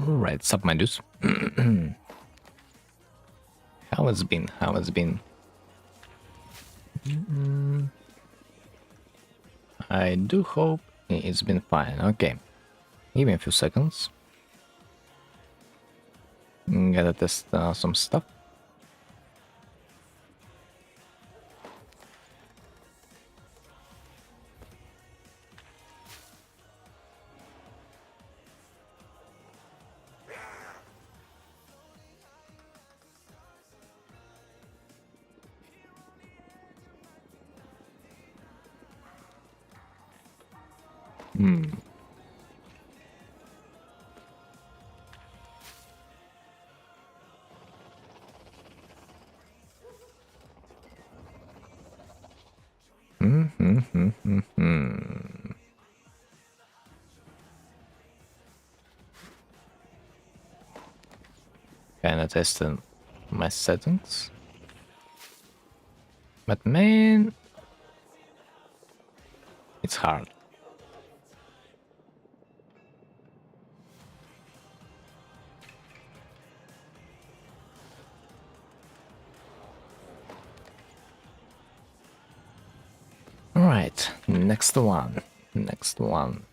Right, sup my dudes. How it's been? How it's been? I do hope it's been fine. Okay, give me a few seconds. Gotta test some stuff. Kinda testing my settings. But man, it's hard. Alright, next one. Next one.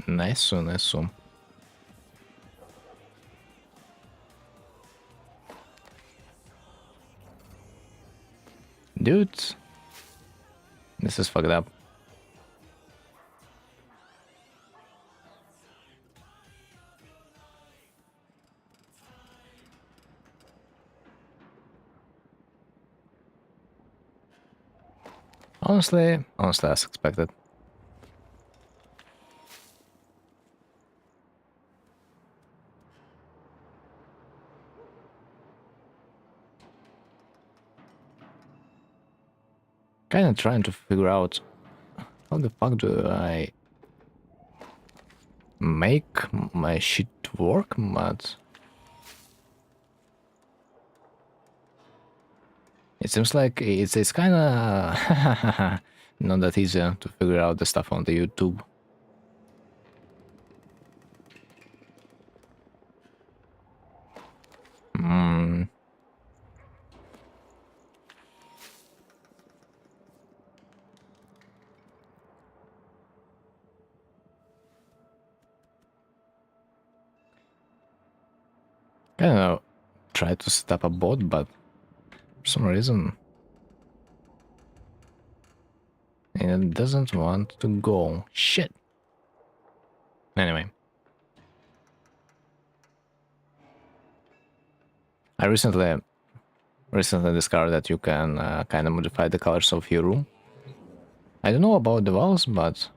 Nice one, nice one. Dude, this is fucked up. Honestly, as expected. Kinda trying to figure out how the fuck do I make my shit work, but it seems like it's kinda not that easy to figure out the stuff on the YouTube. I don't know, try to set up a bot, but for some reason it doesn't want to go. Shit. Anyway. I recently discovered that you can kind of modify the colors of your room. I don't know about the walls, but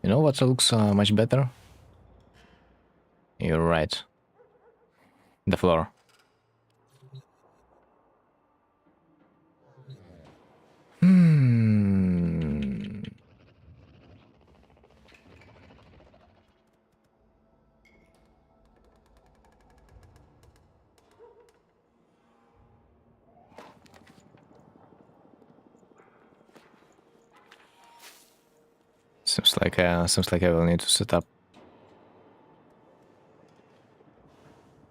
you know what looks much better? You're right. The floor. Seems like I will need to set up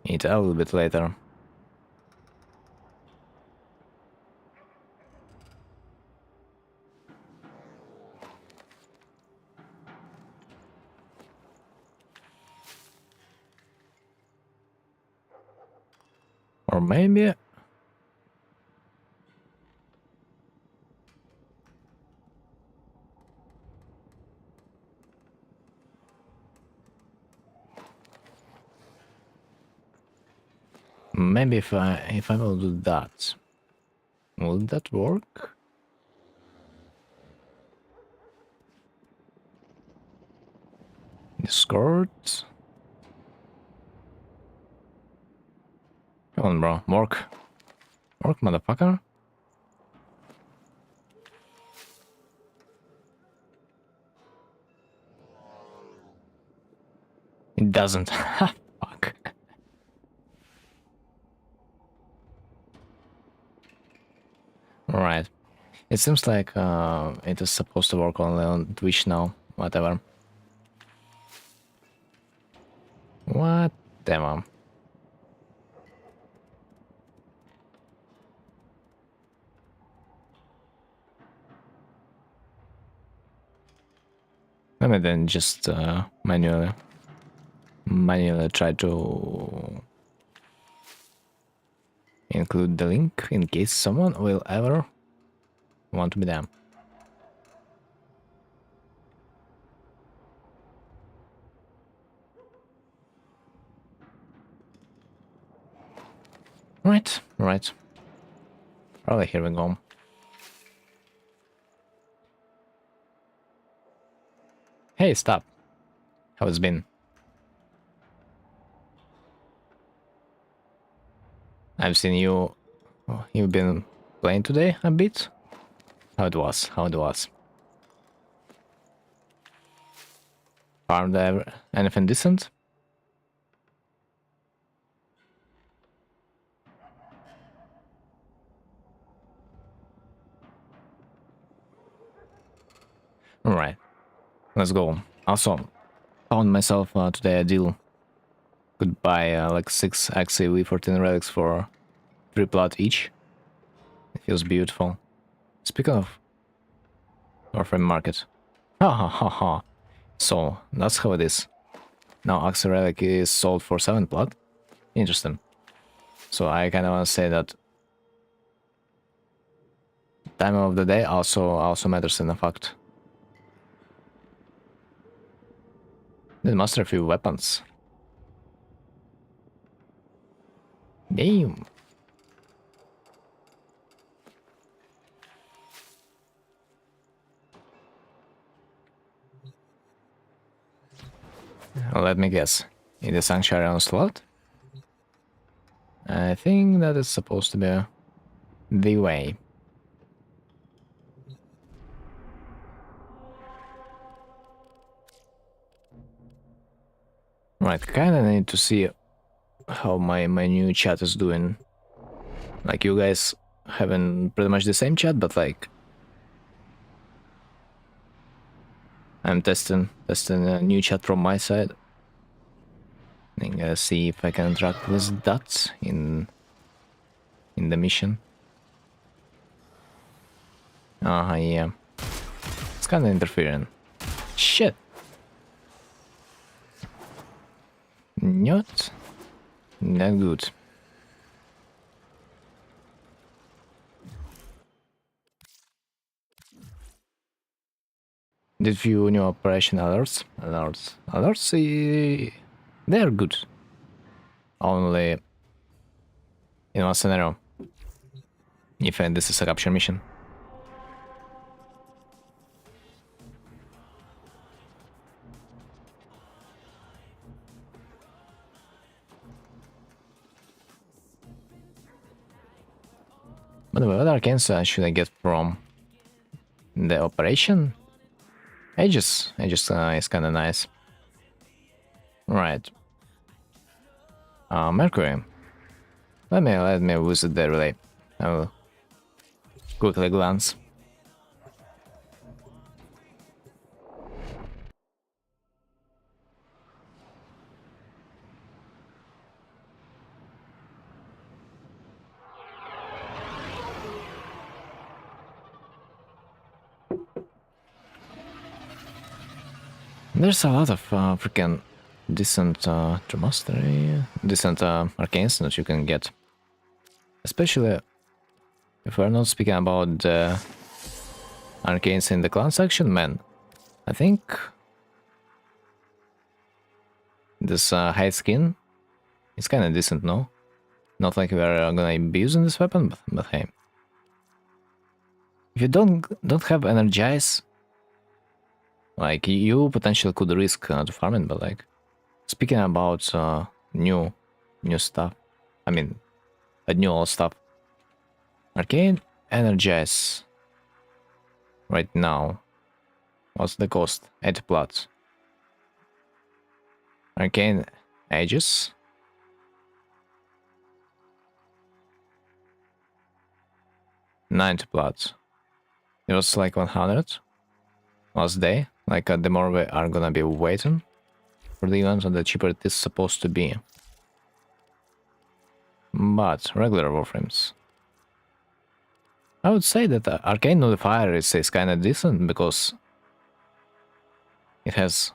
it a little bit later. Or maybe if I will do that, will that work? Discord. Come on, bro. Work, motherfucker. It doesn't. Fuck. Alright. It seems like it is supposed to work only on Twitch now. Whatever. What? Damn. Let me then just manually try to include the link in case someone will ever want to be them. Right. Probably here we go. Hey, stop. How it's been? I've seen you. You've been playing today a bit. How it was? Farmed anything decent? Alright, let's go. Also, found myself today a deal. Could buy like 6 XAV14 relics for 3 plat each. It feels beautiful. Speaking of warframe market. Ha ha ha ha. So, that's how it is. Now Axie relic is sold for 7 plat. Interesting. So I kind of want to say that time of the day also matters in the fact. Did master a few weapons. Damn. Let me guess. In the sanctuary on slot? I think that is supposed to be the way. Right, kinda need to see how my new chat is doing. Like, you guys having pretty much the same chat, but like I'm testing a new chat from my side. I'm gonna see if I can interact with that in the mission. Yeah. It's kinda interfering. Shit. Not that good. Did view new operation alerts? Alerts, they're good. Only in one scenario. If this is a capture mission. By the way, what arcanes should I get from the operation? Aegis is kinda nice. Right. Mercury. Let me visit the relay. I will quickly glance. There's a lot of freaking decent mastery, decent arcanes that you can get. Especially if we're not speaking about the arcanes in the clan section, man. I think this high skin is kind of decent, no? Not like we're gonna be using this weapon, but hey. If you don't have energize, like you potentially could risk to farm it, but like speaking about new stuff, I mean new old stuff. Arcane energize right now. What's the cost? 80 plots. Arcane Aegis. 90 plots. It was like 100 last day. Like the more we are gonna be waiting for the event, the cheaper it is supposed to be. But regular warframes, I would say that Arcane Nullifier is kind of decent because it has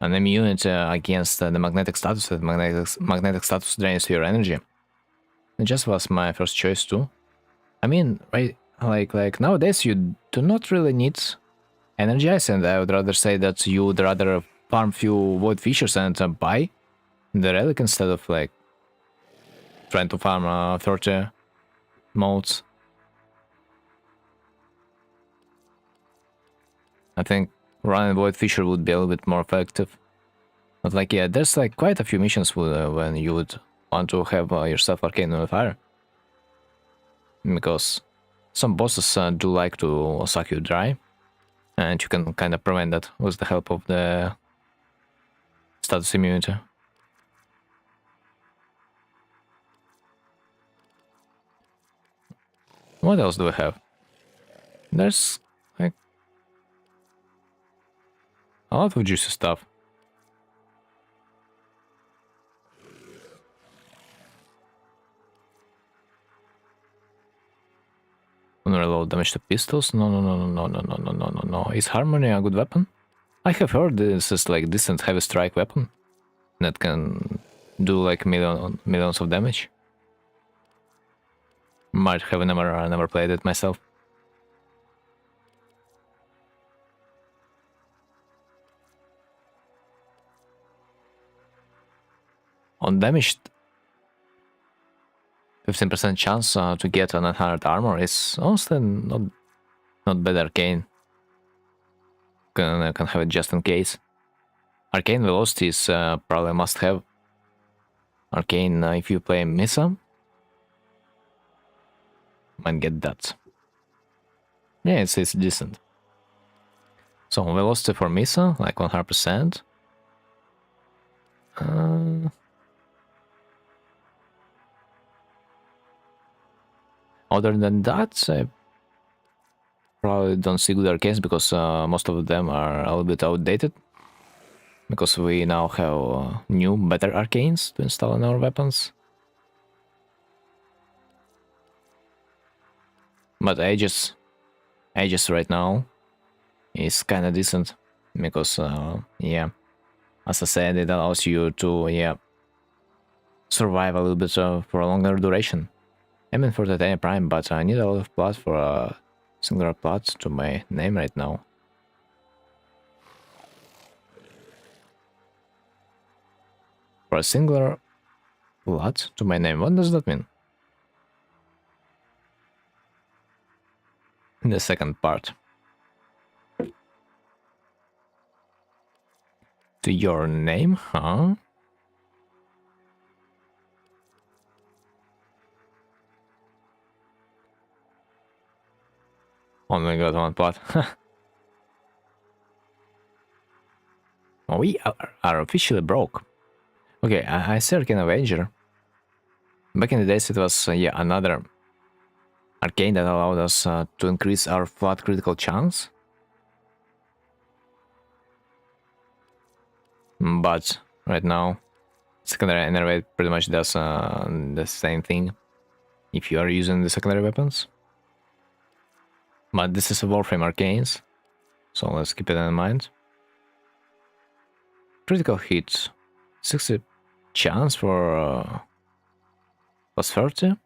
an immunity against the magnetic status. That magnetic status drains your energy. It just was my first choice too. I mean, right? Like nowadays you do not really need energize, and I would rather say that you would rather farm few void features and buy the relic instead of like trying to farm 30 modes. I think running void feature would be a little bit more effective. But like, yeah, there's like quite a few missions when you would want to have yourself Arcane Nullifier. Because some bosses do like to suck you dry. And you can kind of prevent that with the help of the status immunity. What else do we have? There's like a lot of juicy stuff. Unreload damage to pistols? No, no, no, no, no, no, no, no, no, no. Is Harmony a good weapon? I have heard this is like decent heavy strike weapon that can do like millions of damage. Might have never played it myself. On damage, 15% chance to get an 900 armor is honestly not bad. Arcane can have it just in case. Arcane velocity is probably a must have. Arcane, if you play Misa, might get that. Yeah, it's decent. So velocity for Misa, like 100%. Other than that, I probably don't see good arcanes because most of them are a little bit outdated. Because we now have new, better arcanes to install in our weapons. But Aegis right now is kind of decent because, yeah, as I said, it allows you to, yeah, survive a little bit for a longer duration. I mean, for the Titanium Prime, but I need a lot of plot for a singular plot to my name right now. For a singular plot to my name, what does that mean? In the second part. To your name, huh? Only got one plot. We are officially broke. Okay, I see Arcane Avenger. Back in the days, it was yeah, another arcane that allowed us to increase our flat critical chance. But right now, secondary enervate pretty much does the same thing if you are using the secondary weapons. But this is a warframe arcanes, so let's keep it in mind. Critical hit, 60 chance for plus 30%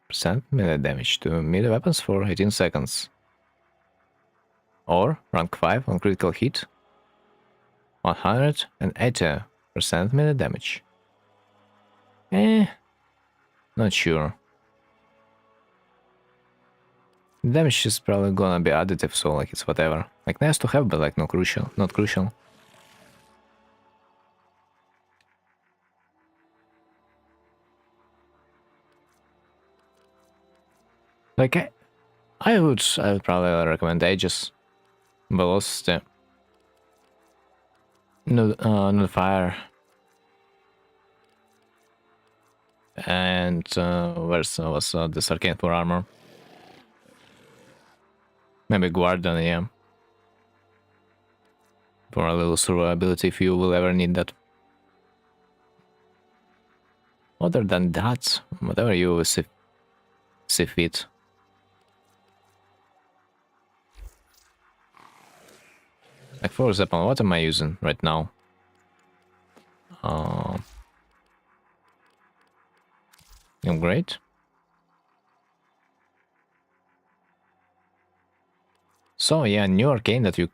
melee damage to melee weapons for 18 seconds. Or rank 5 on critical hit, 180% melee damage. Not sure. Damage is probably gonna be additive, so like it's whatever. Like nice to have, but like not crucial. Like I would probably recommend Aegis, Velocity, Fire, and where's was this Arcane for armor? Maybe Guardian, yeah. For a little survivability if you will ever need that. Other than that, whatever you see fit. Like for example, what am I using right now? Great. So yeah, new arcane that you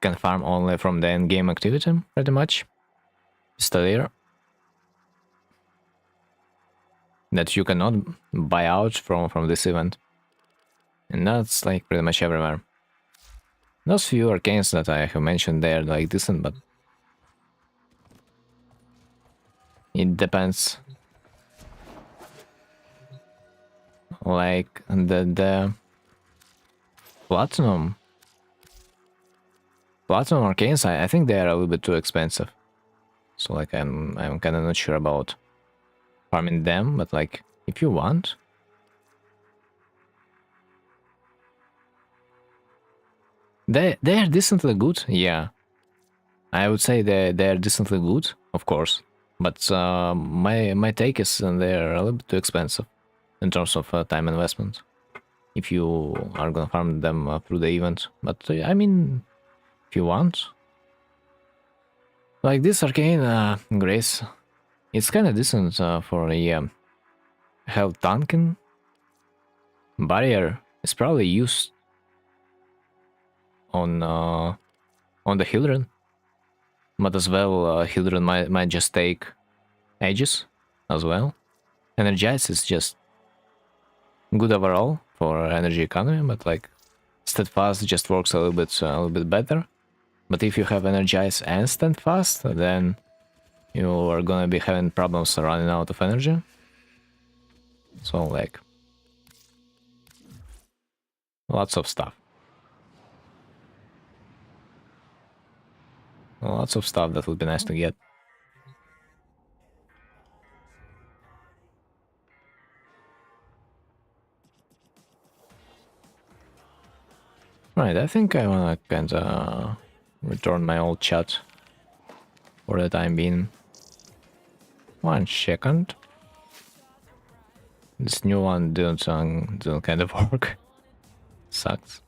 can farm only from the end game activity, pretty much. Stellar. That you cannot buy out from this event. And that's like pretty much everywhere. Those few arcanes that I have mentioned there, like decent, but it depends. Like the platinum arcanes, I think they are a little bit too expensive. So like I'm kind of not sure about farming them, but like if you want, they are decently good. Yeah, I would say they are decently good, of course. But my take is they're a little bit too expensive in terms of time investment. If you are gonna farm them through the event, but I mean, if you want, like this arcane grace, it's kind of decent for a health tanking. Barrier is probably used on the Hildren, but as well Hildren might just take ages as well. Energize is just good overall for energy economy, but like steadfast just works a little bit better. But if you have energize and steadfast, then you are gonna be having problems running out of energy. So like lots of stuff. Lots of stuff that would be nice to get. Right, I think I wanna kinda return my old chat for the time being. 1 second. This new one didn't kind of work. Sucks.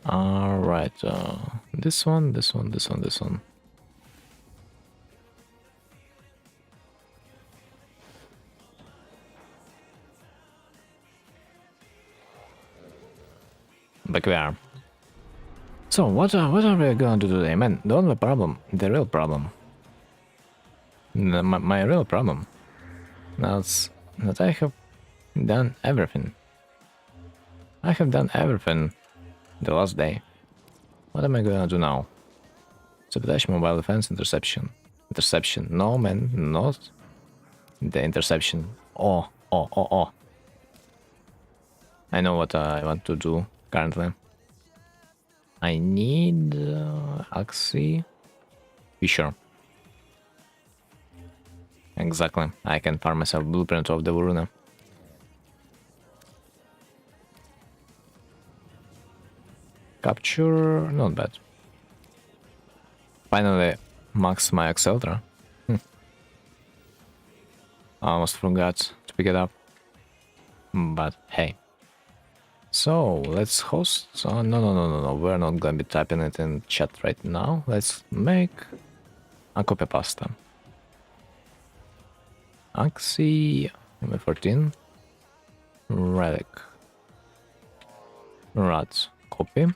Alright, this one. Back there. So what are we going to do today, man? The only problem, the real problem, my real problem, that's that I have done everything. I have done everything the last day. What am I gonna do now? Sabotage, mobile defense, interception. Interception. No, man, not the interception. Oh. I know what I want to do currently. I need Axie. Be sure. Exactly. I can farm myself blueprint of the Varuna. Capture, not bad. Finally, max my Exceltra. I almost forgot to pick it up. But hey. So, let's host... no, we're not gonna be typing it in chat right now. Let's make a copy pasta. Axie, MR30, relic, rat, copy.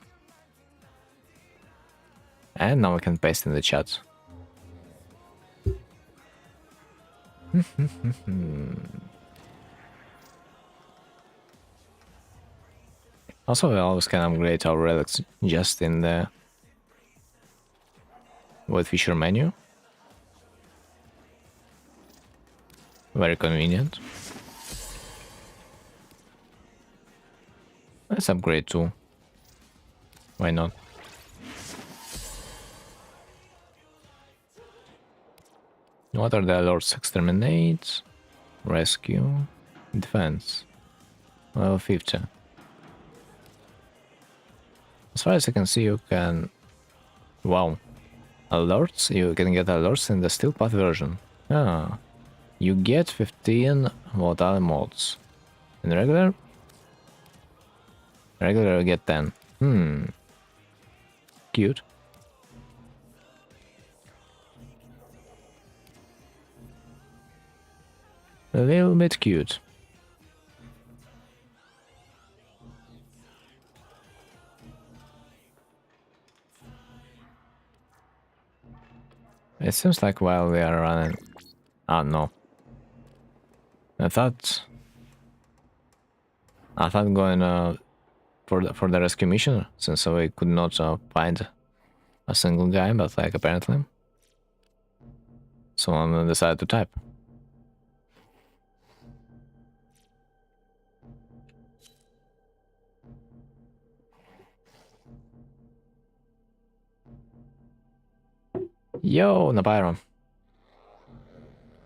And now we can paste in the chat. Also, we always can upgrade our relics just in the Void Feature menu. Very convenient. Let's upgrade too. Why not? What are the alerts? Exterminate, rescue, defense. Level 50. As far as I can see, you can... Wow. Alerts? You can get alerts in the Steel Path version. Ah. You get 15 volatile mods. In regular? Regular you get 10. Cute. A little bit cute. It seems like while we are running... Ah, no. I thought going for the rescue mission, since we could not find a single guy, but like apparently someone decided to type. Yo, Napyro.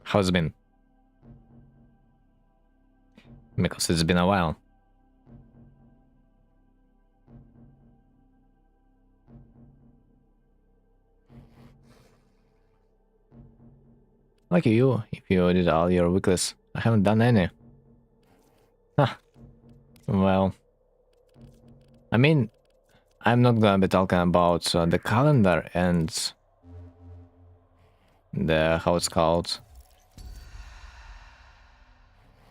How's it been? Because it's been a while. Like you, if you did all your weeklies. I haven't done any. Huh. Well, I mean, I'm not gonna be talking about the calendar and the, how it's called,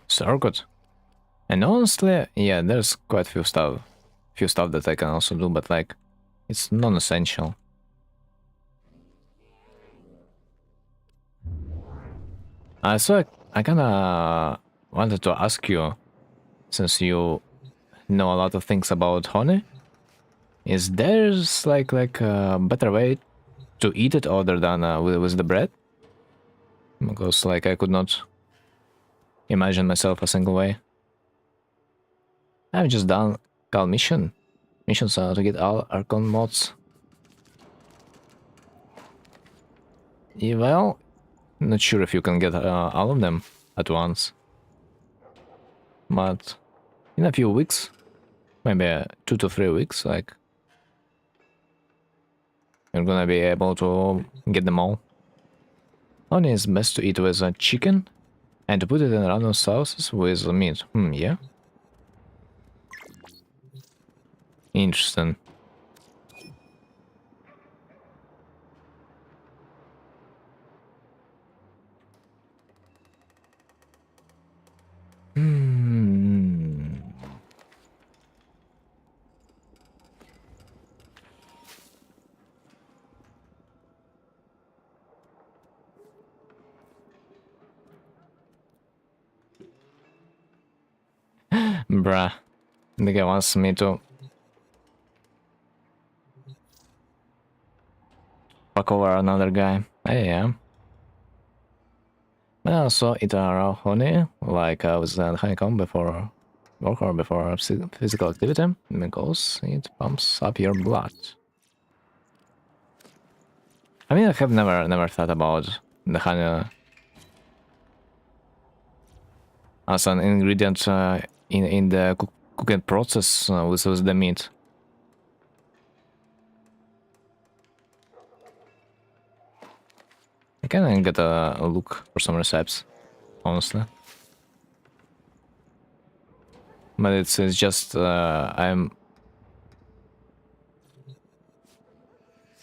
circuit. And honestly, yeah, there's quite few stuff that I can also do, but like, it's non-essential. So I kinda wanted to ask you, since you know a lot of things about honey, is there's like a better way to eat it other than with the bread? Because like I could not imagine myself a single way. I've just done call missions to get all Archon mods. Yeah, well, not sure if you can get all of them at once, but in a few weeks, maybe 2 to 3 weeks, like you're gonna be able to get them all. Honey is best to eat with chicken and to put it in random sauces with meat. Yeah. Interesting. Bruh. The guy wants me to fuck over another guy. I am. But also eat raw honey, like with the honeycomb before work or before physical activity, because it pumps up your blood. I mean, I have never thought about the honey as an ingredient in the cooking process with the meat. I can get a look for some recipes, honestly. But it's just I'm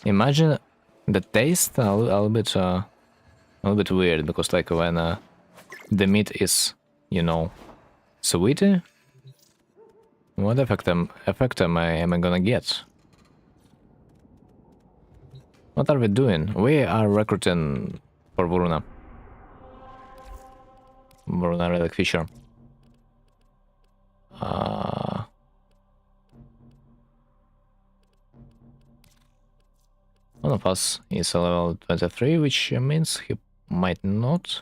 imagine the taste a little bit weird, because like when the meat is, you know, sweetie, what effect am I gonna get? What are we doing? We are recruiting for Varuna. Varuna Relic Fisher. One of us is a level 23, which means he might not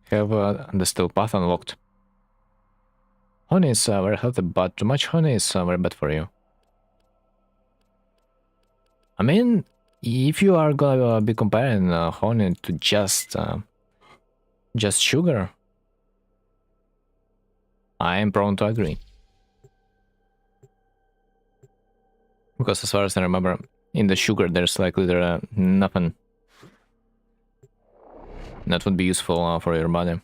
have the Steel Path unlocked. Honey is very healthy, but too much honey is very bad for you. I mean, If you are gonna be comparing honey to just sugar, I am prone to agree. Because as far as I remember, in the sugar there's like literally nothing that would be useful for your body.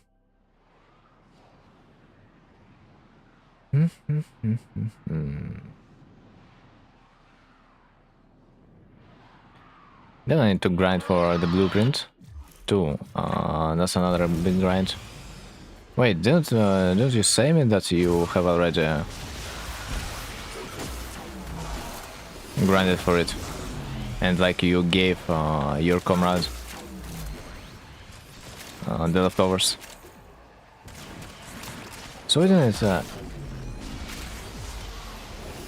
Then I need to grind for the blueprint too. That's another big grind. Wait, don't you say me that you have already grinded for it, and like you gave your comrade the leftovers? So isn't it?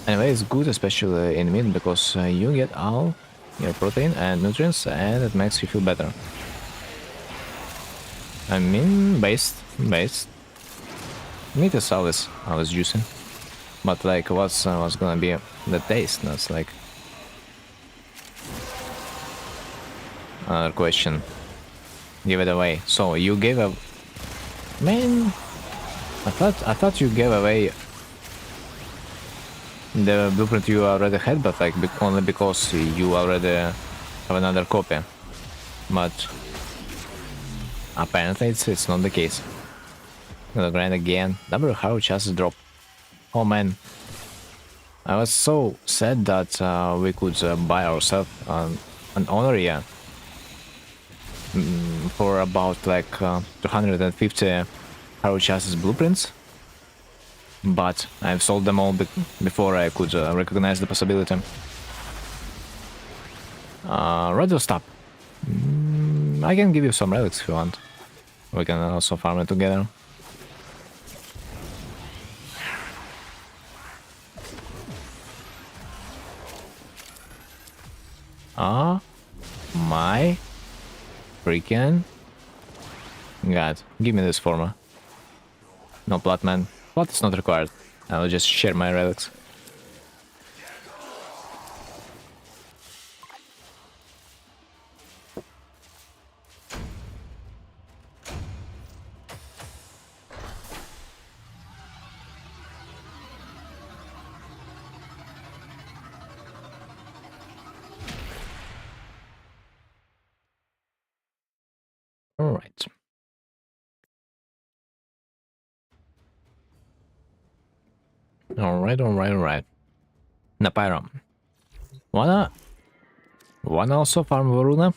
Anyway, it's good, especially in meat, because you get all your protein and nutrients, and it makes you feel better. I mean, based. Meat is always juicy, but like, what's gonna be the taste? That's like another question. Give it away. So you gave a man. I thought you gave away the blueprint you already had, but like only because you already have another copy. But apparently it's not the case. Gonna grind again. Double hard chances drop. Oh man. I was so sad that we could buy ourselves an honor, yeah. For about like 250 hard chances blueprints. But I've sold them all before I could recognize the possibility. Radio stop. I can give you some relics if you want. We can also farm it together. My freaking god. Give me this former. No plot, man. Plot is not required. I will just share my relics. Alright. Alright. Napyro. Wanna also farm Varuna?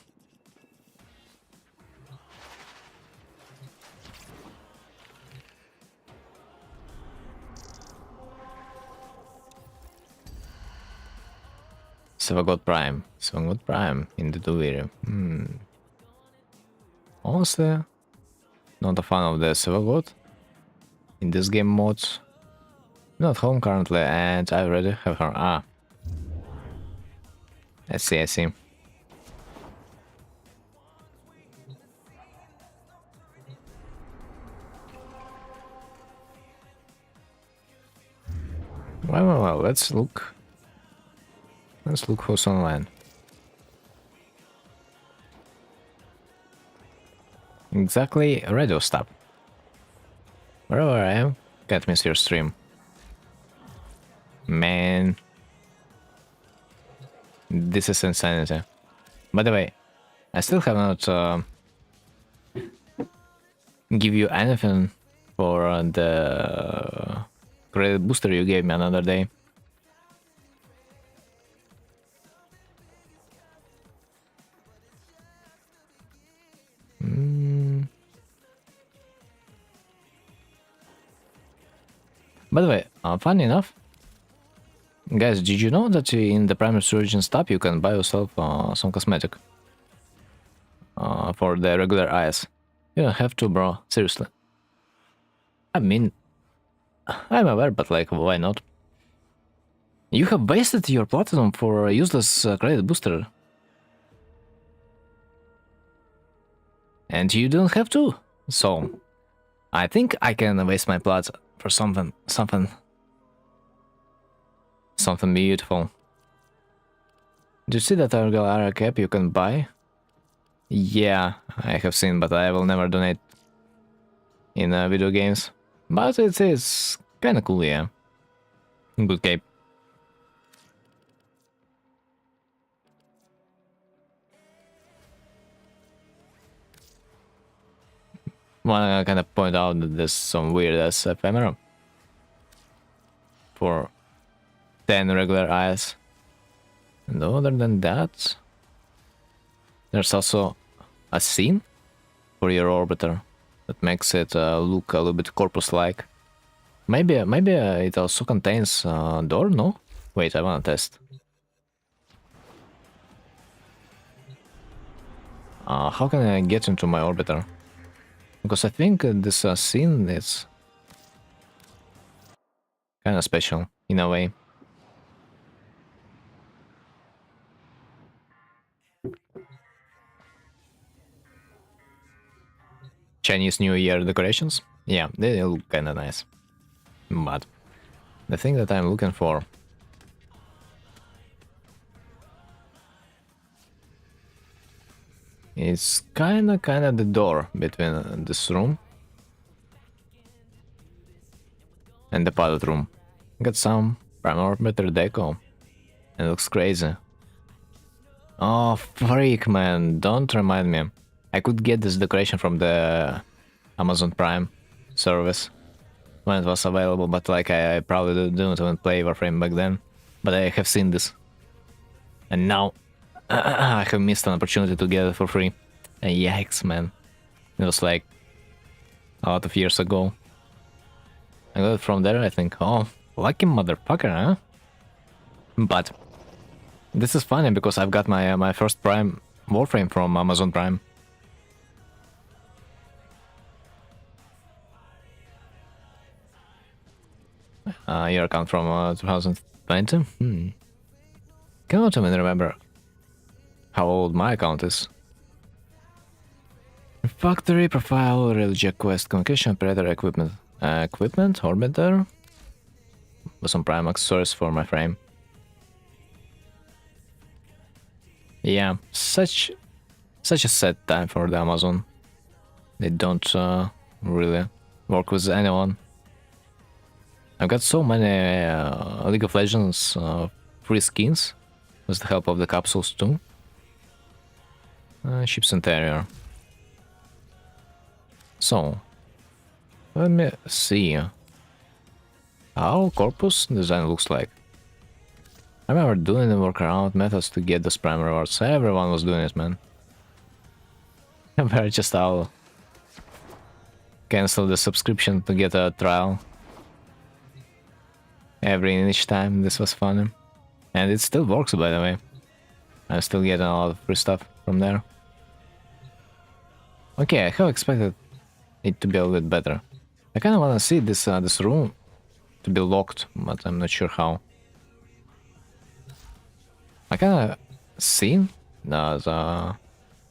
Sevagot Prime in the Duviri. Honestly, not a fan of the Sevagot in this game mode. Not home currently, and I already have her. I see. Well, let's look. Let's look who's online. Exactly, radio stop. Wherever I am, can't miss your stream. Man. This is insanity. By the way, I still have not give you anything for the credit booster you gave me another day. By the way, funny enough, guys, did you know that in the Prime Resurgence tab you can buy yourself some cosmetic for the regular eyes? You don't have to, bro. Seriously. I mean, I'm aware, but like, why not? You have wasted your platinum for a useless credit booster. And you don't have to. So, I think I can waste my plat for something beautiful. Do you see that area cap you can buy? Yeah, I have seen, but I will never donate in video games. But it's kind of cool, yeah. Good cape. Wanna kind of point out that there's some weird ass ephemera for 10 regular eyes. And other than that, there's also a scene for your orbiter that makes it look a little bit corpus-like. Maybe it also contains a door, no? Wait, I wanna test. How can I get into my orbiter? Because I think this scene is kind of special in a way. Chinese New Year decorations? Yeah, they look kind of nice. But the thing that I'm looking for is kind of the door between this room and the pilot room. Got some better deco. It looks crazy. Oh, freak, man. Don't remind me. I could get this decoration from the Amazon Prime service when it was available, but like I probably didn't even play Warframe back then. But I have seen this. And now I have missed an opportunity to get it for free. And yikes, man. It was like a lot of years ago. I got it from there, I think. Oh, lucky motherfucker, huh? But this is funny because I've got my first Prime Warframe from Amazon Prime. Your account from 2020? Cannot even remember how old my account is. Factory profile, religious quest, communication, operator, equipment. Equipment, orbiter. With some prime accessories for my frame. Yeah, such a sad time for the Amazon. They don't really work with anyone. I've got so many League of Legends free skins with the help of the capsules too. Ship's interior. So, let me see how corpus design looks like. I remember doing the workaround methods to get those prime rewards. Everyone was doing it, man. But just I'll cancel the subscription to get a trial. Each time. This was fun. And it still works, by the way. I'm still getting a lot of free stuff from there. Okay, I have expected it to be a little bit better. I kind of want to see this this room to be locked, but I'm not sure how. I kind of seen that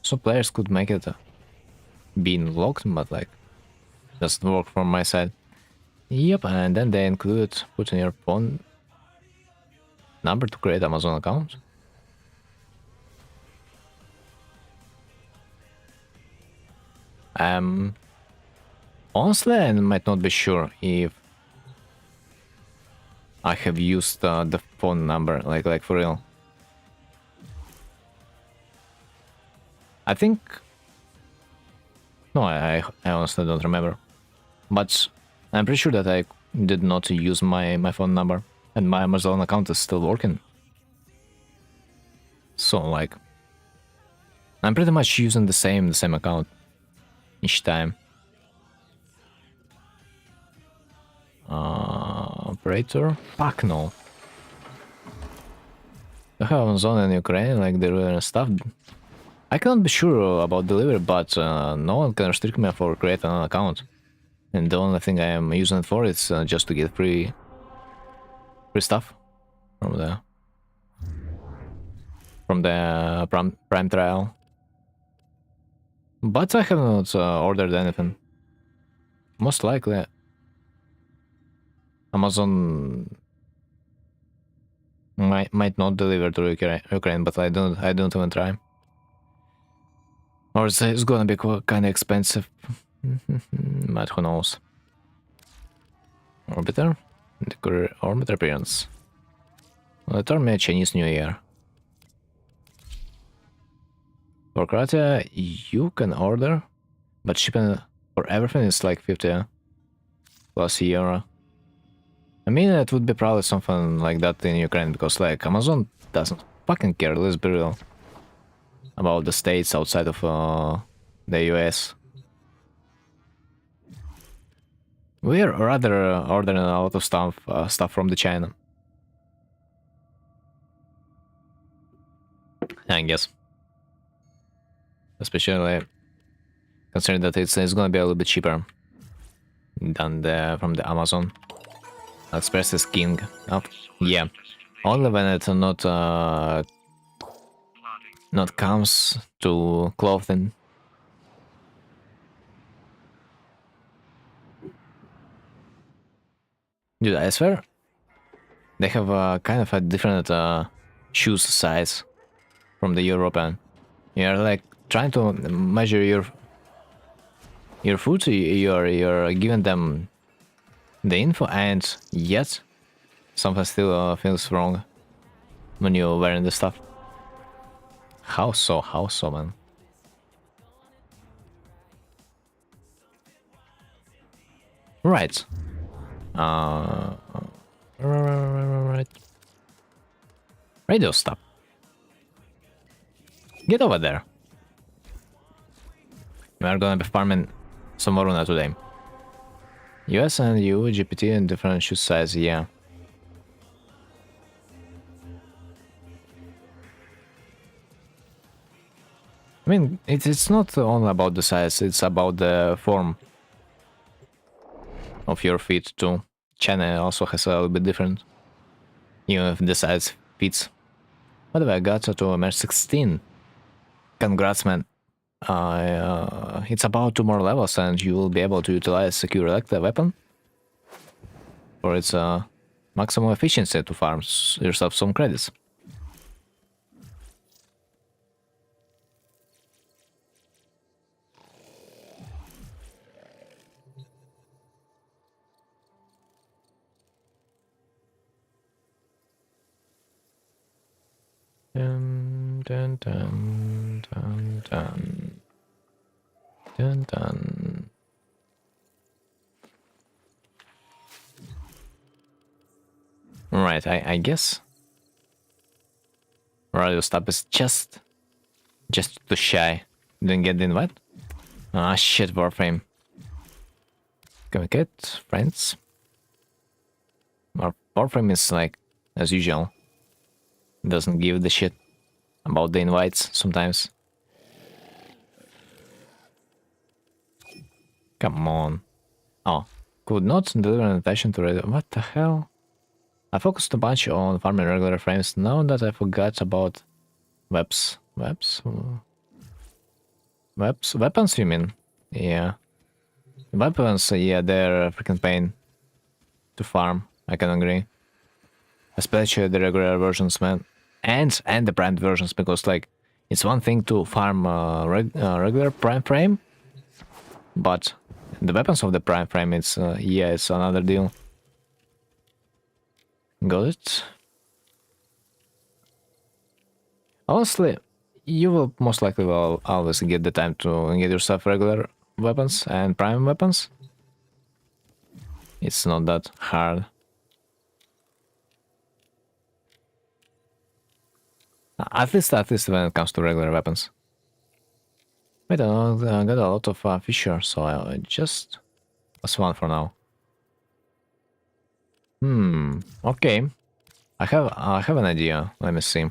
some players could make it being locked, but like doesn't work from my side. Yep, and then they include putting your phone number to create Amazon account. Honestly, I might not be sure if I have used the phone number, like for real. I think... No, I honestly don't remember. But I'm pretty sure that I did not use my phone number, and my Amazon account is still working. So, like... I'm pretty much using the same account each time. Operator? Fuck no. I have Amazon in Ukraine, like delivering stuff. I cannot be sure about delivery, but no one can restrict me for creating an account. And the only thing I am using it for is just to get free stuff from the Prime trial. But I have not ordered anything. Most likely Amazon Might not deliver to Ukraine, but I don't even try. Or it's gonna be kind of expensive, but who knows? Orbiter, the courier orbiter appearance. Return me a Chinese New Year. For Croatia, you can order, but shipping for everything is like 50 plus euro. I mean, it would be probably something like that in Ukraine, because like Amazon doesn't fucking care, let's be real, about the states outside of the US. We're rather ordering a lot of stuff from the China, I guess. Especially considering that it's gonna be a little bit cheaper than from the Amazon. Express is king. Oh, yeah, only when it not comes to clothing. Dude, I swear they have kind of a different shoes size from the European. You're like trying to measure your foot. You're giving them the info, and yet something still feels wrong when you're wearing the stuff. How so? How so, man? Right. Right. Radio stop. Get over there. We are gonna be farming some Varuna today. US and EU, GPT and different shoe size, yeah. I mean, it's not only about the size, it's about the form of your feet too. China also has a little bit different, even if the size fits. What have I got to MR16? Congrats, man. It's about 2 more levels and you will be able to utilize secure electric weapon for its maximum efficiency to farm yourself some credits. Dun, dun, dun, dun, dun. Dun, dun. Right, I guess radio stop is just too shy. Didn't get the invite. Ah shit, warframe. Can we get friends? Our warframe is like as usual. Doesn't give the shit about the invites sometimes. Come on. Oh, could not deliver an invitation to radio. What the hell? I focused a bunch on farming regular frames now that I forgot about webs. Webs? Webs? Weapons, you mean? Yeah. Weapons, yeah, they're a freaking pain to farm. I can agree. Especially the regular versions, man. And the prime versions, because, like, it's one thing to farm regular prime frame, but the weapons of the prime frame, it's, yeah, it's another deal. Got it? Honestly, you will most likely will always get the time to get yourself regular weapons and prime weapons. It's not that hard. At least when it comes to regular weapons. Wait, I got a lot of fisher, so I just plus 1 for now. Okay. I have an idea. Let me see.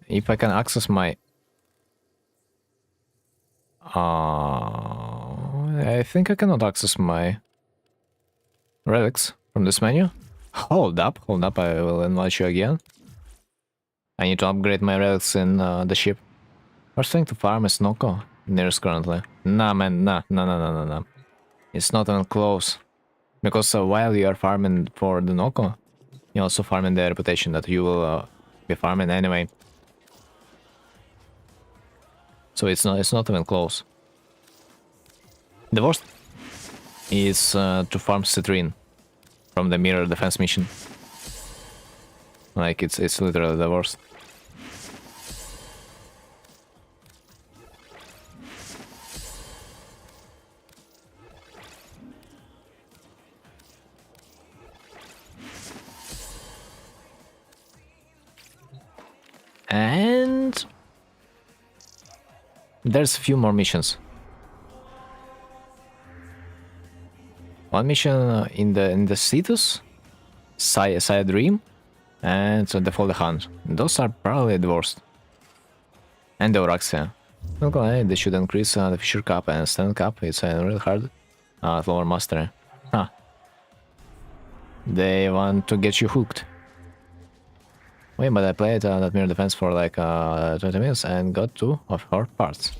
If I can access my I think I cannot access my relics from this menu. Hold up, I will invite you again. I need to upgrade my relics in the ship. First thing to farm is Noko, nearest currently. Nah, man, nah. It's not even close. Because while you are farming for the Noko, You're also farming the reputation that you will be farming anyway. So it's not even close. The worst is to farm citrine from the mirror defense mission. Like it's literally the worst. And there's a few more missions. One mission in the Cetus, Side Dream, and the Folly Hunt. Those are probably the worst. And the Oraxia. Okay, they should increase the Fisher Cup and Stand Cup. It's really hard. Lower Mastery. Huh. They want to get you hooked. Wait, but I played that mirror defense for like 20 minutes and got 2 of her parts.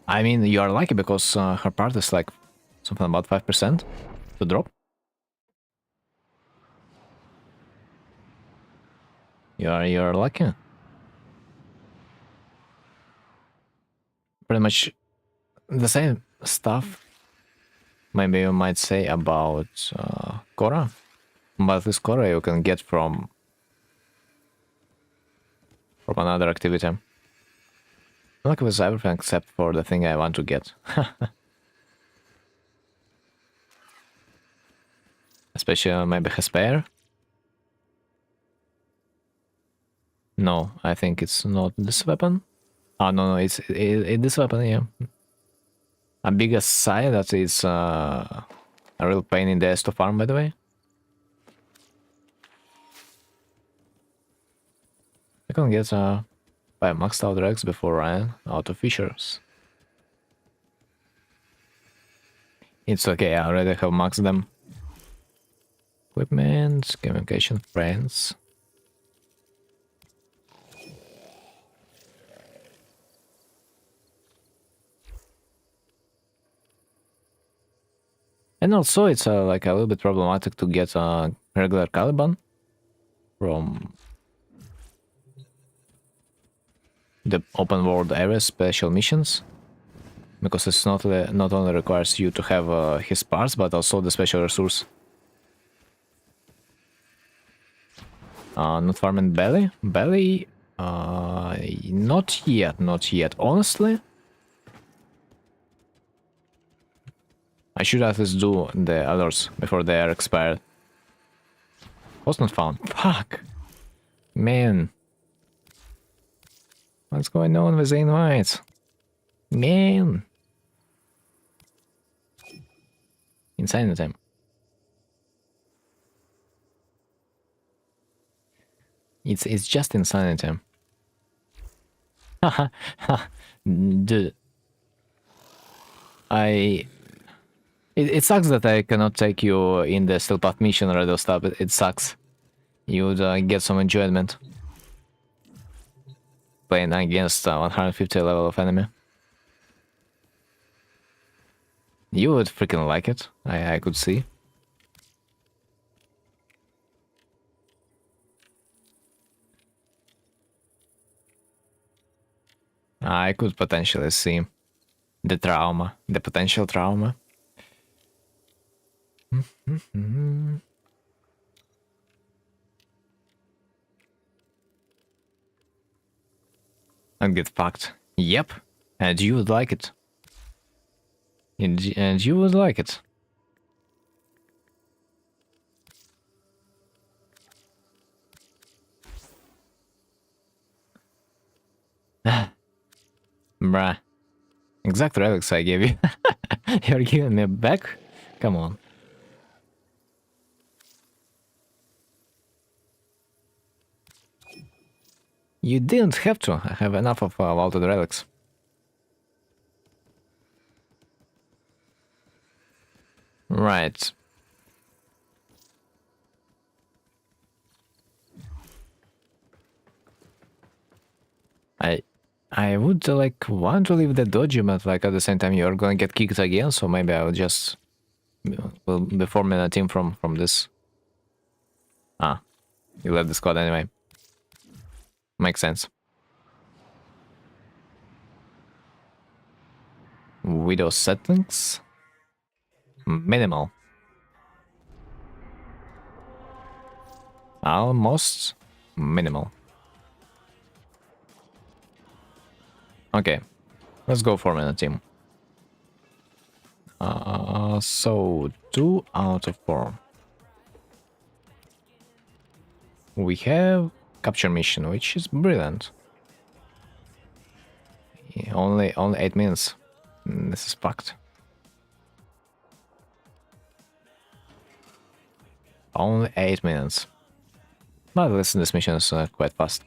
I mean, you are lucky because her part is like something about 5% to drop. You're lucky. Pretty much the same stuff maybe you might say about Korra. But this Korra you can get from another activity. Like with everything except for the thing I want to get. Especially maybe Hesper. No, I think it's not this weapon. Oh no, it's this weapon, yeah. A bigger side that is a real pain in the ass to farm, by the way. I can get 5 maxed out Rex before running out of features. It's okay, I already have maxed them. Equipment, communication, friends. And also it's like a little bit problematic to get a regular Caliban from the open world area special missions, because it's not only requires you to have his parts, but also the special resource. Not farming belly? Belly? Not yet. Honestly, I should at least do the others before they are expired. Was not found. Fuck. Man. What's going on with the invites? Man. Insane time. It's just insanity. Haha. Dude. It sucks that I cannot take you in the Steel Path mission radio stuff. It sucks. You would get some enjoyment playing against 150 level of enemy. You would freaking like it. I could see. I could potentially see the trauma, the potential trauma. And get fucked. Yep. And you would like it. And you would like it. Bruh. Exact relics I gave you. You're giving me back? Come on. You didn't have to. I have enough of vaulted relics. Right. I would like want to leave the dojo, but like at the same time you're gonna get kicked again, so maybe I will just will be forming a team from this. You left the squad anyway. Makes sense. Widow settings. Minimal. Almost minimal. Okay, let's go form in a team. So 2 out of 4. We have capture mission, which is brilliant. Yeah, only 8 minutes. This is fucked. Only 8 minutes. But listen, this mission is quite fast.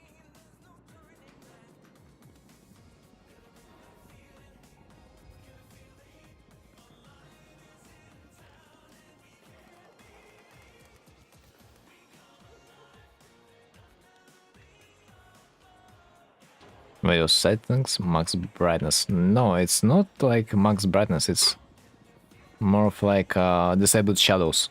Video settings, max brightness. No, it's not like max brightness, it's more of like disabled shadows.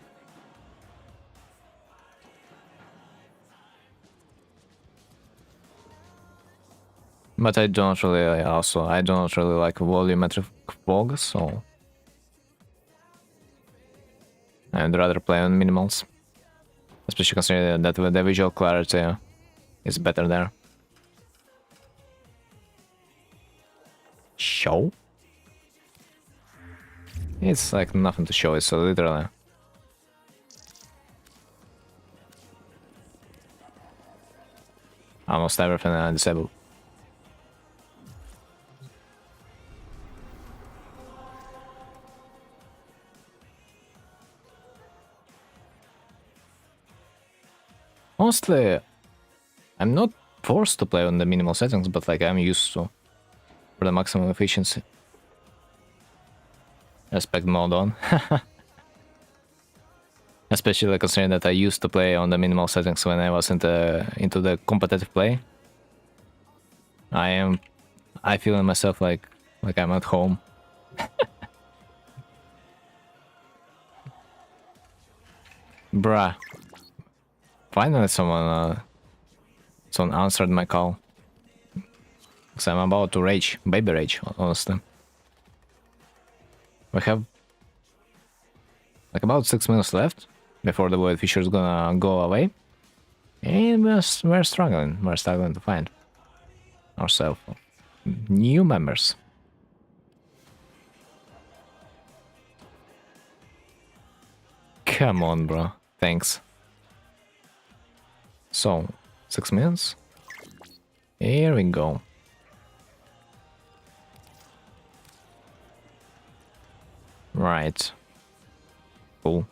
But I don't really I don't really like volumetric fog, so I'd rather play on minimals. Especially considering that the visual clarity is better there. Show? It's like nothing to show, it's literally. Almost everything disabled. Honestly, I'm not forced to play on the minimal settings, but like I'm used to for the maximum efficiency. Aspect mode on. Especially considering that I used to play on the minimal settings when I was into the competitive play. I feel in myself like I'm at home. Bruh. Finally someone answered my call. Because I'm about to rage, baby rage, honestly. We have like about 6 minutes left before the void fisher is gonna go away. And we're struggling to find ourselves new members. Come on, bro. Thanks. So, 6 minutes. Here we go. Right. Full.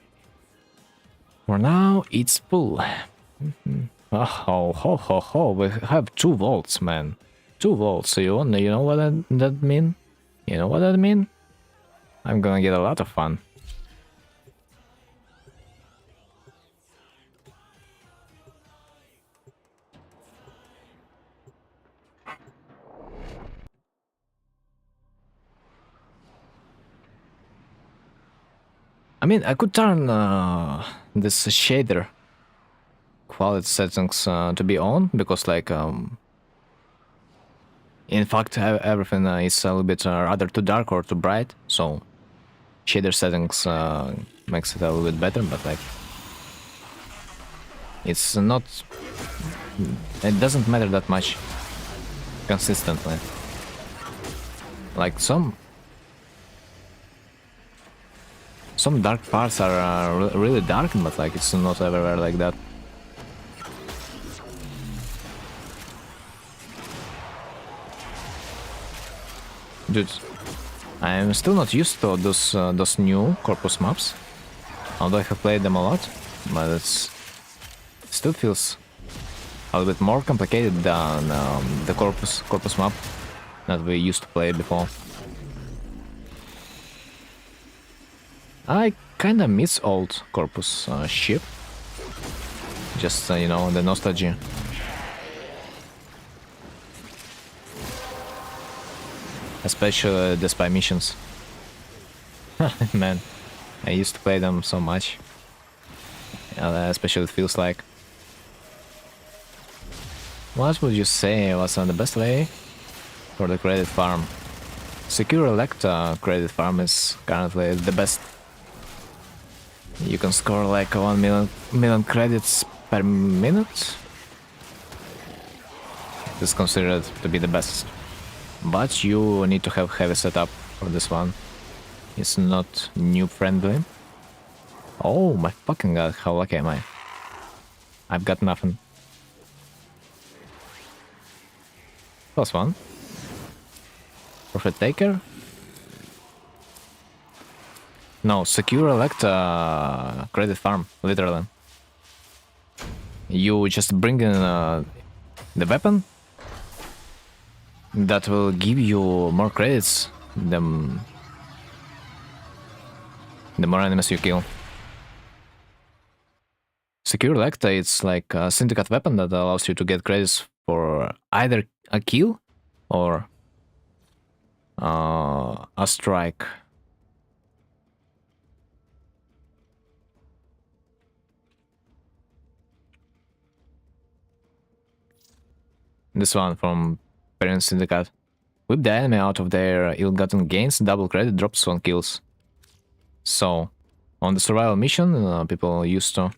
For now, it's full. Oh, ho, ho, ho. We have 2 volts, man. 2 volts. So you know what that mean? You know what that mean? I'm gonna get a lot of fun. I mean, I could turn this shader quality settings to be on, because like in fact everything is a little bit rather too dark or too bright, so shader settings makes it a little bit better, but like it's not, it doesn't matter that much consistently. Like some dark parts are really dark, but like it's not everywhere like that. Dude, I'm still not used to those new corpus maps, although I have played them a lot, but it still feels a little bit more complicated than the corpus map that we used to play before. I kinda miss old corpus ship, just you know, the nostalgia. Especially the spy missions. Man, I used to play them so much. Especially it feels like What would you say was the best way for the credit farm? Secure Electa credit farm is currently the best. You can score like 1 million credits per minute. It is considered to be the best. But you need to have heavy setup for this one. It's not noob friendly. Oh my fucking god, how lucky am I? I've got nothing. Plus one. Profit taker? No, secure Electa credit farm, literally. You just bring in the weapon that will give you more credits the more enemies you kill. Secure Electa, it's like a syndicate weapon that allows you to get credits for either a kill or a strike. This one from Parent Syndicate. Whip the enemy out of their ill-gotten gains, double credit drops on kills. So, on the survival mission, people used to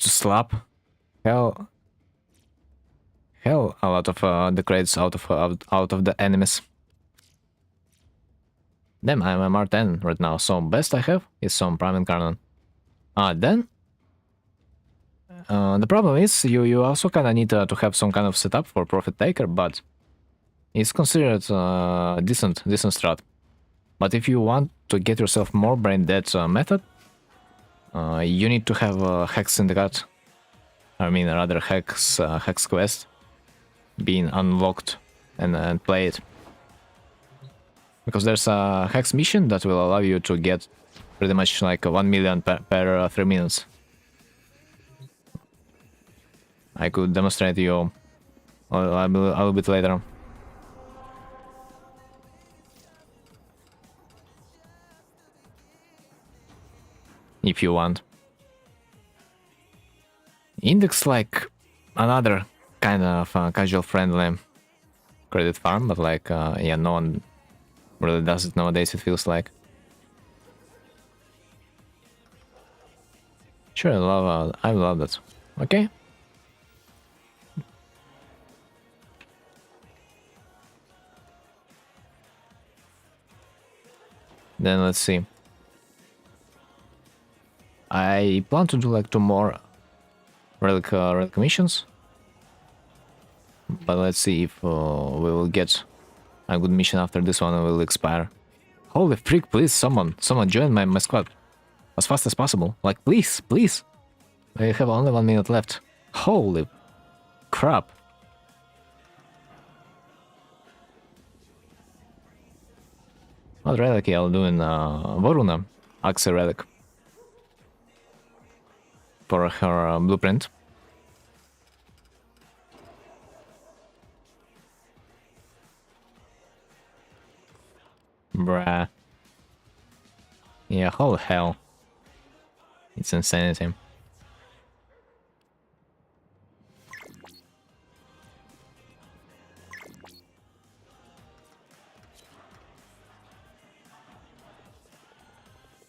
slap hell a lot of the credits out of the enemies. Damn, I'm MR10 right now, so best I have is some Prime Incarnate. Then the problem is you also kind of need to have some kind of setup for Profit Taker, but it's considered decent strat. But if you want to get yourself more brain dead method, you need to have a Hex Syndicate. I mean, rather Hex Quest being unlocked and play it. Because there's a Hex mission that will allow you to get pretty much like 1 million per 3 minutes. I could demonstrate you a little bit later. If you want. Index like another kind of casual friendly credit farm, but like yeah, no one really does it nowadays, it feels like. Sure, I love that. Okay. Then let's see. I plan to do like 2 more relic missions, but let's see if we will get a good mission after this one will expire. Holy freak! Please, someone join my squad as fast as possible. Like, please. I have only 1 minute left. Holy crap! What relic I'll do in Voruna? Axe relic. For her blueprint. Bruh. Yeah, holy hell. It's insanity.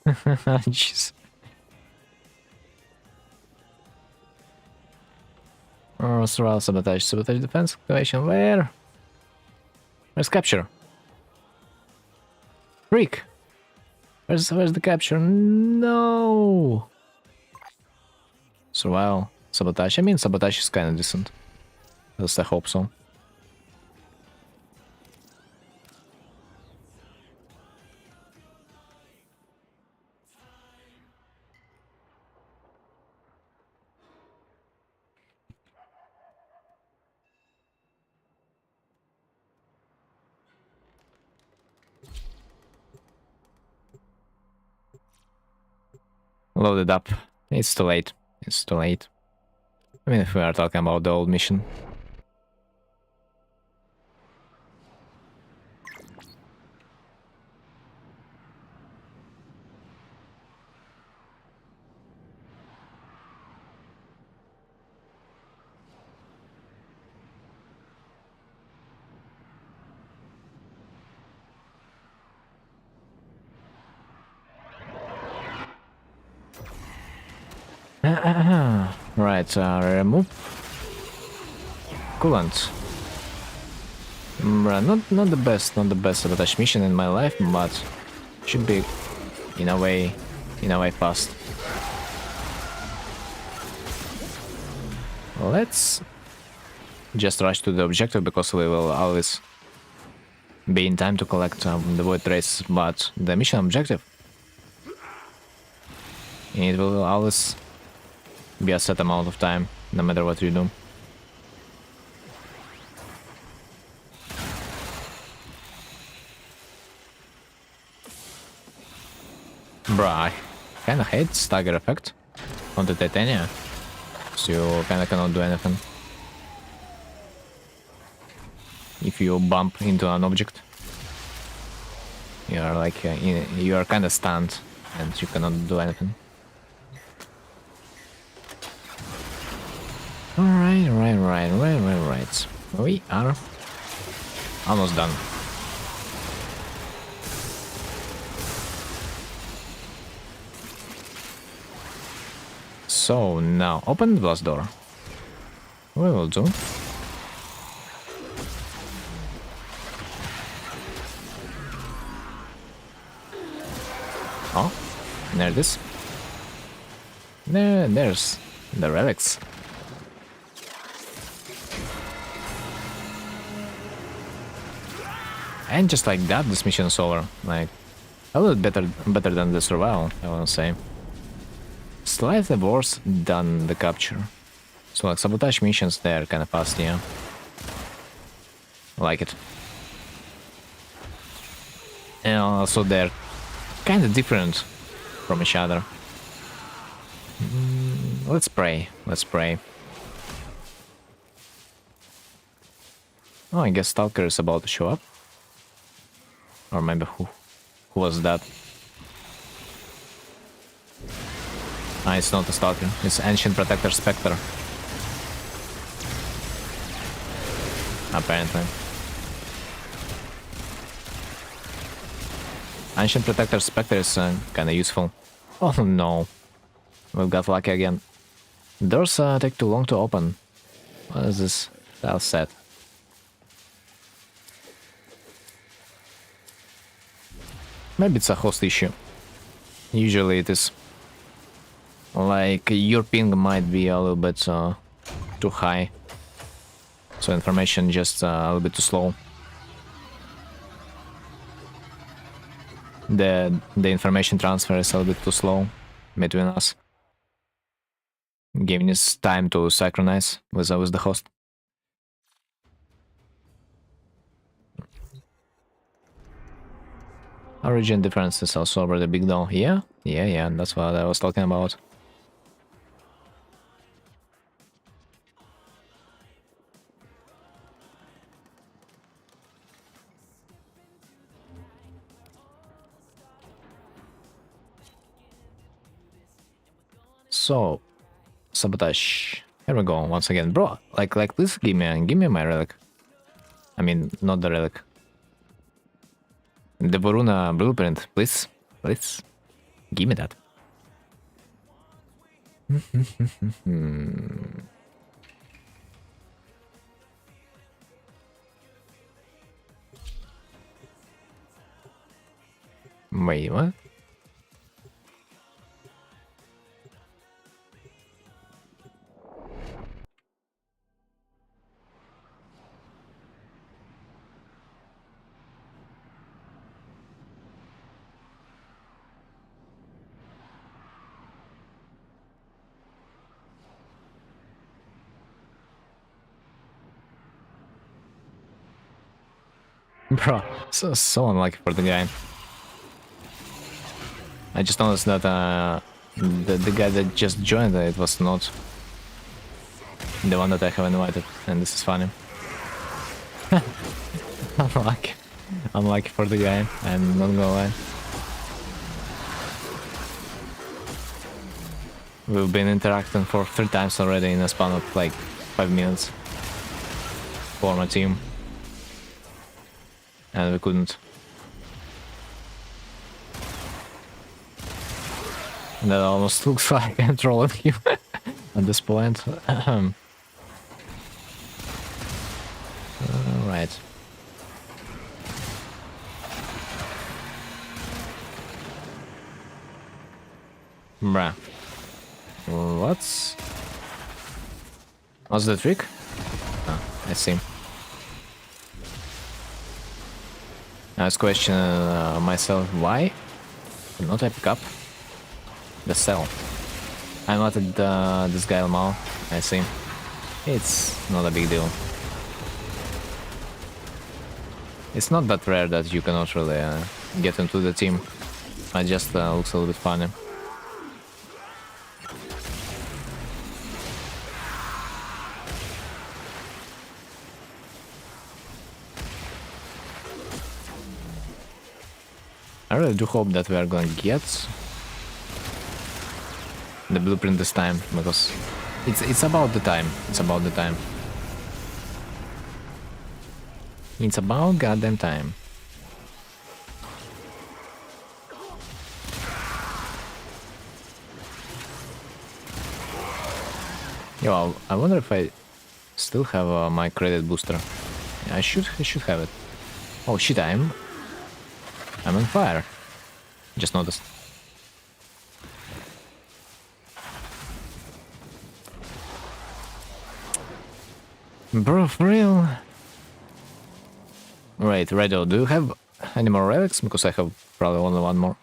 Jeez. Survival sabotage defense activation. Where's capture? Freak. Where's the capture? No. Survival sabotage. I mean, sabotage is kind of decent. At least I hope so. Load it up. It's too late. It's too late. I mean, if we are talking about the old mission. Right, remove coolant. Not the best sabotage mission in my life, but should be in a way fast. Let's just rush to the objective because we will always be in time to collect the void traces, but the mission objective, it will always be a set amount of time, no matter what you do. Bruh, I kinda hate stagger effect on the titania, so you kinda cannot do anything if you bump into an object. You are like you are kinda stunned and you cannot do anything. Alright. We are almost done. So now open the blast door. We will do. Oh, there it is. There's the relics. And just like that, this mission is over. Like, a little better than the survival, I wanna say. Slightly worse than the capture. So like sabotage missions, they're kinda fast, yeah. I like it. And also they're kinda different from each other. Let's pray. Oh, I guess Stalker is about to show up. Or maybe who was that? Ah, it's not a Stalker, it's Ancient Protector Spectre. Apparently. Ancient Protector Spectre is kinda useful. Oh no. We've got lucky again. Doors take too long to open. What is this? Tile set. Maybe it's a host issue. Usually it is. Like, your ping might be a little bit too high. So information just a little bit too slow. The information transfer is a little bit too slow between us. Giving us time to synchronize with the host. Origin difference is also already big though. Yeah, that's what I was talking about. So, sabotage. Here we go once again, bro. Like, please give me my relic. I mean, not the relic. The Boruna blueprint, please. Give me that. Wait, what? Bro, so unlucky for the guy. I just noticed that the guy that just joined, it was not the one that I have invited, and this is funny. Unlucky for the guy, I'm not gonna lie. We've been interacting for 3 times already in a span of like 5 minutes for my team. And we couldn't. That almost looks like I'm trolling you at this point. Alright. Bruh. What's the trick? Ah, I see. I was questioning myself why not I pick up the cell. I wanted this guy Mal. I see. It's not a big deal. It's not that rare that you cannot really get into the team. It just looks a little bit funny. I really do hope that we are gonna get the blueprint this time, because it's about the time. It's about the time. It's about goddamn time. Yo, I wonder if I still have my credit booster. Yeah, I should have it. Oh shit, I'm on fire. Just noticed. Bro, for real? Right, Redo, do you have any more relics? Because I have probably only one more.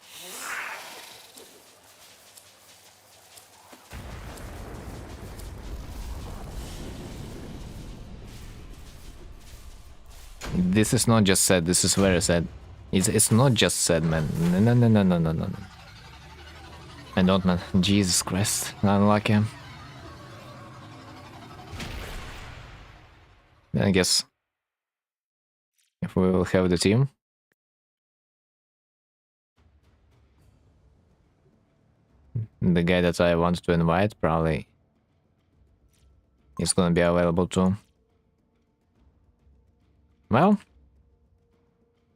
This is not just sad, this is very sad. It's not just sad, man. No. I don't, man. Jesus Christ. Unlucky. I guess if we will have the team. The guy that I wanted to invite probably is gonna be available too. Well,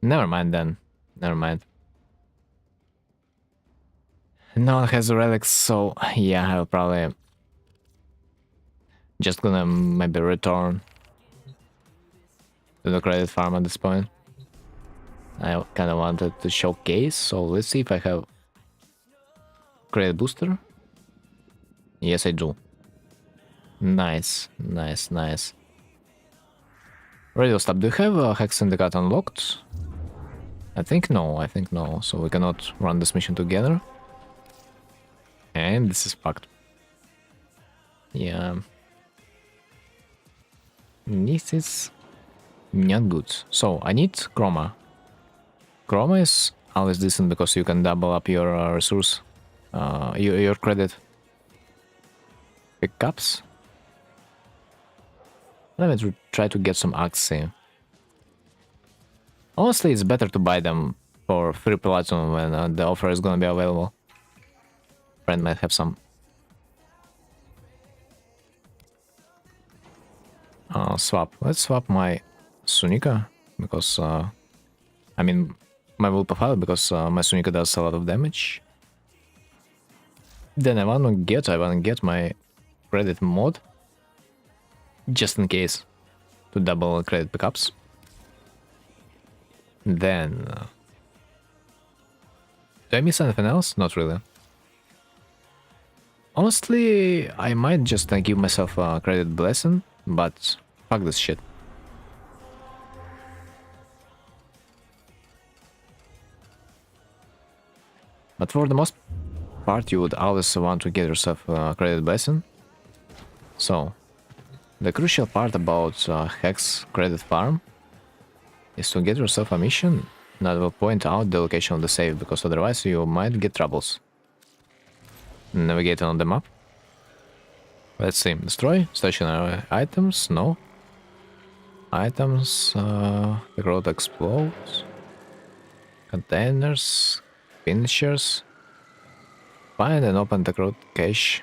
never mind then. Never mind. No one has the relics, so yeah, I'll probably just gonna maybe return to the credit farm at this point. I kind of wanted to showcase, so let's see if I have credit booster. Yes, I do. Nice. Radio stop. Do you have a Hex Syndicate unlocked? I think no. So we cannot run this mission together. And this is fucked. Yeah. This is not good. So I need Chroma. Chroma is always decent because you can double up your resource, your credit pickups. Let me try to get some Axie. Honestly, it's better to buy them for free platinum when the offer is gonna be available. Friend might have some. Swap. Let's swap my Sunika because I mean my will profile because my Sunika does a lot of damage. Then I wanna get my credit mod just in case to double credit pickups. Then do I miss anything else? Not really. Honestly, I might just give myself a credit blessing, but fuck this shit. But for the most part, you would always want to get yourself a credit blessing. So, the crucial part about Hex credit farm is to get yourself a mission that will point out the location of the save, because otherwise you might get troubles. Navigate on the map. Let's see. Destroy stationary items. No. Items. The road explodes. Containers. Finishers. Find and open the road cache.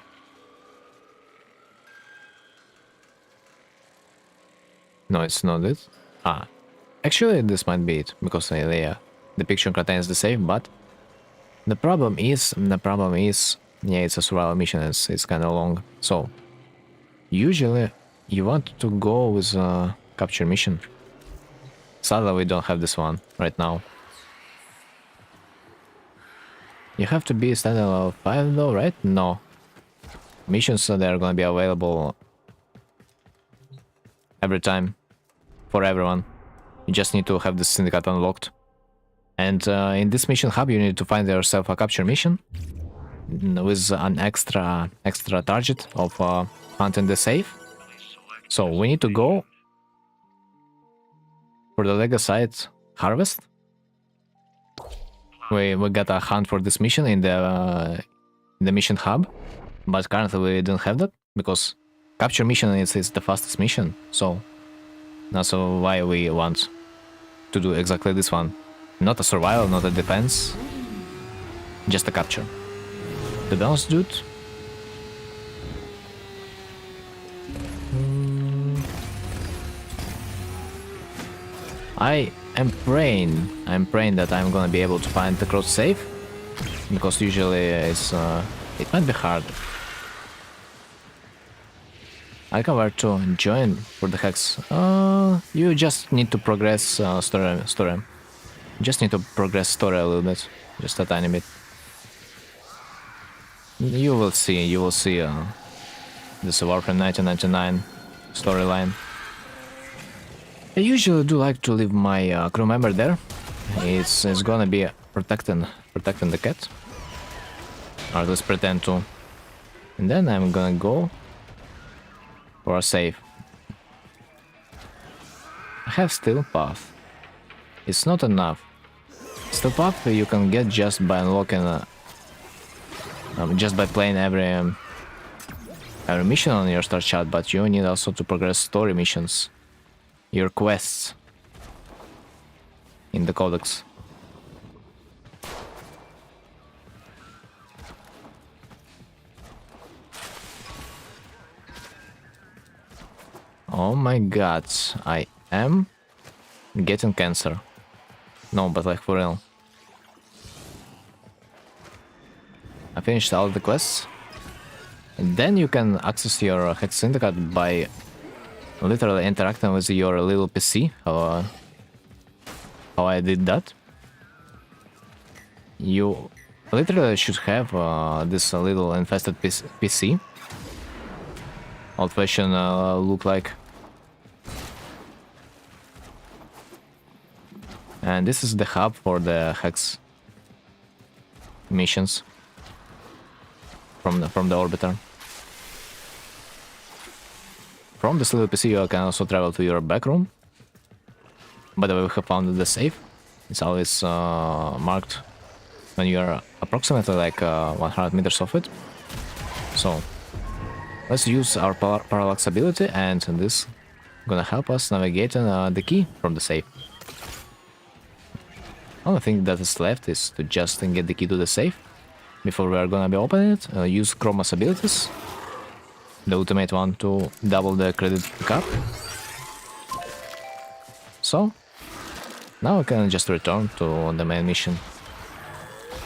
No, it's not it. Actually, this might be it, because the picture contains the save, but the problem is Yeah, it's a survival mission. It's kind of long. So usually you want to go with a capture mission. Sadly, we don't have this one right now. You have to be standard level 5 though, right? No. Missions they're gonna be available every time for everyone. You just need to have the syndicate unlocked. And in this mission hub, you need to find yourself a capture mission with an extra target of hunting the safe. So we need to go for the Lego site harvest. We got a hunt for this mission in the mission hub, but currently we don't have that because capture mission is the fastest mission. So that's why we want to do exactly this one. Not a survival, not a defense, just a capture. To be honest, dude, I'm praying that I'm gonna be able to find the cross safe, because usually it might be hard. I can where to join for the hex. You just need to progress story. Just need to progress story a little bit, just a tiny bit. You will see this Warframe 1999 storyline. I usually do like to leave my crew member there. It's gonna be protecting the cat, or at least pretend to. And then I'm gonna go for a save. I have steel path. It's not enough. Steel path you can get just by unlocking, just by playing every mission on your start chat, but you need also to progress story missions, your quests in the codex. Oh my god, I am getting cancer. No, but like for real. I finished all the quests. And then you can access your Hex Syndicate by literally interacting with your little PC. How I did that. You literally should have this little infested PC. Old-fashioned look like. And this is the hub for the Hex missions from the orbiter. From this little PC you can also travel to your back room. By the way, we have found the safe. It's always marked when you are approximately like 100 meters off it. So let's use our parallax ability, and this gonna help us navigating the key from the safe. Only thing that is left is to just get the key to the safe before we are gonna be opening it. Use Chroma's abilities, the ultimate one to double the credit pickup. So now we can just return to the main mission.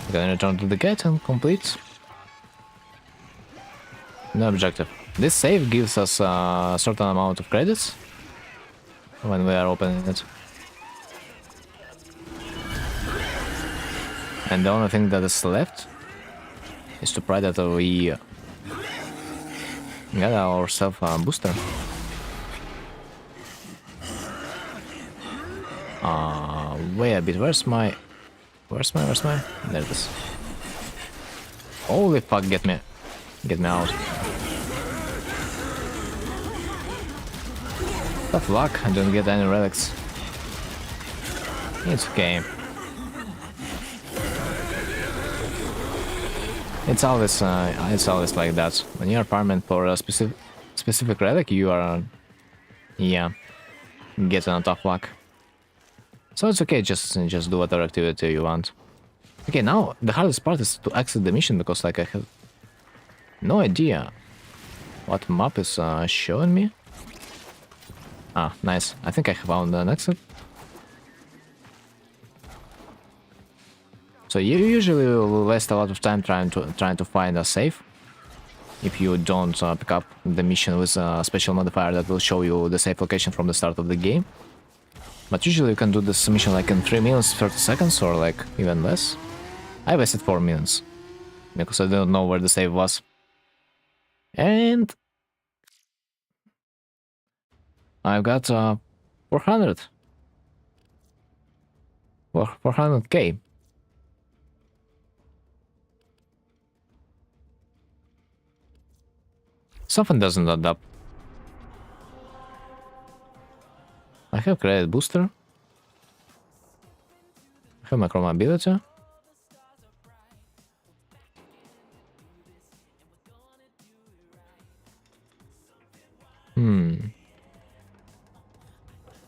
We can return to the gate and complete the objective. This save gives us a certain amount of credits when we are opening it. And the only thing that is left is to pray that we get ourselves a booster. Wait a bit, where's my... There it is. Holy fuck, get me out. Tough luck, I don't get any relics. It's okay. It's always like that. When you are farming for a specific relic, you are, yeah, getting a tough luck. So it's okay, just do whatever activity you want. Okay, now the hardest part is to exit the mission, because like I have no idea what map is showing me. Ah, nice. I think I found an exit. So you usually will waste a lot of time trying to find a safe if you don't pick up the mission with a special modifier that will show you the safe location from the start of the game. But usually you can do this mission like in 3 minutes 30 seconds or like even less. I wasted 4 minutes because I didn't know where the save was. And I've got 400. 400k. Something doesn't add up. I have credit booster. I have macro ability.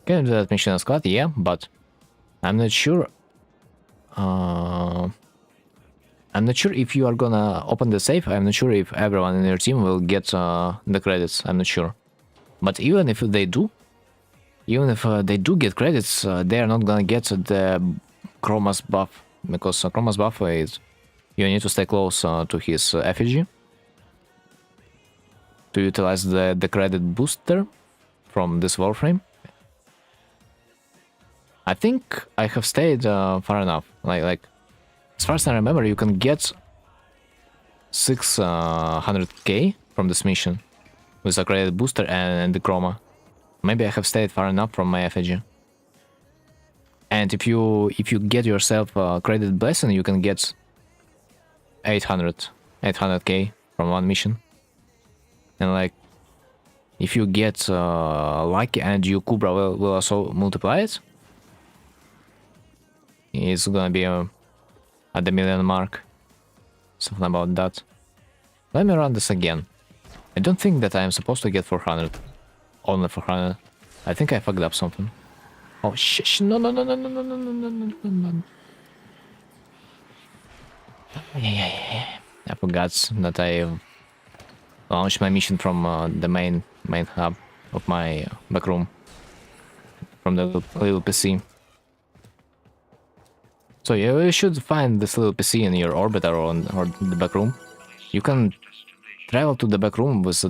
Can I do that mission as squad? Yeah, but I'm not sure. I'm not sure if you are gonna open the safe. I'm not sure if everyone in your team will get the credits. I'm not sure. But even if they do, get credits, they are not gonna get the Chroma's buff, because Chroma's buff is you need to stay close to his effigy to utilize the credit booster from this warframe. I think I have stayed far enough. Like as far as I remember, you can get 600k from this mission with a credit booster and the chroma. Maybe I have stayed far enough from my effigy. And if you get yourself a credit blessing, you can get 800k from one mission. And like, if you get lucky and you Kubra will also multiply it, it's gonna be at the million mark. Something about that. Let me run this again. I don't think that I am supposed to get 400. Only 400. I think I fucked up something. Oh shit! No! Yeah. I forgot that I launched my mission from the main hub of my back room, from the little PC. So yeah, you should find this little PC in your orbiter or the back room. You can travel to the back room with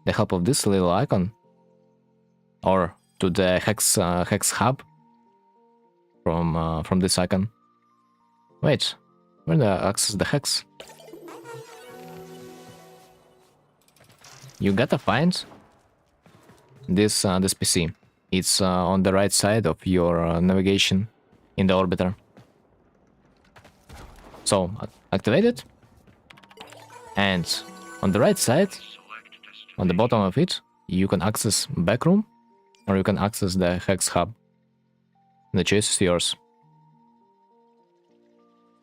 the help of this little icon, or to the hex hub from this icon. Wait, where do I access the hex? You gotta find this PC. It's on the right side of your navigation in the orbiter. So activate it, and on the right side, on the bottom of it, you can access backroom, or you can access the hex hub. The choice is yours.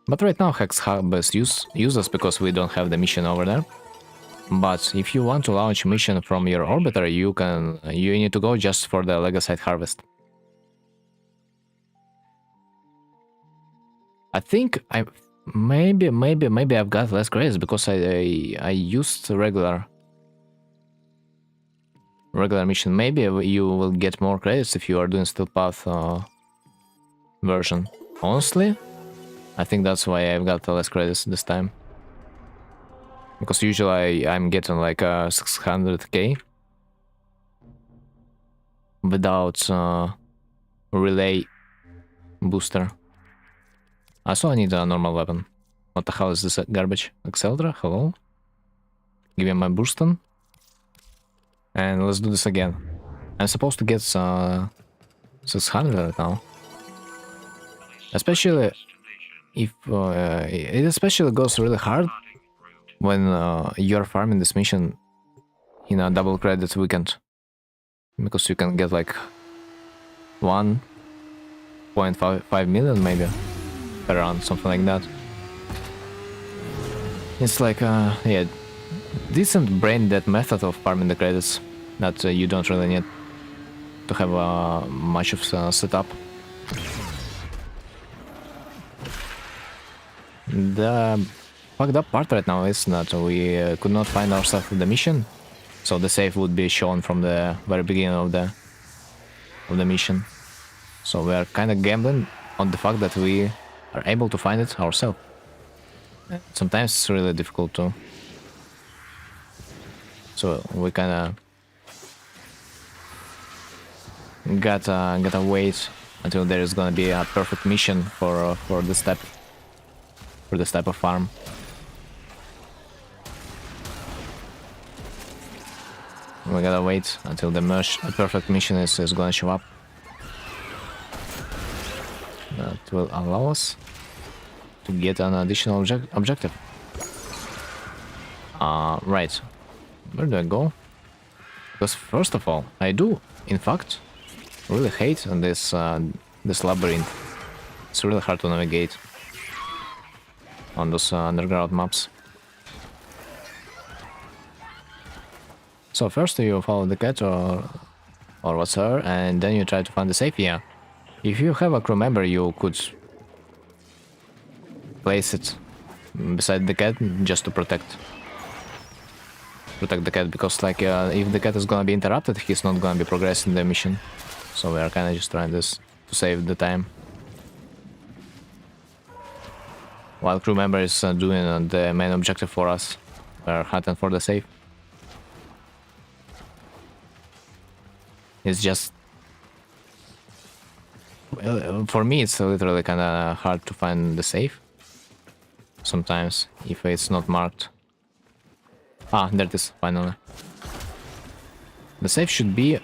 But right now hex hub is useless because we don't have the mission over there. But if you want to launch mission from your orbiter, you need to go just for the Legasite harvest. I think maybe I've got less credits because I used regular mission. Maybe you will get more credits if you are doing Steel Path version. Honestly, I think that's why I've got less credits this time. Because usually I'm getting like 600k without relay booster. Also, I need a normal weapon. What the hell is this garbage? Accelera, hello? Give me my boostin'. And let's do this again. I'm supposed to get 600 right now. Especially if it especially goes really hard when you're farming this mission in a double credit weekend, because you can get like 1.5 million maybe per round, something like that. It's like yeah, decent brain dead method of farming the credits that you don't really need to have much of setup. The fucked up part right now is that we could not find ourselves in the mission, so the save would be shown from the very beginning of the mission. So we are kind of gambling on the fact that we are able to find it ourselves. Sometimes it's really difficult to. So we kinda gotta wait until there is gonna be a perfect mission for this type of farm. We gotta wait until the perfect mission is gonna show up. That will allow us to get an additional objective. Right. Where do I go? Because first of all, I do, in fact, really hate this labyrinth. It's really hard to navigate on those underground maps. So first you follow the cat or whatsoever, and then you try to find the safe. Yeah. If you have a crew member, you could place it beside the cat just to protect the cat, because like if the cat is gonna be interrupted, he's not gonna be progressing the mission. So we are kind of just trying this to save the time, while crew member is doing the main objective for us. We're hunting for the safe. It's just, well, for me it's literally kind of hard to find the safe sometimes if it's not marked. Ah, there it is, finally. The safe should be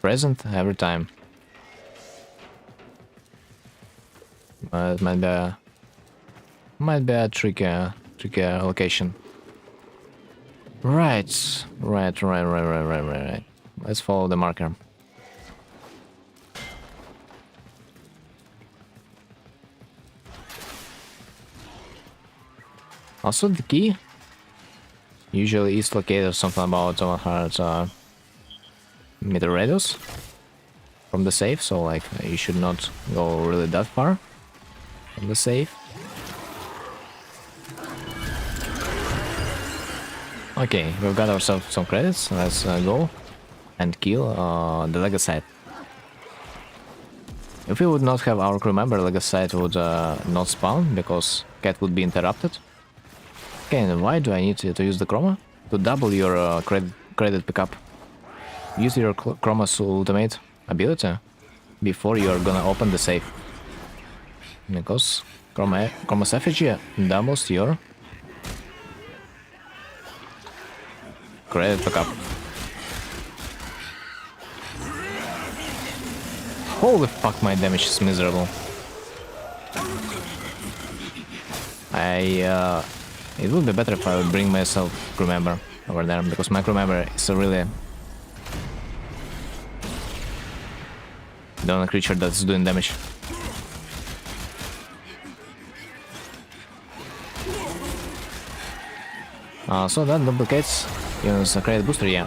present every time. It might be a tricky location. Right. Let's follow the marker. Also, the key usually is located something about 100 meter radius from the safe, so like you should not go really that far from the safe. Okay, we've got ourselves some credits. Let's go and kill the Legacy. If we would not have our crew member, Legacy would not spawn because cat would be interrupted. Okay, and why do I need to use the chroma? To double your credit pickup. Use your chroma's ultimate ability before you're gonna open the safe. Because chroma's effigy doubles your credit pickup. Holy fuck, my damage is miserable. It would be better if I would bring myself crew member over there, because my crew member is a really the only creature that's doing damage. So that duplicates use a credit booster, yeah.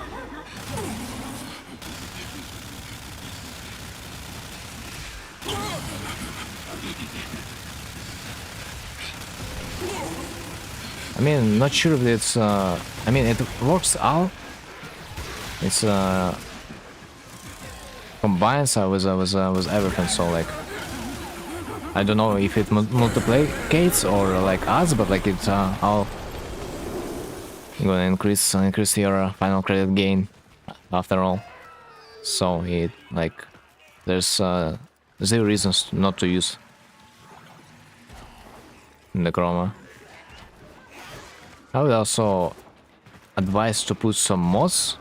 I mean, not sure if it's I mean, it works out. It's combines with everything, so like I don't know if it multiplicates or like adds, but like it's all gonna increase your final credit gain after all. So it like there's zero reasons not to use the chroma. I would also advise to put some mods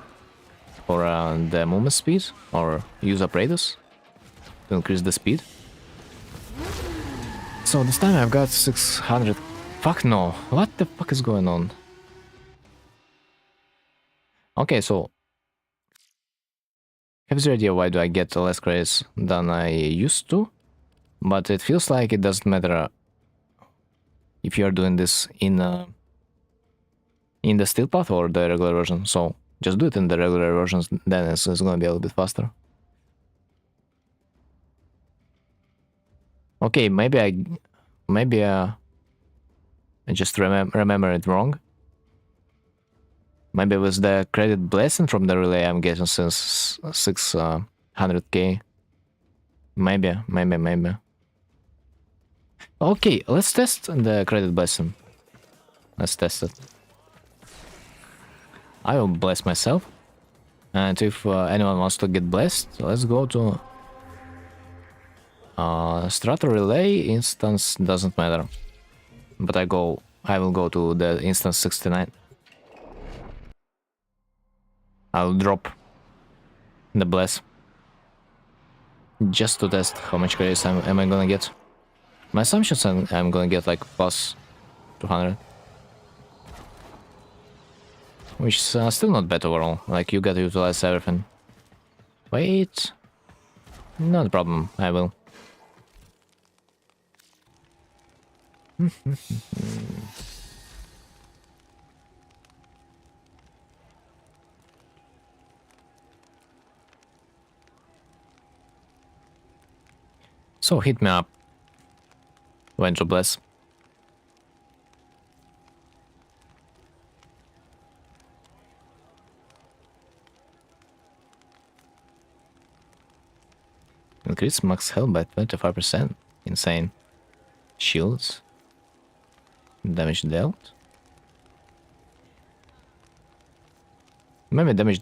for the movement speed, or use apparatus to increase the speed. So this time I've got 600. Fuck no, what the fuck is going on? Okay, so I have the idea why do I get less credits than I used to, but it feels like it doesn't matter if you're doing this in the steel path or the regular version. So just do it in the regular versions, then it's gonna be a little bit faster. Okay, maybe I just remember it wrong. Maybe it was the credit blessing from the relay I'm getting since 600k. Maybe. Okay, let's test the credit blessing. Let's test it. I will bless myself. And if anyone wants to get blessed, let's go to Strata Relay instance, doesn't matter. But I will go to the instance 69. I'll drop the bless. Just to test how much credits am I gonna get. My assumptions I'm gonna get like plus 200. Which is still not bad overall. Like, you gotta utilize everything. Wait. Not a problem, I will. So hit me up. When to bless. Increase max health by 25%. Insane. Shields. Damage dealt. Maybe damage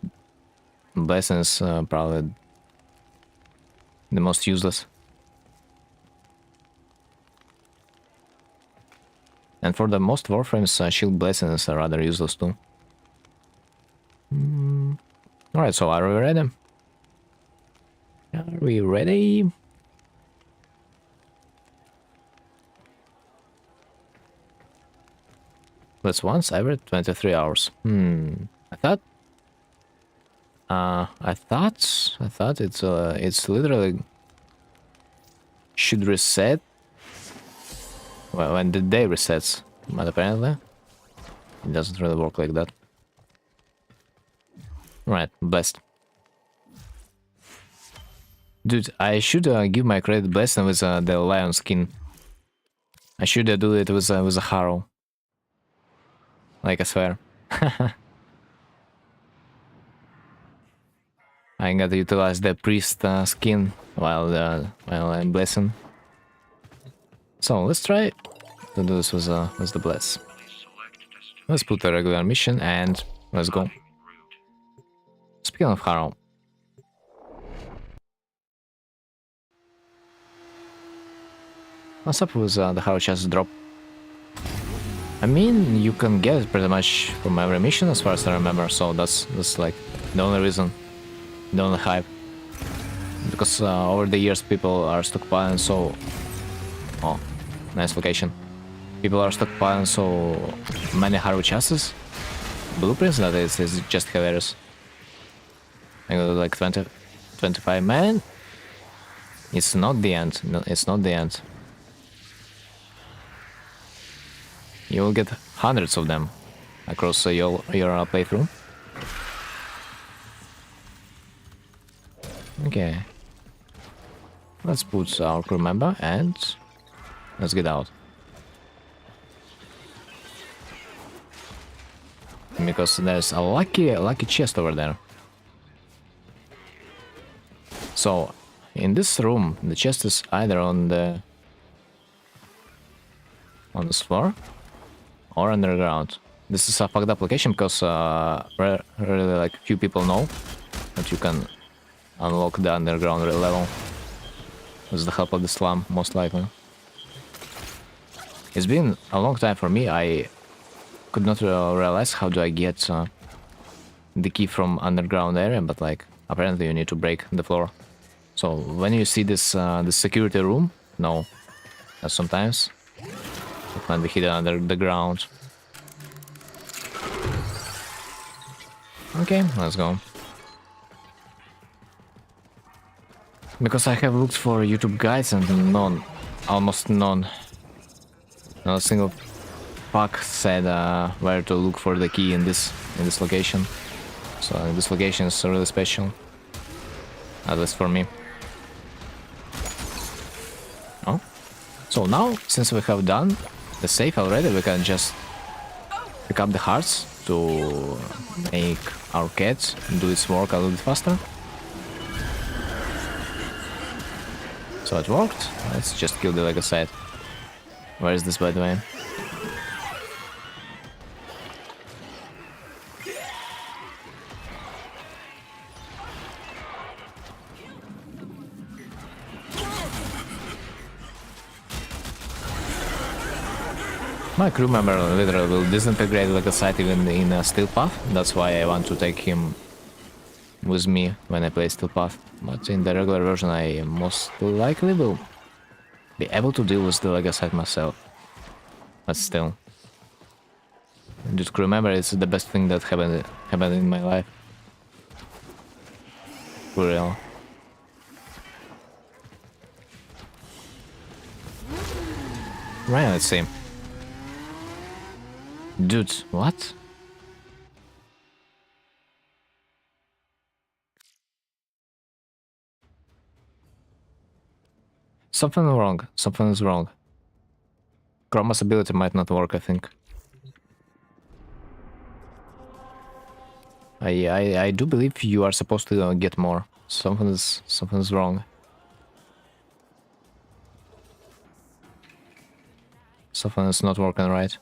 blessings probably the most useless. And for the most warframes, shield blessings are rather useless too. Alright, so are we ready? Are we ready? That's once every 23 hours. I thought it's literally should reset when the day resets, but apparently it doesn't really work like that. Right, blessed. Dude, I should give my credit blessing with the lion skin. I should do it with a harrow. Like, I swear. I gotta utilize the priest skin while I'm blessing. So let's try to do this with the bless. Let's put a regular mission and let's go. Speaking of harrow. What's up with the harrow chest drop? I mean, you can get it pretty much from every mission as far as I remember, so that's like the only reason, the only hype. Because over the years people are stockpiling so... Oh, nice location. People are stockpiling so many harrow chests, blueprints, that it's just hilarious. I got like 25, man. It's not the end, no, it's not the end. You will get hundreds of them across your playthrough. Okay. Let's put our crew member and let's get out. Because there's a lucky chest over there. So, in this room, the chest is either on this floor or underground. This is a fucked up location because really like few people know that you can unlock the underground level with the help of the slum, most likely. It's been a long time for me. I could not realize how do I get the key from underground area, but like apparently you need to break the floor. So when you see this security room, no, sometimes it might be hidden under the ground. Okay, let's go. Because I have looked for YouTube guides and almost none. Not a single fuck said where to look for the key in this location. So this location is really special, at least for me. Oh, so now since we have done the safe already, we can just pick up the hearts to make our cat do its work a little bit faster. So it worked. Let's just kill the Lego set. Where is this, by the way? My crew member literally will disintegrate like a site even in a steel path. That's why I want to take him with me when I play steel path. But in the regular version I most likely will be able to deal with the Lega site myself. But still. Just crew member is the best thing that happened in my life. For real. Right, let's see. Dude, what? Something wrong. Something is wrong. Chroma's ability might not work, I think. I do believe you are supposed to get more. Something's wrong. Something is not working right.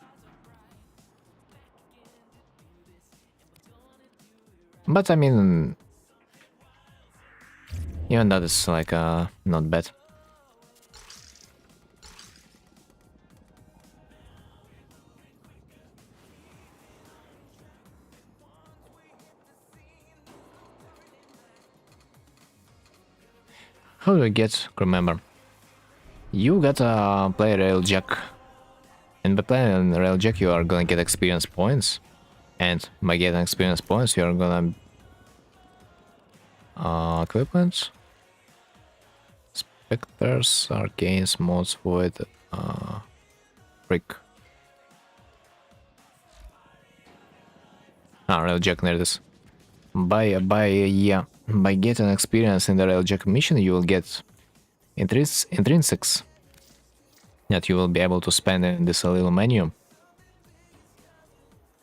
But I mean, even that is like not bad. How do I get crew member? You gotta play railjack, and by playing railjack you are gonna get experience points, and by getting experience points you are gonna equipment, specters, arcanes, mods, void, brick. Railjack, there it is. By getting experience in the railjack mission, you will get intrinsics that you will be able to spend in this little menu.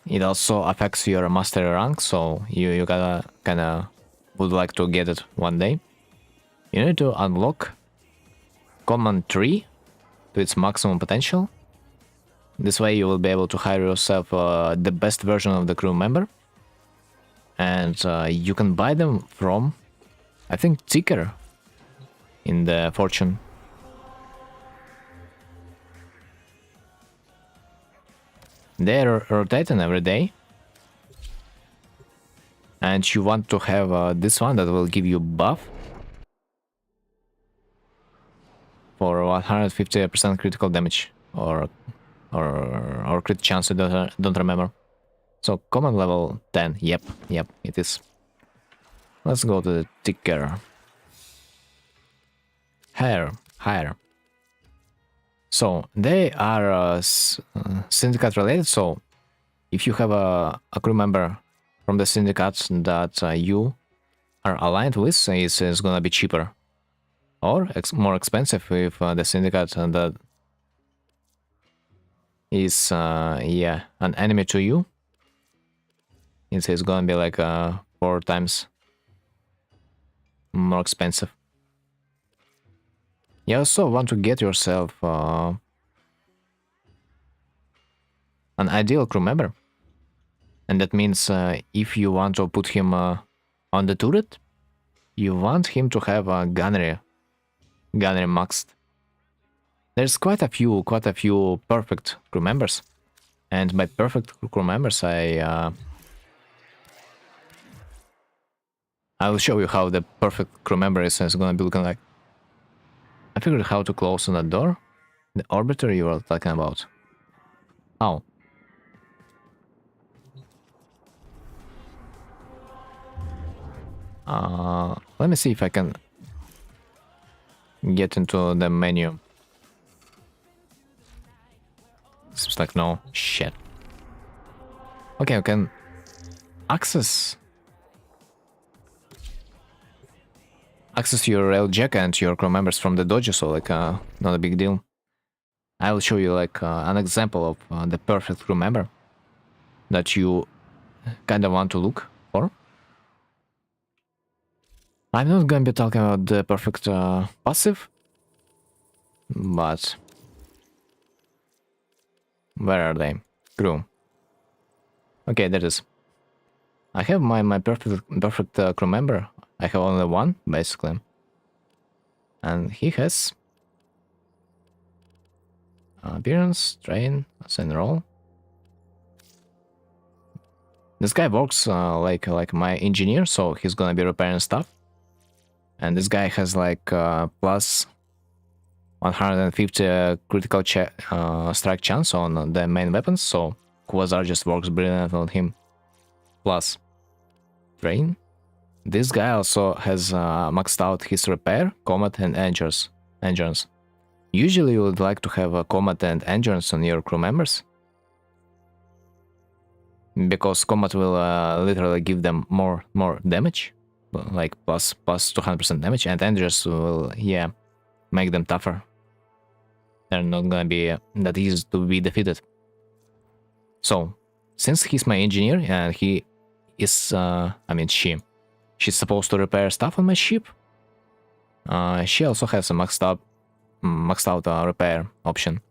It also affects your mastery rank, so you gotta kinda would like to get it one day. You need to unlock command tree to its maximum potential. This way you will be able to hire yourself the best version of the crew member. And you can buy them from, I think, Ticker in the Fortune. They're rotating every day. And you want to have this one that will give you buff for 150% critical damage or crit chance, I don't remember. So command level 10, yep, it is. Let's go to the ticker. Higher. So they are syndicate related, so if you have a crew member from the syndicate that you are aligned with, it's gonna be cheaper. Or more expensive if the syndicate that is an enemy to you. It's gonna be like 4 times more expensive. You also want to get yourself an ideal crew member. And that means if you want to put him on the turret, you want him to have a gunnery maxed. There's quite a few perfect crew members. And by perfect crew members, I will show you how the perfect crew member is gonna be looking like. I figured how to close on that door. The orbiter you are talking about. How? Let me see if I can get into the menu. Seems like no. Shit. Okay, I can access your railjack and your crew members from the dojo, so like not a big deal. I will show you like an example of the perfect crew member that you kind of want to look for. I'm not going to be talking about the perfect passive, but Where are they? Crew. Okay, that is. I have my perfect crew member. I have only one, basically. And he has appearance, train, assign role. This guy works like my engineer, so he's gonna be repairing stuff. And this guy has like plus 150 critical strike chance on the main weapons, so Quasar just works brilliant on him. Plus train. This guy also has maxed out his repair, combat, and endurance. Usually you would like to have a combat and endurance on your crew members, because combat will literally give them more damage, like plus 200% damage, and endurance will make them tougher. They're not gonna be that easy to be defeated. So since he's my engineer and he is she's supposed to repair stuff on my ship, she also has a maxed out repair option.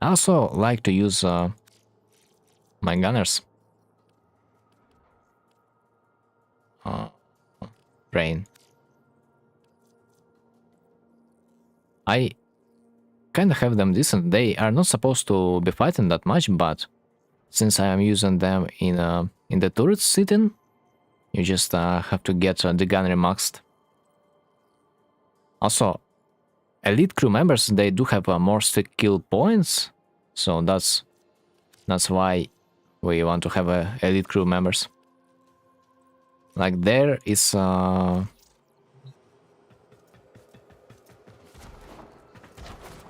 I also like to use my gunners. Brain. I kind of have them decent. They are not supposed to be fighting that much, but since I am using them in the turret sitting, you just have to get the gunnery maxed. Also, elite crew members, they do have more skill points, so that's why we want to have elite crew members. Like there is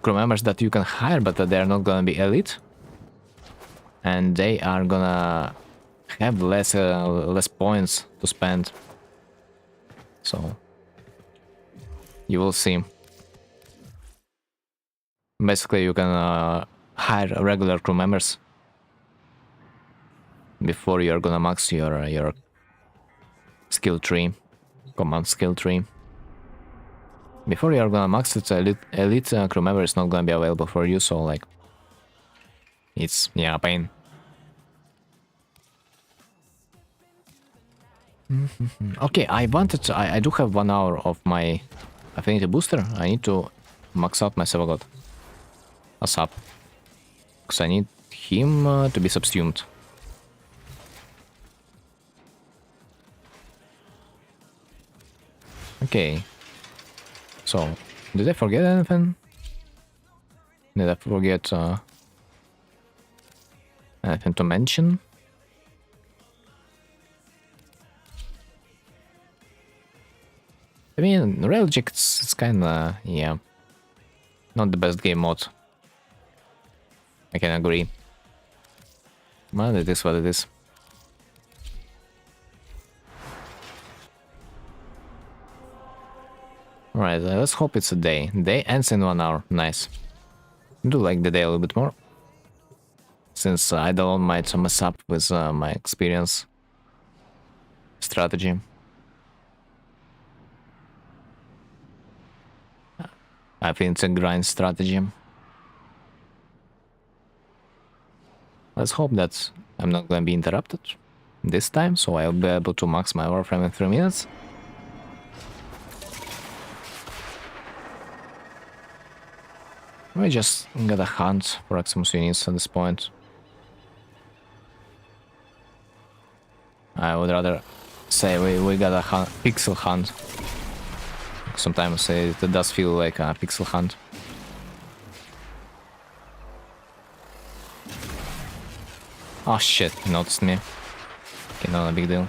crew members that you can hire, but they're not gonna be elite, and they are gonna have less points to spend. So you will see. Basically, you can hire regular crew members before you're gonna max your skill tree, command skill tree. Before you're gonna max it, elite crew member is not gonna be available for you, so like it's a pain. Okay, I do have 1 hour of my affinity booster. I need to max out my Sevagod ASAP, because I need him to be subsumed. Okay, so did I forget anything? Did I forget anything to mention? I mean, Railjack, it's kinda, not the best game mode. I can agree. But it is what it is. Alright, let's hope it's a day. Day ends in 1 hour. Nice. I do like the day a little bit more, since Eidolon might mess up with my experience strategy. I think it's a grind strategy. Let's hope that I'm not gonna be interrupted this time, so I'll be able to max my warframe in 3 minutes. We just gotta hunt for Maximus units at this point. I would rather say we gotta pixel hunt. Sometimes it does feel like a pixel hunt. Oh shit, he noticed me. Okay, not a big deal.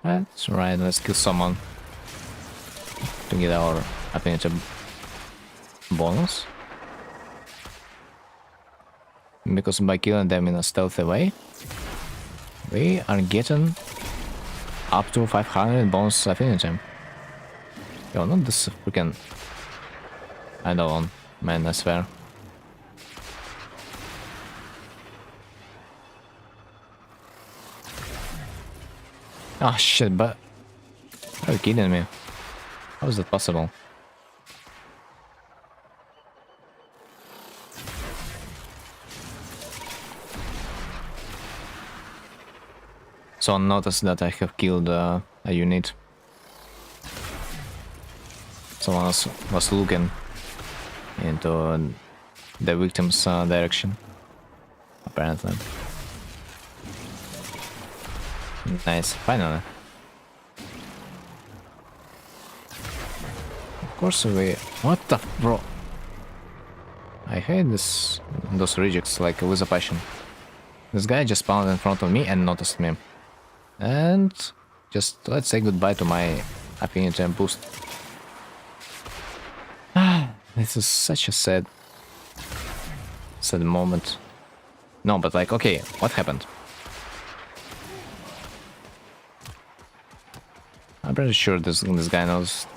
That's right, let's kill someone to get our affinity bonus. Because by killing them in a stealthy way, we are getting up to 500 bonus affinity. Yo, not this freaking Eidolon, man, I swear. Oh shit, but are you kidding me? How is that possible? So notice that I have killed a unit. Someone else was looking into the victim's direction, apparently. Nice, finally. Of course we... What the... Bro? I hate those rejects like with a passion. This guy just spawned in front of me and noticed me. And just let's say goodbye to my affinity and boost. This is such a sad moment. No, but like, okay, what happened? I'm pretty sure this guy knows.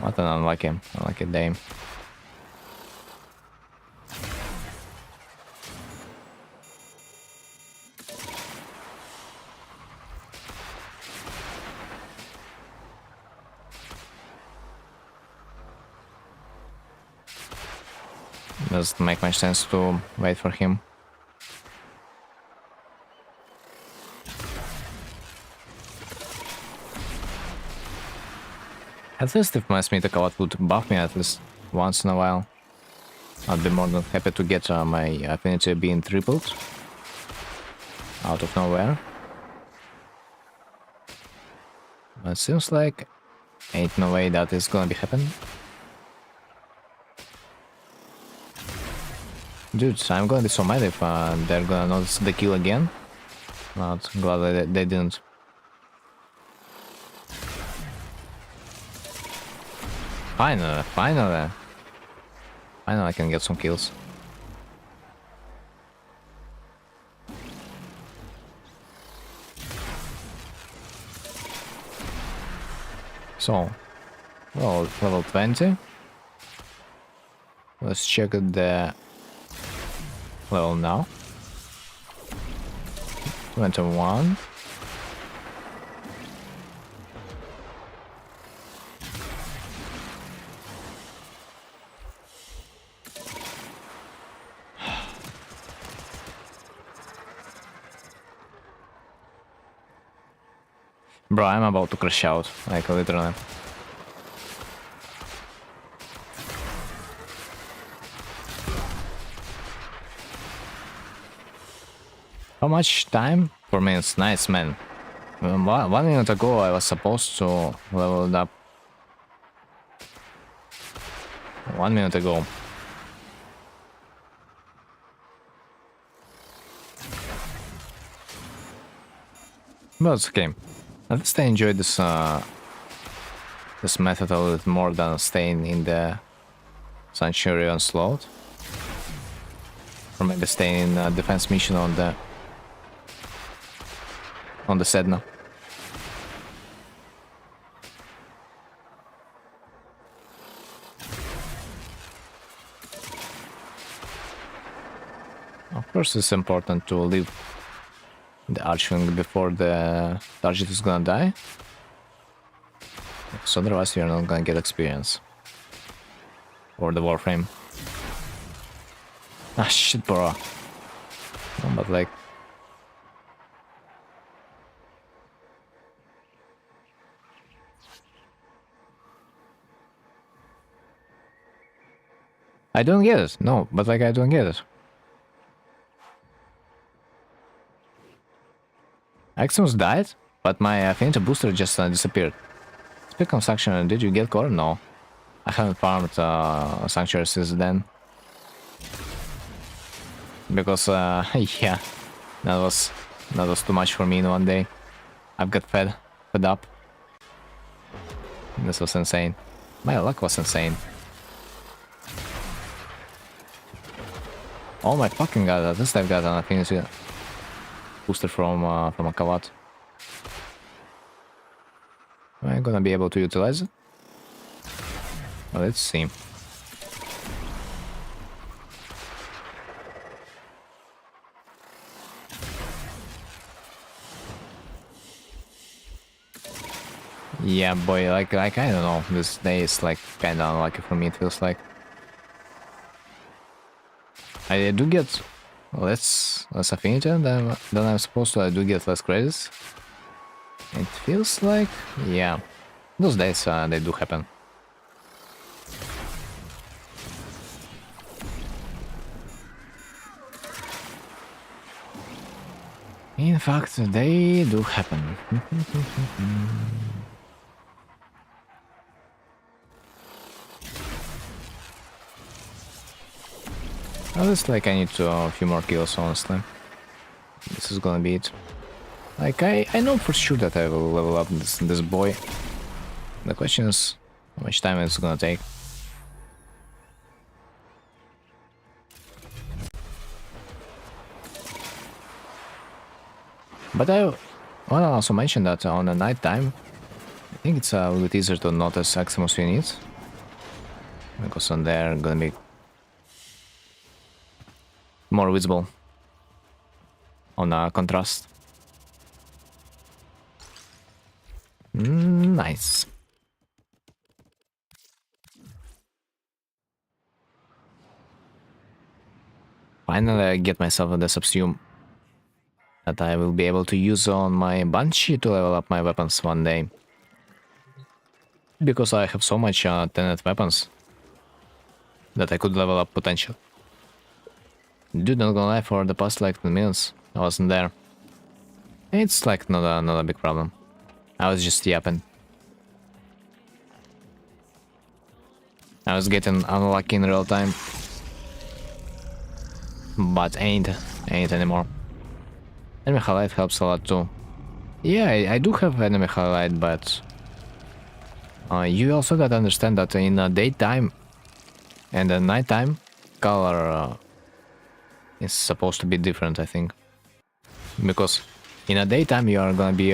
What an unlucky day. Doesn't make much sense to wait for him. At least if my Smith account would buff me at least once in a while, I'd be more than happy to get my affinity being tripled out of nowhere. But it seems like ain't no way that is gonna be happening. Dude, I'm gonna be so mad if they're gonna notice the kill again. Not glad that they didn't. Finally I can get some kills. So, well, level 20. Let's check the level now. 21. Bro, I'm about to crash out, like literally. How much time? 4 minutes, nice man. 1 minute ago I was supposed to level it up. 1 minute ago. But it's okay. At least I enjoyed this this method a little bit more than staying in the Sanctuary Onslaught. Or maybe staying in a defense mission on the Sedna. Of course it's important to leave the Archwing before the target is gonna die. Because otherwise you're not gonna get experience. Or the warframe. Ah shit, bro. No, but like... I don't get it. No, but like I don't get it. Axions died, but my affinity booster just disappeared. Speaking of Sanctuary, did you get core? No. I haven't farmed Sanctuary since then. Because, yeah, that was too much for me in one day. I've got fed up. This was insane. My luck was insane. Oh my fucking god, at least I've got an affinity booster from a Kavat. Am I gonna be able to utilize it? Well, let's see. Yeah, boy, like I don't know. This day is like kind of unlucky for me. It feels like I do get less affinity than I'm supposed to. I do get less credits. It feels like, yeah, those days they do happen. In fact, they do happen. At least, like, I need a few more kills, honestly. This is gonna be it. Like, I know for sure that I will level up this boy. The question is, how much time it's gonna take. But I want to also mention that on the night time, I think it's a little bit easier to notice Maximus units. Because on there gonna be more visible on contrast. Nice. Finally, I get myself the subsume that I will be able to use on my Banshee to level up my weapons one day. Because I have so much tenet weapons that I could level up potential. Dude, not gonna lie, for the past like 10 minutes, I wasn't there. It's like not a big problem. I was just yapping. I was getting unlucky in real time. But ain't anymore. Enemy highlight helps a lot too. Yeah, I do have enemy highlight, but you also gotta understand that in the daytime and the nighttime, color is supposed to be different, I think. Because in the daytime you are gonna be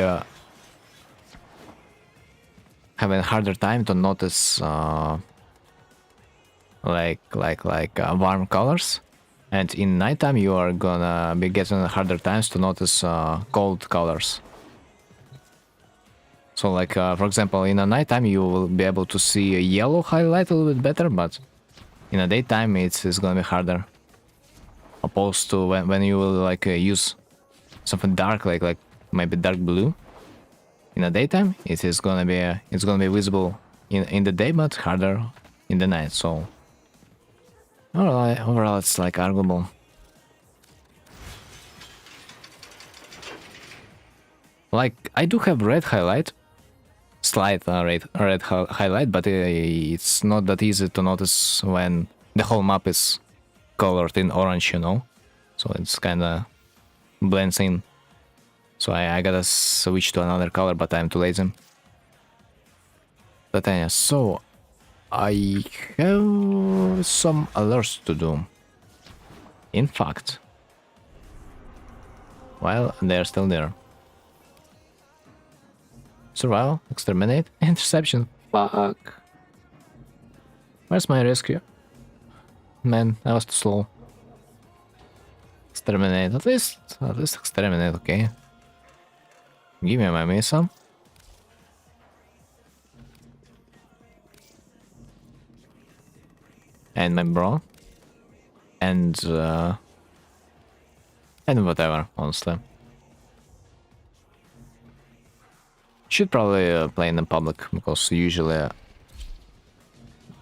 having a harder time to notice warm colors, and in nighttime you are gonna be getting harder times to notice cold colors. So like for example, in the nighttime you will be able to see a yellow highlight a little bit better, but in the daytime it's gonna be harder. Opposed to when you will like use something dark, like maybe dark blue. In the daytime, it's gonna be visible in the day, but harder in the night. So overall, it's like arguable. Like I do have red highlight, slight red highlight, but it's not that easy to notice when the whole map is colored in orange, you know. So it's kind of blends in. So I gotta switch to another color, but I'm too lazy. But yeah, so I have some alerts to do. In fact, while they're still there. Survival, exterminate, interception. Fuck. Where's my rescue? Man, I was too slow. Exterminate, at least exterminate, okay. Give me my missile. And my bro. And whatever, honestly. Should probably play in the public, because usually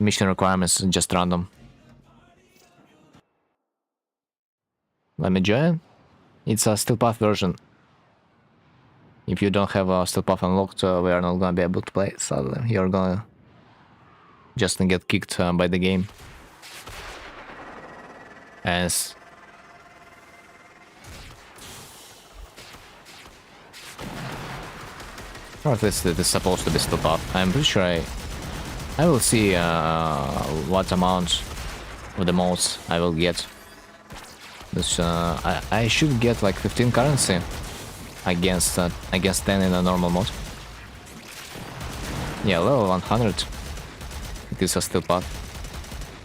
mission requirements are just random. Let me join. It's a still path version. If you don't have a still path unlocked, we are not gonna be able to play. Sadly, you're gonna just get kicked by the game. As or at least it is supposed to be still path. I'm pretty sure I will see what amount of the modes I will get. This I should get like 15 currency against 10 in a normal mode. Yeah, level 100. It is a still path.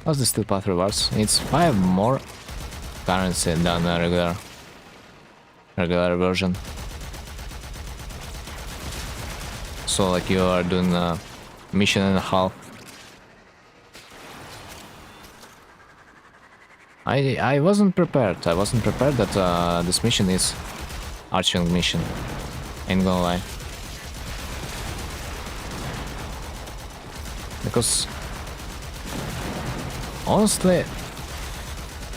What's the still path rewards? It's 5 more currency than a regular version. So like you are doing a mission and a half. I wasn't prepared. I wasn't prepared that this mission is arching mission. Ain't gonna lie. Because honestly,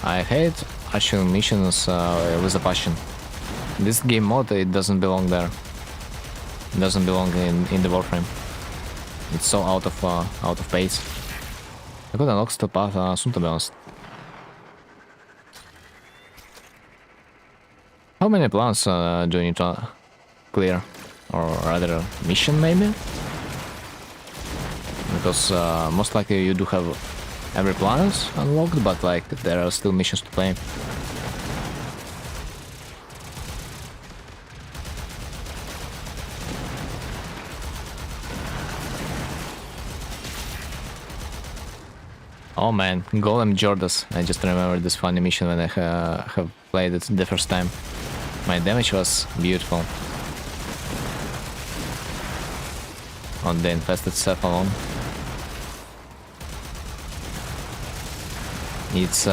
I hate arching missions with a passion. This game mode, it doesn't belong there. It doesn't belong in the warframe. It's so out of pace. I could unlock still path soon, to be honest. How many plants do you need to clear? Or rather, mission maybe? Because most likely you do have every planet unlocked, but like there are still missions to play. Oh man, Golem Jordas. I just remember this funny mission when I have played it the first time. My damage was beautiful. On the infested self alone. It's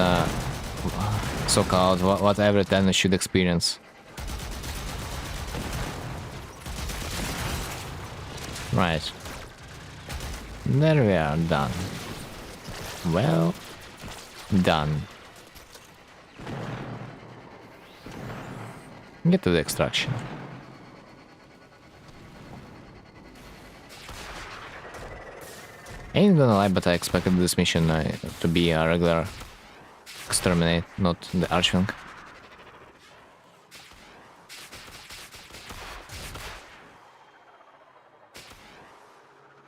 so called what every tenant should experience. Right. There we are, done. Well done. Get to the extraction. Ain't gonna lie, but I expected this mission to be a regular exterminate, not the archwing.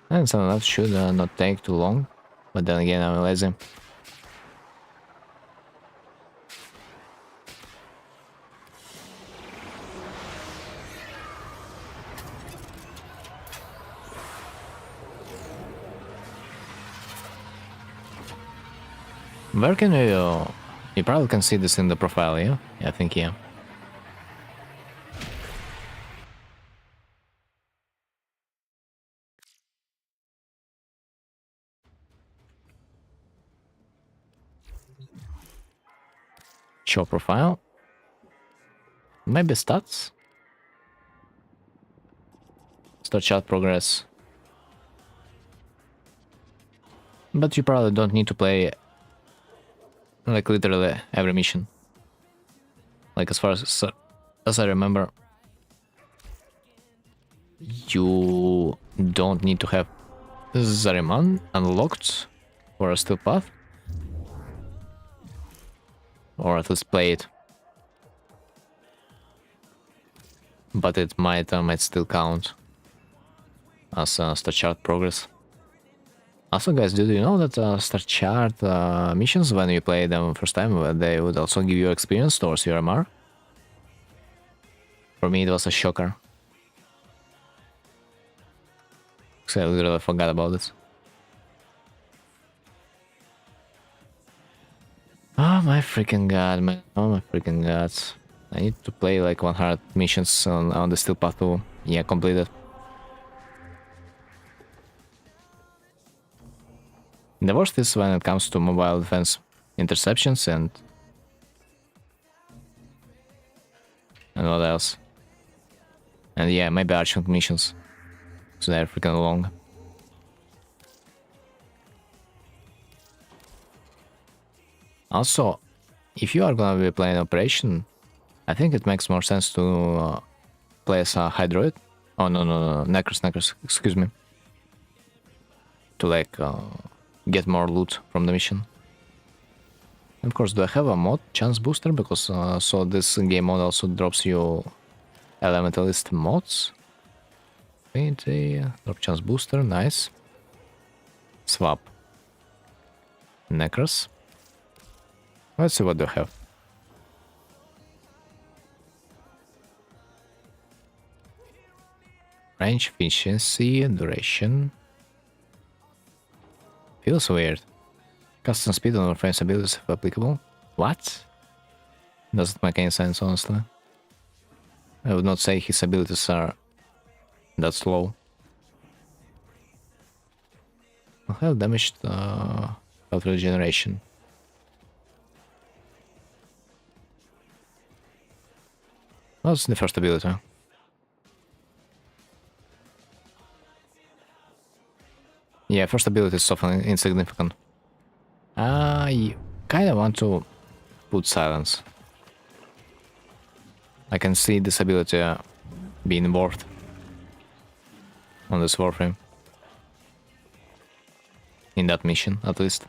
And some that should not take too long, but then again I'm lazy. Where can you... You probably can see this in the profile, yeah? I think, yeah. Show profile. Maybe stats? Start chat progress. But you probably don't need to play like literally every mission. Like as far as I remember, you don't need to have Zariman unlocked for a still path, or at least play it. But it might still count as start chart progress. Also, guys, did you know that start chart missions, when you play them first time, they would also give you experience towards your MR? For me, it was a shocker. So I literally forgot about it. Oh my freaking god, man. Oh my freaking god. I need to play like 100 missions on the still path to, yeah, complete it. The worst is when it comes to mobile defense interceptions and what else? And yeah, maybe arching missions. So they're freaking long. Also, if you are gonna be playing Operation, I think it makes more sense to play as a Hydroid. Oh no, Necros, excuse me. To like get more loot from the mission. Of course, do I have a mod chance booster? Because so this game mode also drops you elementalist mods. Drop chance booster, nice. Swap. Necros. Let's see what do I have. Range, efficiency, duration. Feels weird. Custom speed on friend's abilities if applicable. What? Doesn't make any sense, honestly. I would not say his abilities are that slow. Health damaged health regeneration. What's the first ability? Yeah, first ability is often insignificant. I kinda want to put silence. I can see this ability being worth on this warframe. In that mission, at least.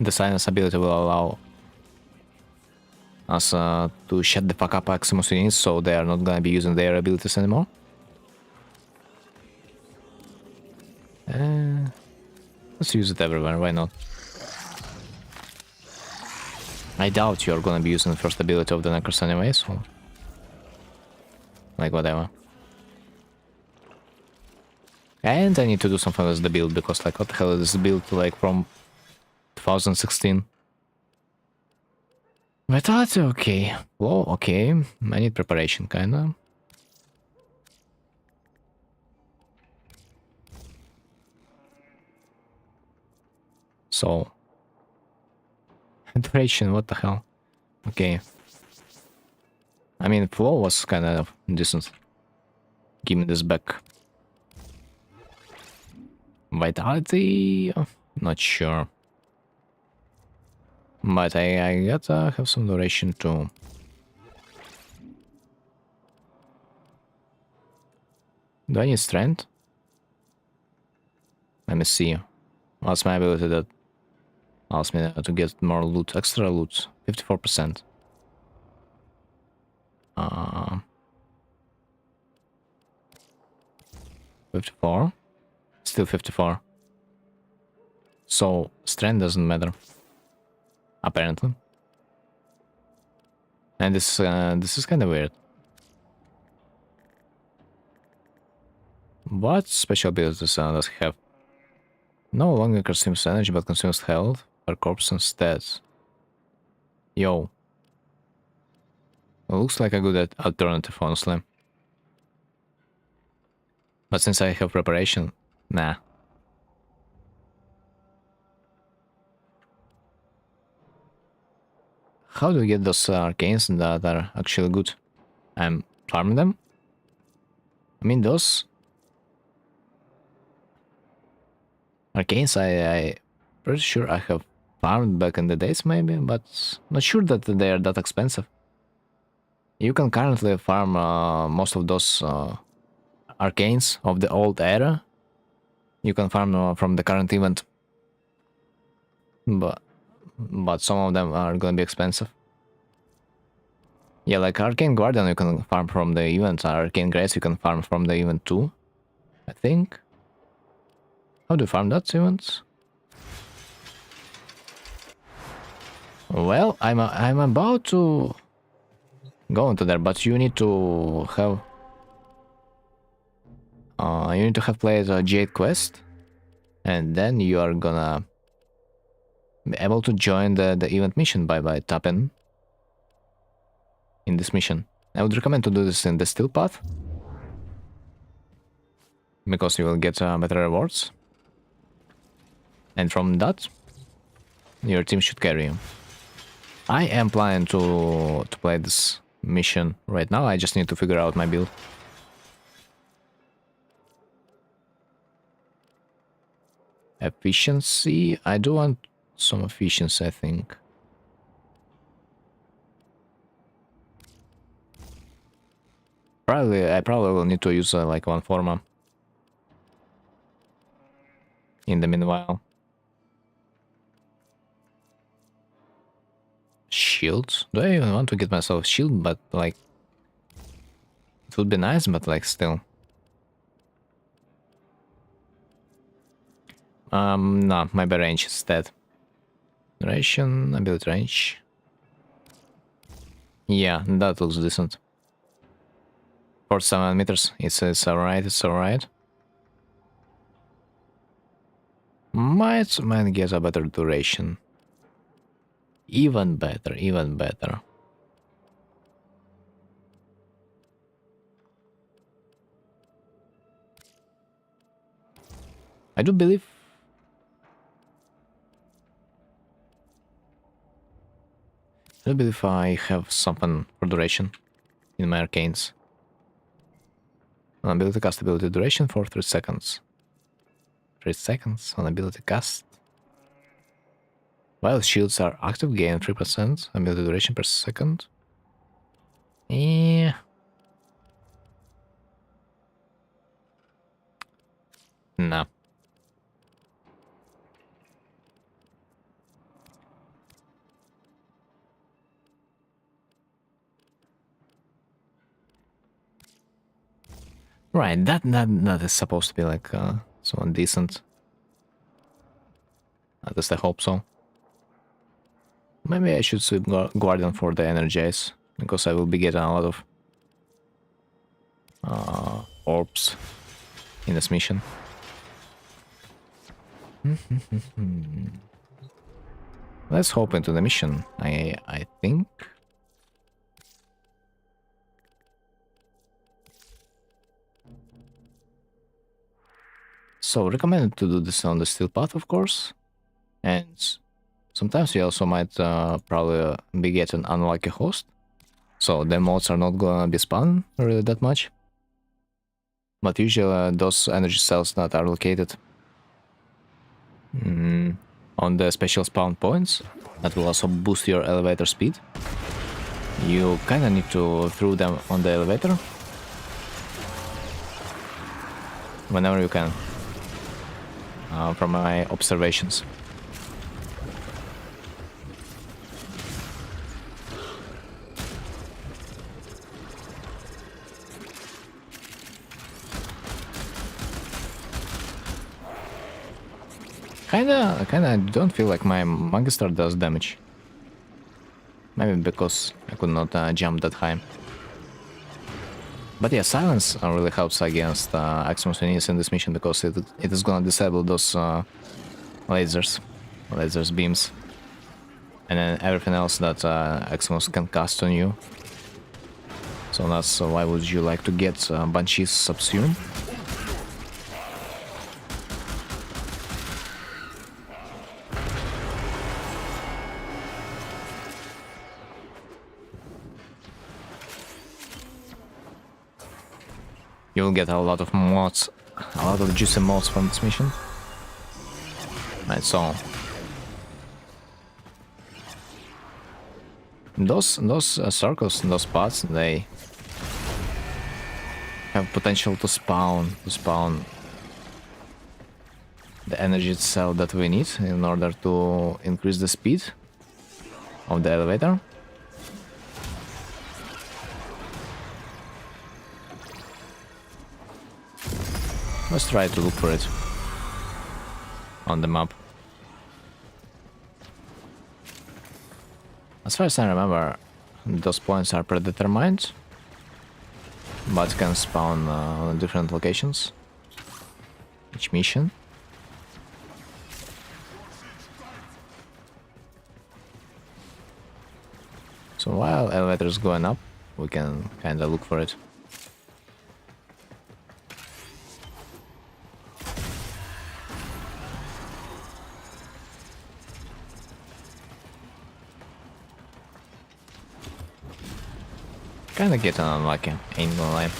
The silence ability will allow us to shut the fuck up Maximus units, so they are not gonna be using their abilities anymore. Let's use it everywhere, why not? I doubt you're gonna be using the first ability of the Necros anyway, so... like, whatever. And I need to do something with the build, because, like, what the hell is this build, like, from 2016? Vitality, okay. Flow, okay. I need preparation, kinda. So... duration, what the hell? Okay. I mean, flow was kind of decent. Give me this back. Vitality? Not sure. But I gotta have some duration too. Do I need strength? Let me see. What's my ability that allows me to get more loot, extra loot? 54%. 54? Still 54. So, strength doesn't matter. Apparently. And this is kind of weird. What special abilities does he have? No longer consumes energy, but consumes health per corpse instead. Yo. Looks like a good alternative, honestly. But since I have preparation, nah. How do we get those arcanes that are actually good? I'm farming them? I mean, those arcanes I pretty sure I have farmed back in the days maybe, but not sure that they are that expensive. You can currently farm most of those arcanes of the old era. You can farm from the current event. But some of them are gonna be expensive. Yeah, like Arcane Guardian you can farm from the event, Arcane Grace you can farm from the event too, I think. How do you farm that event? Well, I'm about to go into there, but you need to have played a Jade quest, and then you are gonna be able to join the event mission by tapping in this mission. I would recommend to do this in the Steel Path, because you will get better rewards. And from that, your team should carry you. I am planning to play this mission right now, I just need to figure out my build. Efficiency, I do want some efficiency, I think. I probably will need to use like one forma in the meanwhile. Shield? Do I even want to get myself a shield? But like, it would be nice, but like still. No, my range is dead. Duration, ability range. Yeah, that looks decent. 47 meters, it's alright, it's alright. Might get a better duration. Even better, even better. I do believe... I have something for duration in my arcanes. On ability cast, ability duration for 3 seconds. 3 seconds on ability cast. While shields are active, gain 3% ability duration per second. Yeah. No. Right, that is supposed to be like someone decent. At least I hope so. Maybe I should sweep Guardian for the Energize, because I will be getting a lot of orbs in this mission. Let's hop into the mission, I think. So, recommended to do this on the steel path, of course. And sometimes you also might probably be getting unlucky host. So the mods are not gonna be spawned really that much. But usually those energy cells that are located on the special spawn points, that will also boost your elevator speed. You kinda need to throw them on the elevator whenever you can, from my observations. Kinda don't feel like my Magister does damage. Maybe because I could not jump that high. But yeah, silence really helps against Aximus Unis in this mission, because it is gonna disable those lasers beams, and then everything else that Aximus can cast on you. So that's why would you like to get Banshee's subsume? You'll get a lot of mods, a lot of juicy mods from this mission. Right, so those circles, those spots, they have potential to spawn the energy cell that we need in order to increase the speed of the elevator. Let's try to look for it on the map. As far as I remember, those points are predetermined, but can spawn on different locations each mission. So while elevator is going up, we can kinda look for it. Kinda getting unlucky, ain't gonna lie.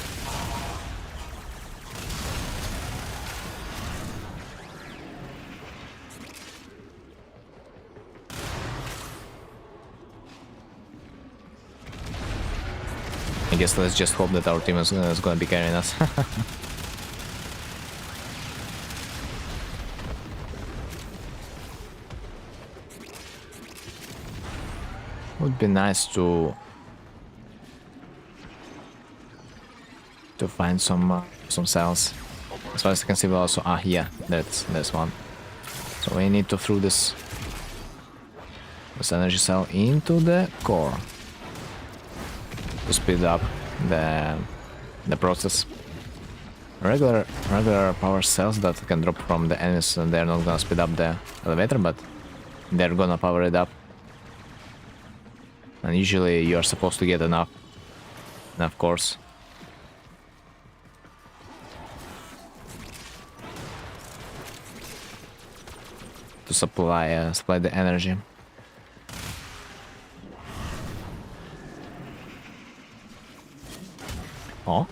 I guess let's just hope that our team is gonna be carrying us. Would be nice to find some cells. As far as I can see, we also yeah, that's one. So we need to throw this energy cell into the core to speed up the process. Regular power cells that can drop from the enemies, and they're not gonna speed up the elevator, but they're gonna power it up. And usually you are supposed to get enough cores. to supply the energy. Oh,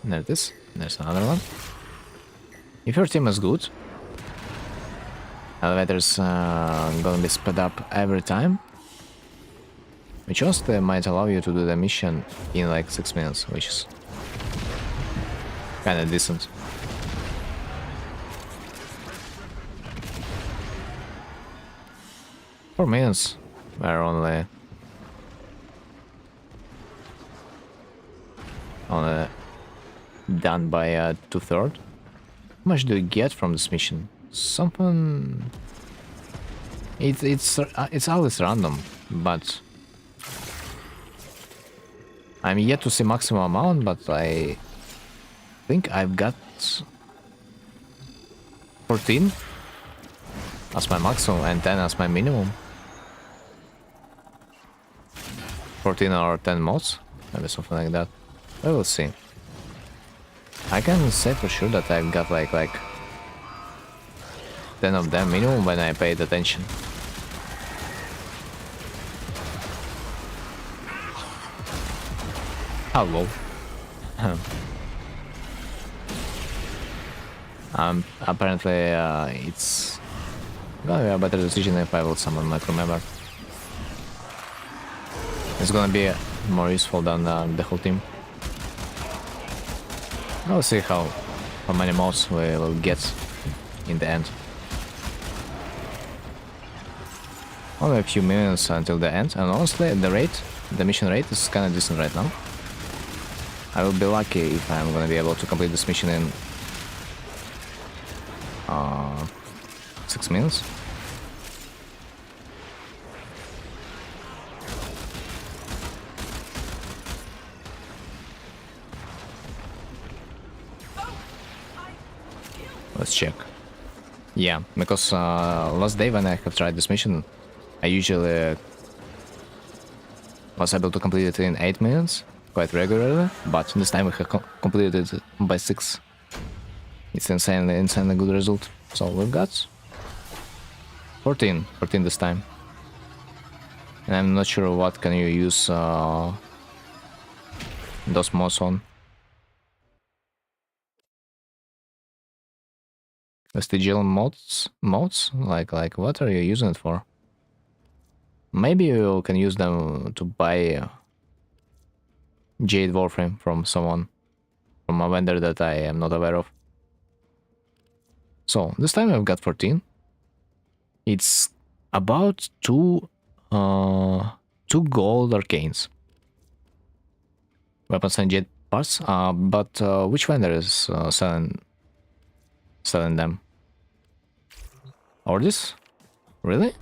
there it is. There's another one. If your team is good, elevators gonna be sped up every time, which also might allow you to do the mission in like 6 minutes, which is kinda decent. For minutes, we're only done by 2/3. How much do you get from this mission? Something. It's always random, but I'm yet to see maximum amount. But I think I've got 14 as my maximum and 10 as my minimum. 14 or 10 mods, maybe something like that. We will see. I can say for sure that I've got like 10 of them minimum when I paid attention. Hello. Apparently it's gonna be a better decision if I will summon my crew member. It's gonna be more useful than the whole team. We'll see how many mods we will get in the end. Only a few minutes until the end, and honestly, the mission rate is kinda decent right now. I will be lucky if I'm gonna be able to complete this mission in 6 minutes. Let's check. Yeah, because last day when I have tried this mission, I usually was able to complete it in 8 minutes, quite regularly, but this time we have completed it by 6. It's insanely good result. So we've got 14 this time. And I'm not sure what can you use those mods on. Vestigial mods? Like what are you using it for? Maybe you can use them to buy Jade warframe from someone, from a vendor that I am not aware of. So this time I've got 14. It's about two gold arcanes. Weapons and Jade parts. But which vendor is selling them? Ordis? Really?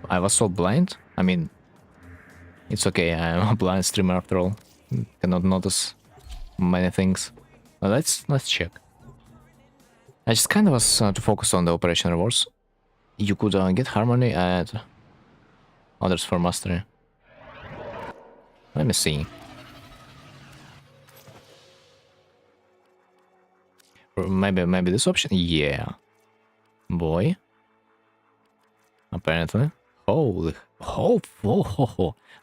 I was so blind. I mean, it's okay. I'm a blind streamer after all. Cannot notice many things. But let's check. I just kind of was to focus on the operation rewards. You could get harmony and others for mastery. Let me see. Or maybe this option. Yeah, boy. Apparently. Holy, ho.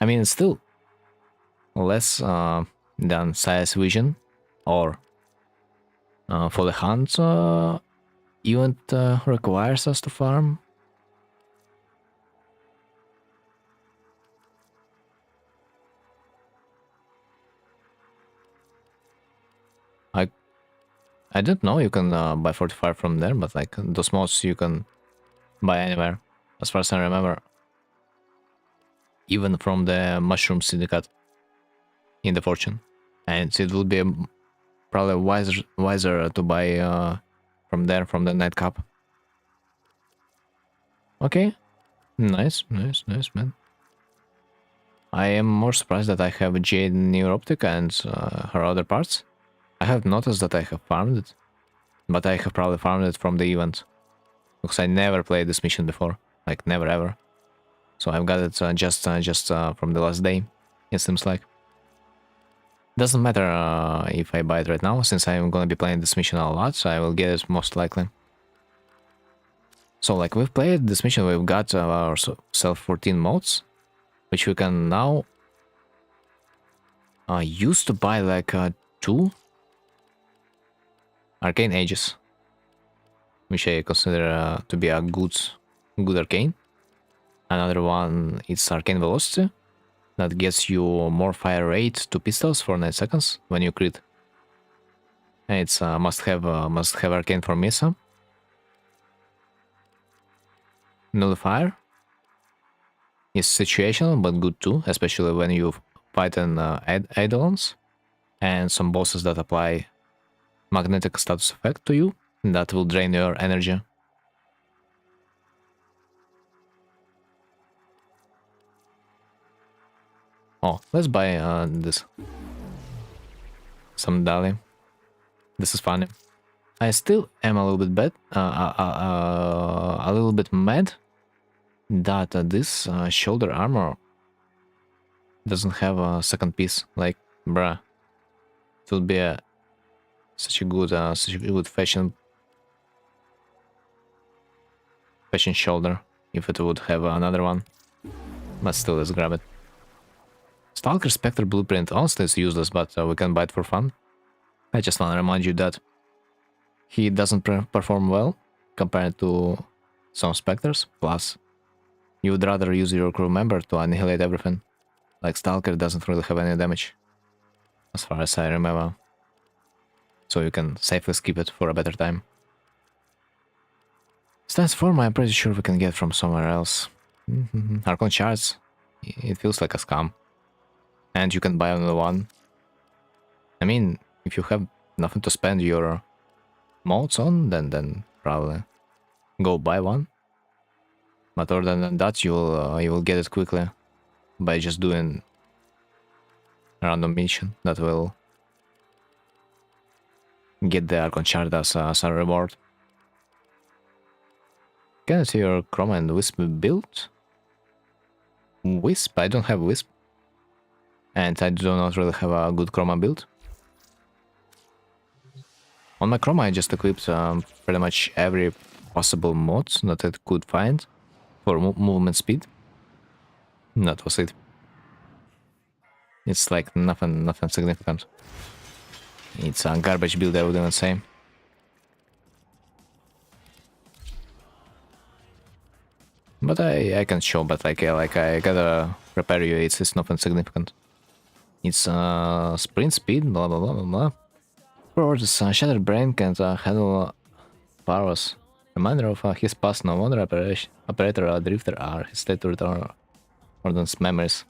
I mean, it's still less than size vision or for the hunt event requires us to farm. I didn't know you can buy 45 from there, but like those mods you can buy anywhere, as far as I remember. Even from the Mushroom Syndicate in the Fortune. And it would be probably wiser to buy from there, from the Nightcap. Okay. Nice, man. I am more surprised that I have Jade Neuroptic and her other parts. I have noticed that I have farmed it, but I have probably farmed it from the event. Because I never played this mission before. Like, never ever. So I've got it just from the last day, it seems like. Doesn't matter if I buy it right now, since I'm gonna be playing this mission a lot, so I will get it most likely. So like we've played this mission, we've got ourselves 14 mods, which we can now use to buy like 2 arcane ages, which I consider to be a good arcane. Another one is arcane velocity, that gets you more fire rate to pistols for 9 seconds when you crit. And it's must have arcane for Mesa. Nullifier is situational but good too, especially when you fight in eidolons and some bosses that apply magnetic status effect to you that will drain your energy. Oh, let's buy this. Some Dali. This is funny. I still am a little bit mad that this shoulder armor doesn't have a second piece. Like, bruh, it would be such a good fashion shoulder if it would have another one. But still, let's grab it. Stalker Spectre Blueprint honestly is useless, but we can buy it for fun. I just want to remind you that he doesn't perform well compared to some Spectres. Plus, you would rather use your crew member to annihilate everything. Like Stalker doesn't really have any damage, as far as I remember. So you can safely skip it for a better time. Stance form I'm pretty sure we can get from somewhere else. Archon shards, it feels like a scam. And you can buy another one. I mean, if you have nothing to spend your mods on, then probably go buy one. But other than that, you will get it quickly by just doing a random mission that will get the Archon shard as a reward. Can I see your Chroma and Wisp build? Wisp? I don't have Wisp. And I do not really have a good Chroma build. On my Chroma I just equipped pretty much every possible mod that I could find for movement speed. That was it. It's like nothing significant. It's a garbage build, I would even say. But I can show, but like I gotta prepare you, it's nothing significant. It's sprint speed, blah blah blah blah blah. For this Shattered Brain can handle powers. Reminder of his past, no wonder operator drifter are his state to return Ordon's memories.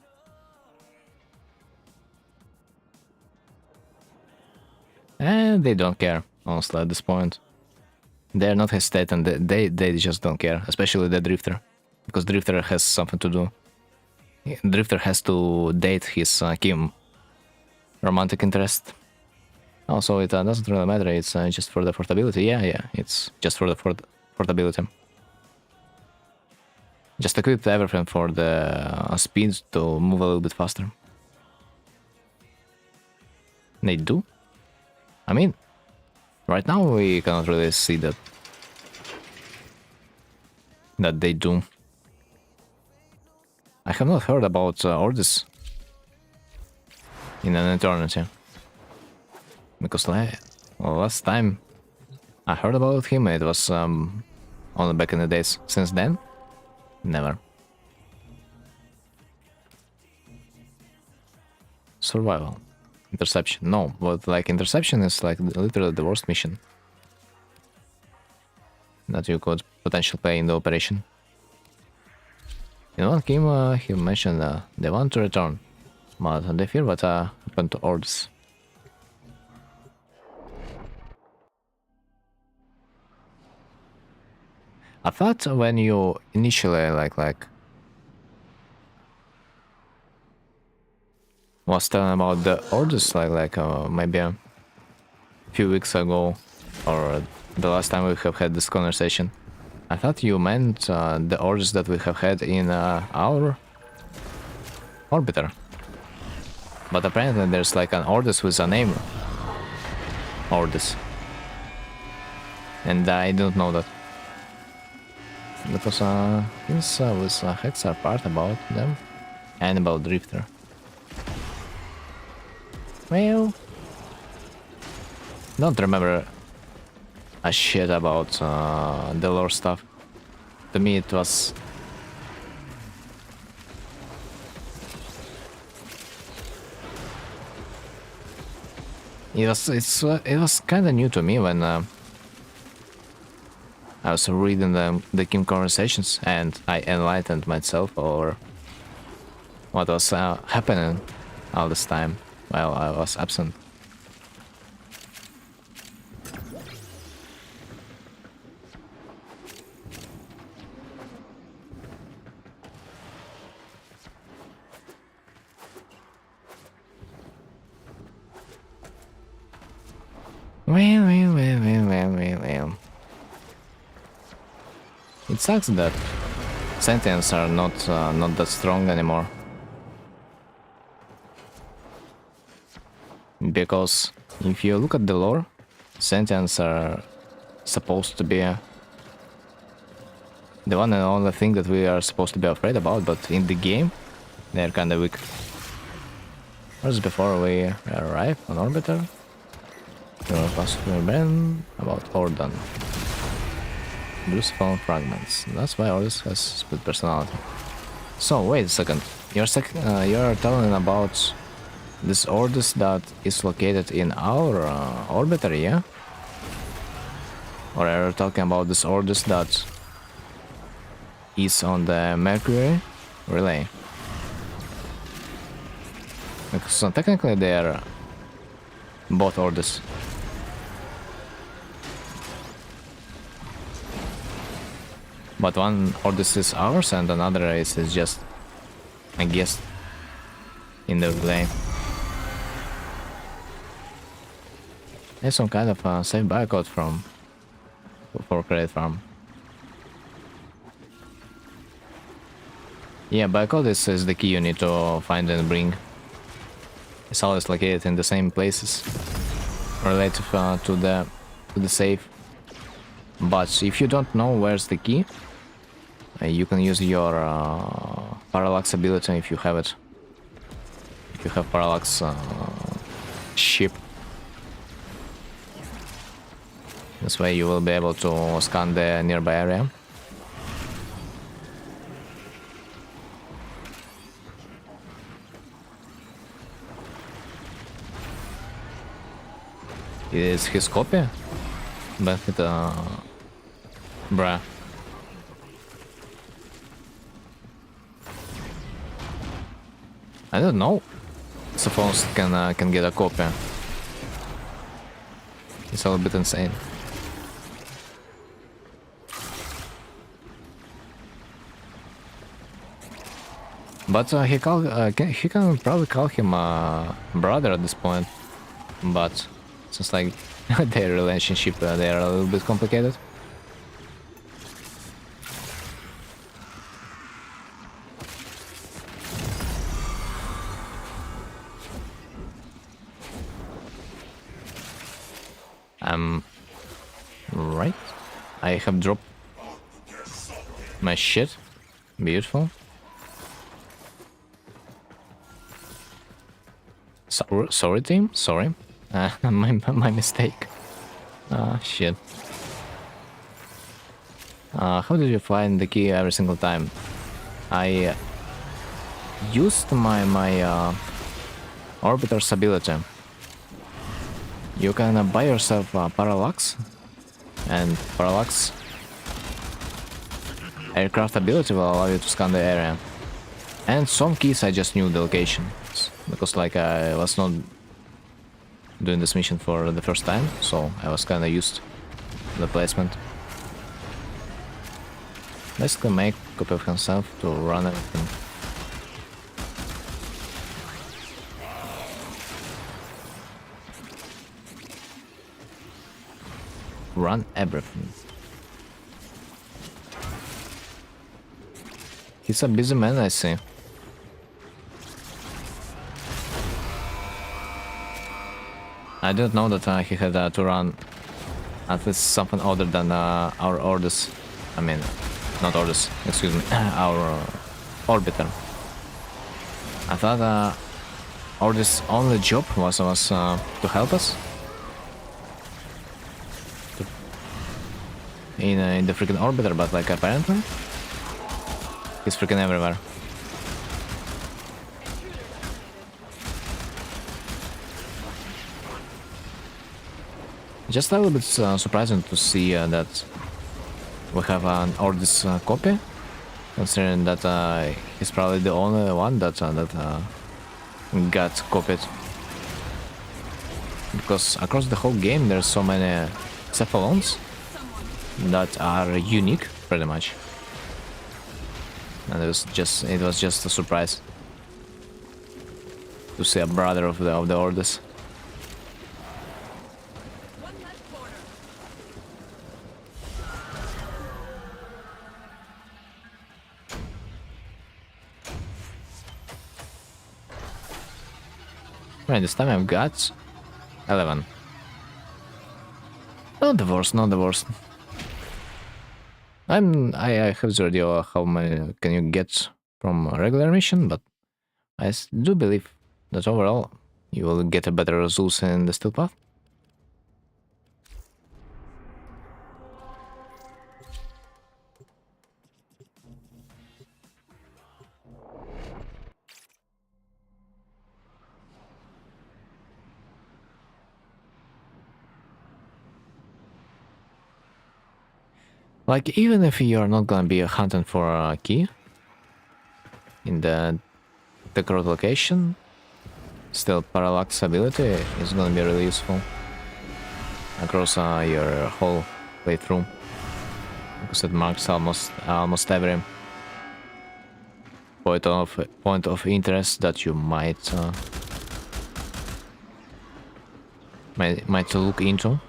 And they don't care, honestly, at this point. They're not his state and they just don't care, especially the drifter. Because drifter has something to do. Drifter has to date his Kim romantic interest. Also, it doesn't really matter, it's just for the portability. Yeah, it's just for the portability. Just equip everything for the speed to move a little bit faster. They do? I mean, right now we cannot really see that they do. I have not heard about Ordis in an eternity. Because last time I heard about him, it was only back in the days. Since then, never. Survival. Interception. No, but like interception is like literally the worst mission that you could potentially play in the operation. In one game, he mentioned they want to return, but they fear what happened to Ordis. I thought when you initially like was telling about the orders like maybe a few weeks ago or the last time we have had this conversation, I thought you meant the orders that we have had in our orbiter. But apparently there's like an orders with a name. Orders. And I don't know that. Because things with Hex are part about them and about Drifter. Well, don't remember a shit about the lore stuff. To me, it was. It was kind of new to me when I was reading the Kim conversations and I enlightened myself over what was happening all this time while I was absent. Well. It sucks that sentients are not that strong anymore. Because if you look at the lore, sentients are supposed to be the one and only thing that we are supposed to be afraid about, but in the game, they're kinda weak. Whereas before we arrive on Orbiter, we were possibly been about Ordan. Bruce found fragments. That's why Ordis has split personality. So wait a second. You're telling about this Ordis that is located in our orbiter, yeah? Or are you talking about this Ordis that is on the Mercury relay? So technically they are both Ordis. But one Ordis is ours and another is just a guest in the relay. There's some kind of safe bytecode for Credit Farm. Yeah, bytecode is the key you need to find and bring. It's always located in the same places relative to the safe. But if you don't know where's the key, you can use your parallax ability if you have it. If you have parallax ship. This way you will be able to scan the nearby area. Is his copy? But it, bruh. I don't know. Suppose can get a copy. It's a little bit insane. But he can probably call him brother at this point. But it's just like their relationship, they are a little bit complicated. Right. I have dropped my shit. Beautiful. Sorry team, sorry. My mistake. Shit. How did you find the key every single time? I used my orbiter's ability. You can buy yourself parallax, and parallax aircraft ability will allow you to scan the area. And some keys I just knew the location, because like I was not doing this mission for the first time, so I was kinda used to the placement. Basically make a copy of himself to run everything. Run everything. He's a busy man, I see. I didn't know that he had to run at least something other than our orders. I mean, not orders, excuse me, our orbiter. I thought orders' only job was to help us in the freaking orbiter, but like apparently he's freaking everywhere. Just a little bit surprising to see that we have an Ordis copy, considering that he's probably the only one that got copied. Because across the whole game there's so many Cephalons that are unique, pretty much. And it was just a surprise to see a brother of the Ordis. Right, this time I've got 11. Not the worst, not the worst. I have the idea how many can you get from a regular mission, but I do believe that overall you will get a better results in the steel path. Like, even if you're not gonna be hunting for a key in the correct location, still parallax ability is gonna be really useful across your whole playthrough, because it marks almost every point of interest that you might look into.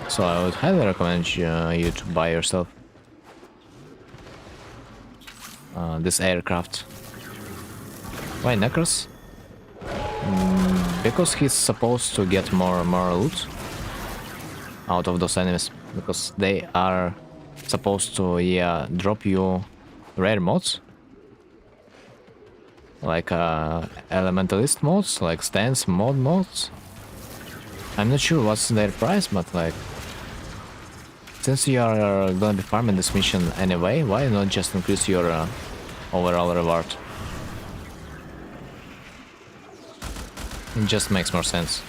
So I would highly recommend you to buy yourself this aircraft. Why Necros? Because he's supposed to get more loot out of those enemies, because they are supposed to drop you rare mods, like elementalist mods, like stance mods. I'm not sure what's their price, but like, since you are gonna be farming this mission anyway, why not just increase your overall reward? It just makes more sense.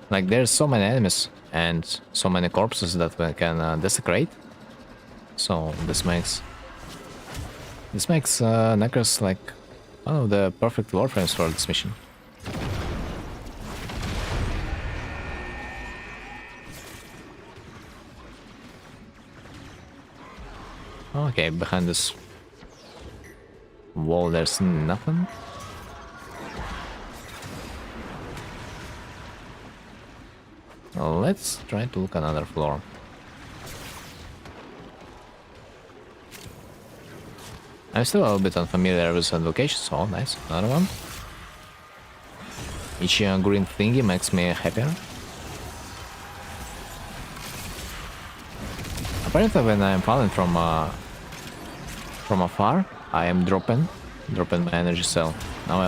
Like, there's so many enemies and so many corpses that we can desecrate. So this makes Necros like one of the perfect warframes for this mission. Okay, behind this wall there's nothing. Let's try to look another floor. I'm still a little bit unfamiliar with the location, so nice, another one. Each green thingy makes me happier. Apparently when I'm falling from afar, I am dropping my energy cell. Now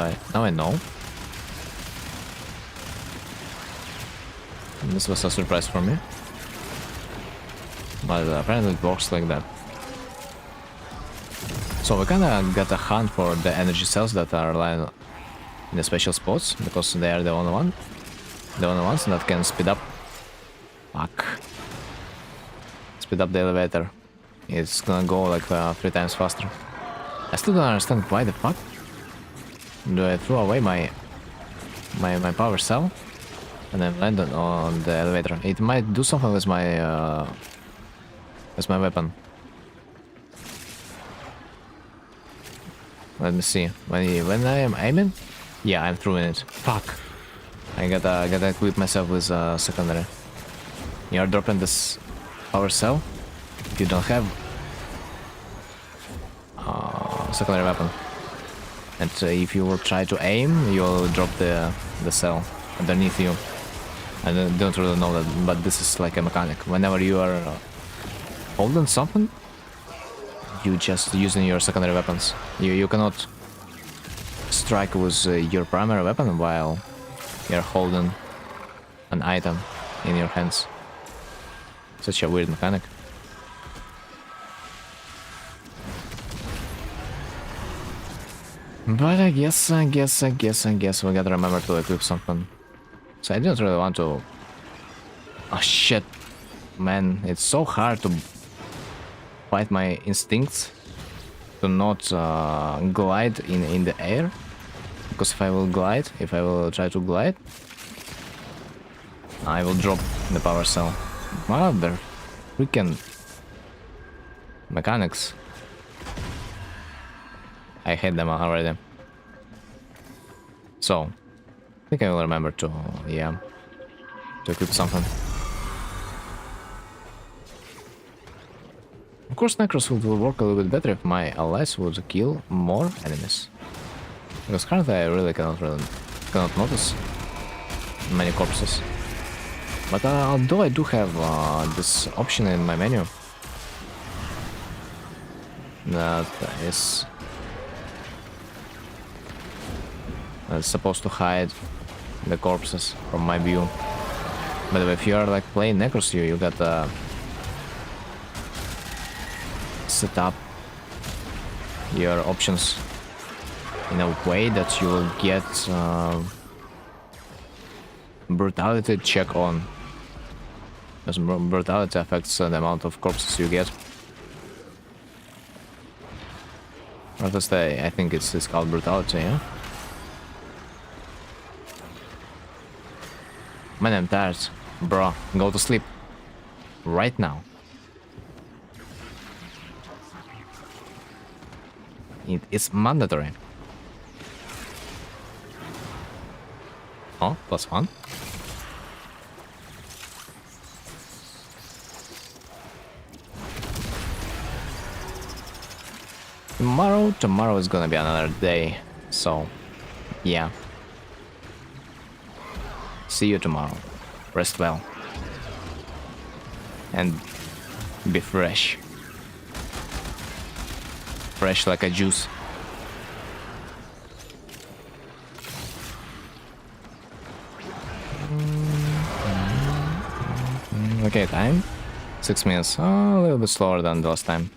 I know. And this was a surprise for me. But apparently it works like that. So we kinda got a hunt for the energy cells that are lying in the special spots, because they are the only ones that can speed up. Speed up the elevator. It's gonna go like 3 times faster. I still don't understand why the fuck do I throw away my power cell and then land on the elevator. It might do something with my weapon. Let me see. When I am aiming, yeah, I'm throwing it. Fuck. I gotta equip myself with secondary. You're dropping this power cell. If you don't have secondary weapon. And if you will try to aim, you'll drop the cell underneath you. I don't really know that, but this is like a mechanic. Whenever you are holding something, you just using your secondary weapons. You cannot strike with your primary weapon while you're holding an item in your hands. Such a weird mechanic. But I guess we gotta remember to equip something. So I didn't really want to... Oh shit. Man, it's so hard to fight my instincts to not glide in the air. Because if I will try to glide, I will drop the power cell. Mother freaking mechanics. I hate them already. So, I think I will remember to, yeah, to equip something. Of course, Necros would work a little bit better if my allies would kill more enemies. Because currently I really cannot notice many corpses. But although I do have this option in my menu that is supposed to hide the corpses from my view. But if you are like playing Necros, you gotta set up your options in a way that you will get brutality check on. Because brutality affects the amount of corpses you get. Or at least I think it's called brutality, yeah? Man, I'm tired. Bro, go to sleep. Right now. It is mandatory. Oh, +1. Tomorrow is gonna be another day, so yeah. See you tomorrow. Rest well. And be fresh. Fresh like a juice. Okay, time. 6 minutes. Oh, a little bit slower than the last time.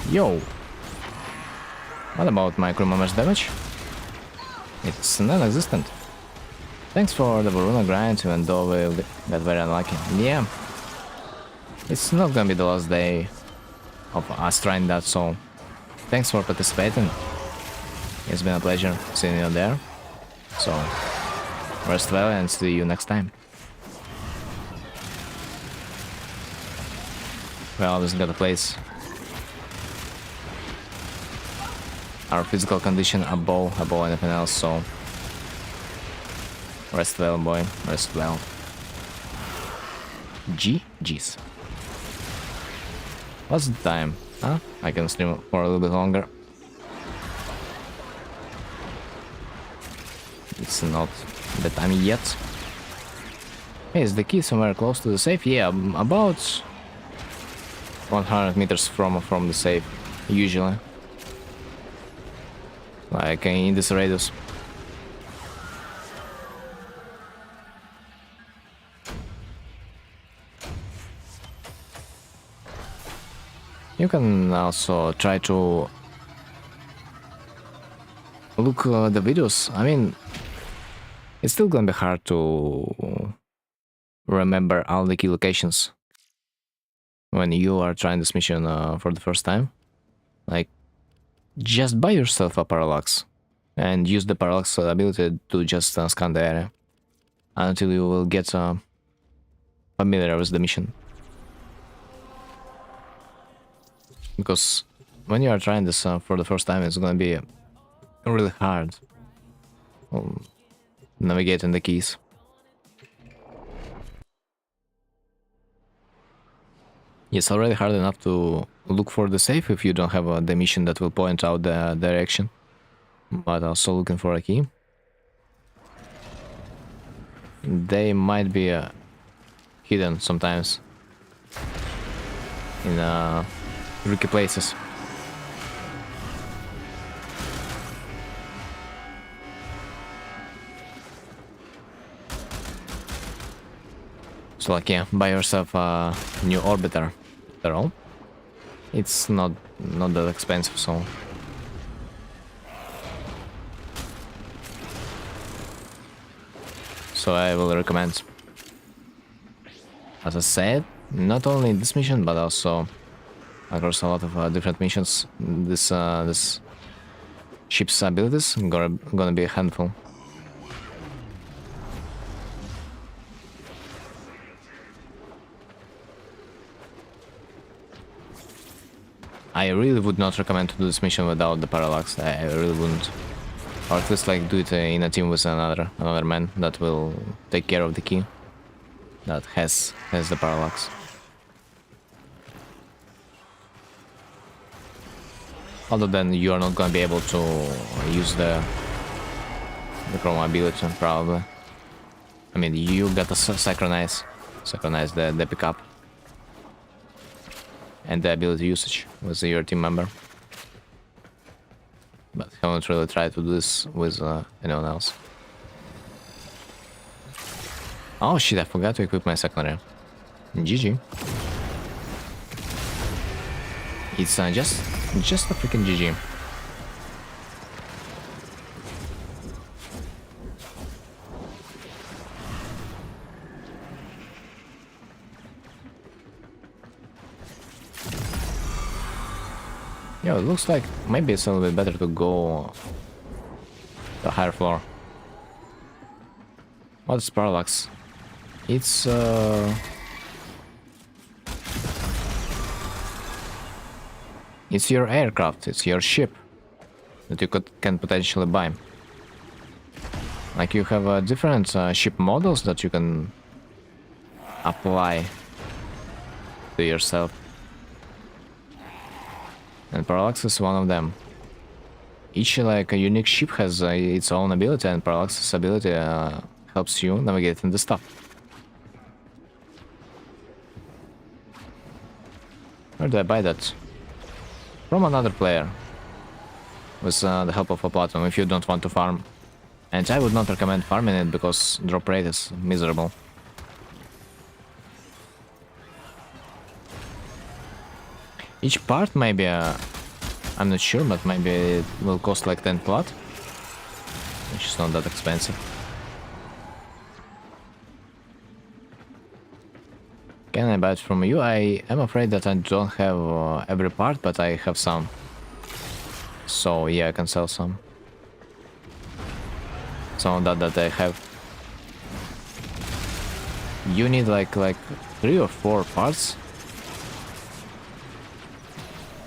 Yo! What about my crew members' damage? It's non-existent. Thanks for the Varuna grind, even though we got very unlucky. Yeah. It's not gonna be the last day of us trying that, so thanks for participating. It's been a pleasure seeing you there. So, rest well and see you next time. We always gotta place our physical condition above anything else, so rest well, boy, rest well. GG's. What's the time? Huh? I can stream for a little bit longer. It's not the time yet. Hey, is the key somewhere close to the safe? Yeah, about 100 meters from the safe, usually. Like in this radius. You can also try to look the videos. I mean, it's still gonna be hard to remember all the key locations when you are trying this mission for the first time. Like, just buy yourself a parallax and use the parallax ability to just scan the area until you will get familiar with the mission. Because when you are trying this for the first time, it's gonna be really hard. navigating the keys. It's already hard enough to look for the safe if you don't have the mission that will point out the direction. But also looking for a key. They might be hidden sometimes in tricky places. So like, yeah, buy yourself a new orbiter after all. It's not that expensive, so I will recommend. As I said, not only this mission but also across a lot of different missions, this ship's abilities gonna be a handful. I really would not recommend to do this mission without the parallax. I really wouldn't. Or at least like do it in a team with another man that will take care of the key that has the parallax. Other than you are not gonna be able to use the chroma ability probably. I mean, you gotta synchronize the pickup and the ability usage with your team member. But haven't really tried to do this with anyone else. Oh shit, I forgot to equip my secondary. GG. It's just a freaking GG. Yeah, it looks like maybe it's a little bit better to go to a higher floor. What's parallax? It's your aircraft, it's your ship that you can potentially buy. Like you have different ship models that you can apply to yourself. And parallax is one of them. Each like a unique ship has its own ability, and parallax's ability helps you navigate in the stuff. Where did I buy that? From another player. With the help of a platform if you don't want to farm. And I would not recommend farming it because drop rate is miserable. Each part maybe, I'm not sure, but maybe it will cost like 10 plat, which is not that expensive. Can I buy it from you? I am afraid that I don't have every part, but I have some. So yeah, I can sell some. Some of that I have. You need like 3 or 4 parts.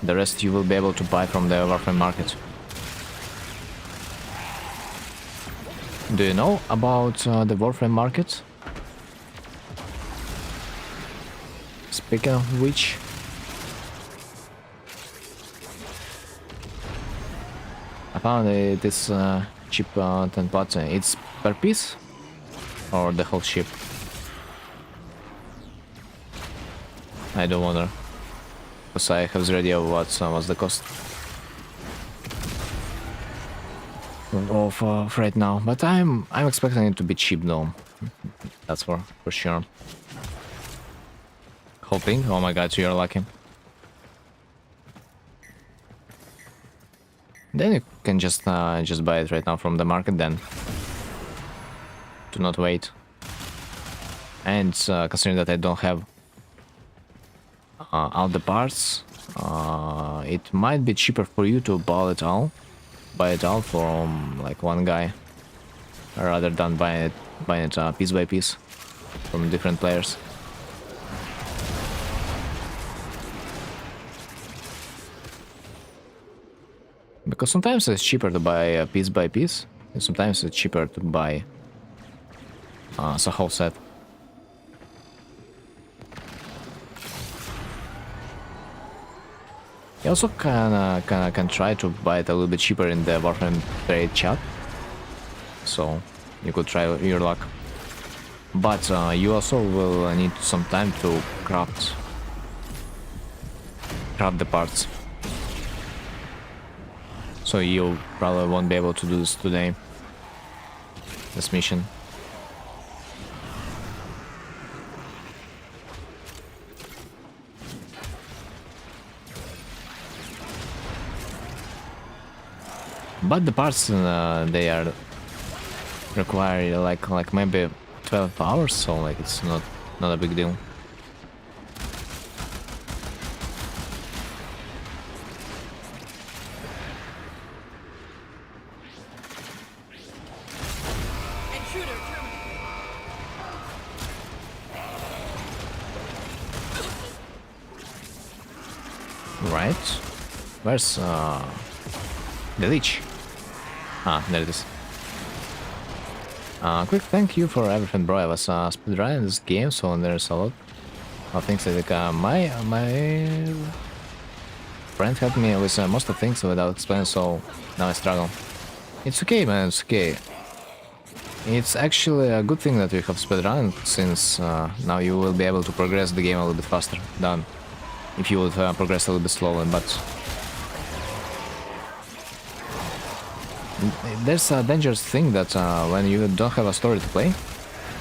The rest you will be able to buy from the warframe market. Do you know about the warframe market? Speaking of which, I found this cheap 10 pots. It's per piece or the whole ship? I don't wonder. Because I have the idea of what's the cost of right now, but I'm expecting it to be cheap though. That's for sure. Hoping. Oh my god, you're lucky. Then you can just buy it right now from the market. Then do not wait. And considering that I don't have all the parts, it might be cheaper for you to buy it all from like one guy, rather than buying it piece by piece from different players. Because sometimes it's cheaper to buy piece by piece, and sometimes it's cheaper to buy as a whole set. You also can try to buy it a little bit cheaper in the Warframe trade chat, so you could try your luck. But you also will need some time to craft the parts. So you probably won't be able to do this today. This mission. But the parts they are require like maybe 12 hours, so like it's not a big deal. Right? Where's the leech? Ah, there it is. Quick thank you for everything, bro. I was speedrunning this game, so there's a lot of things that my friend helped me with most of things without explaining, so now I struggle. It's okay, man, it's okay. It's actually a good thing that we have speedrun, since now you will be able to progress the game a little bit faster than if you would progress a little bit slower, but there's a dangerous thing that when you don't have a story to play,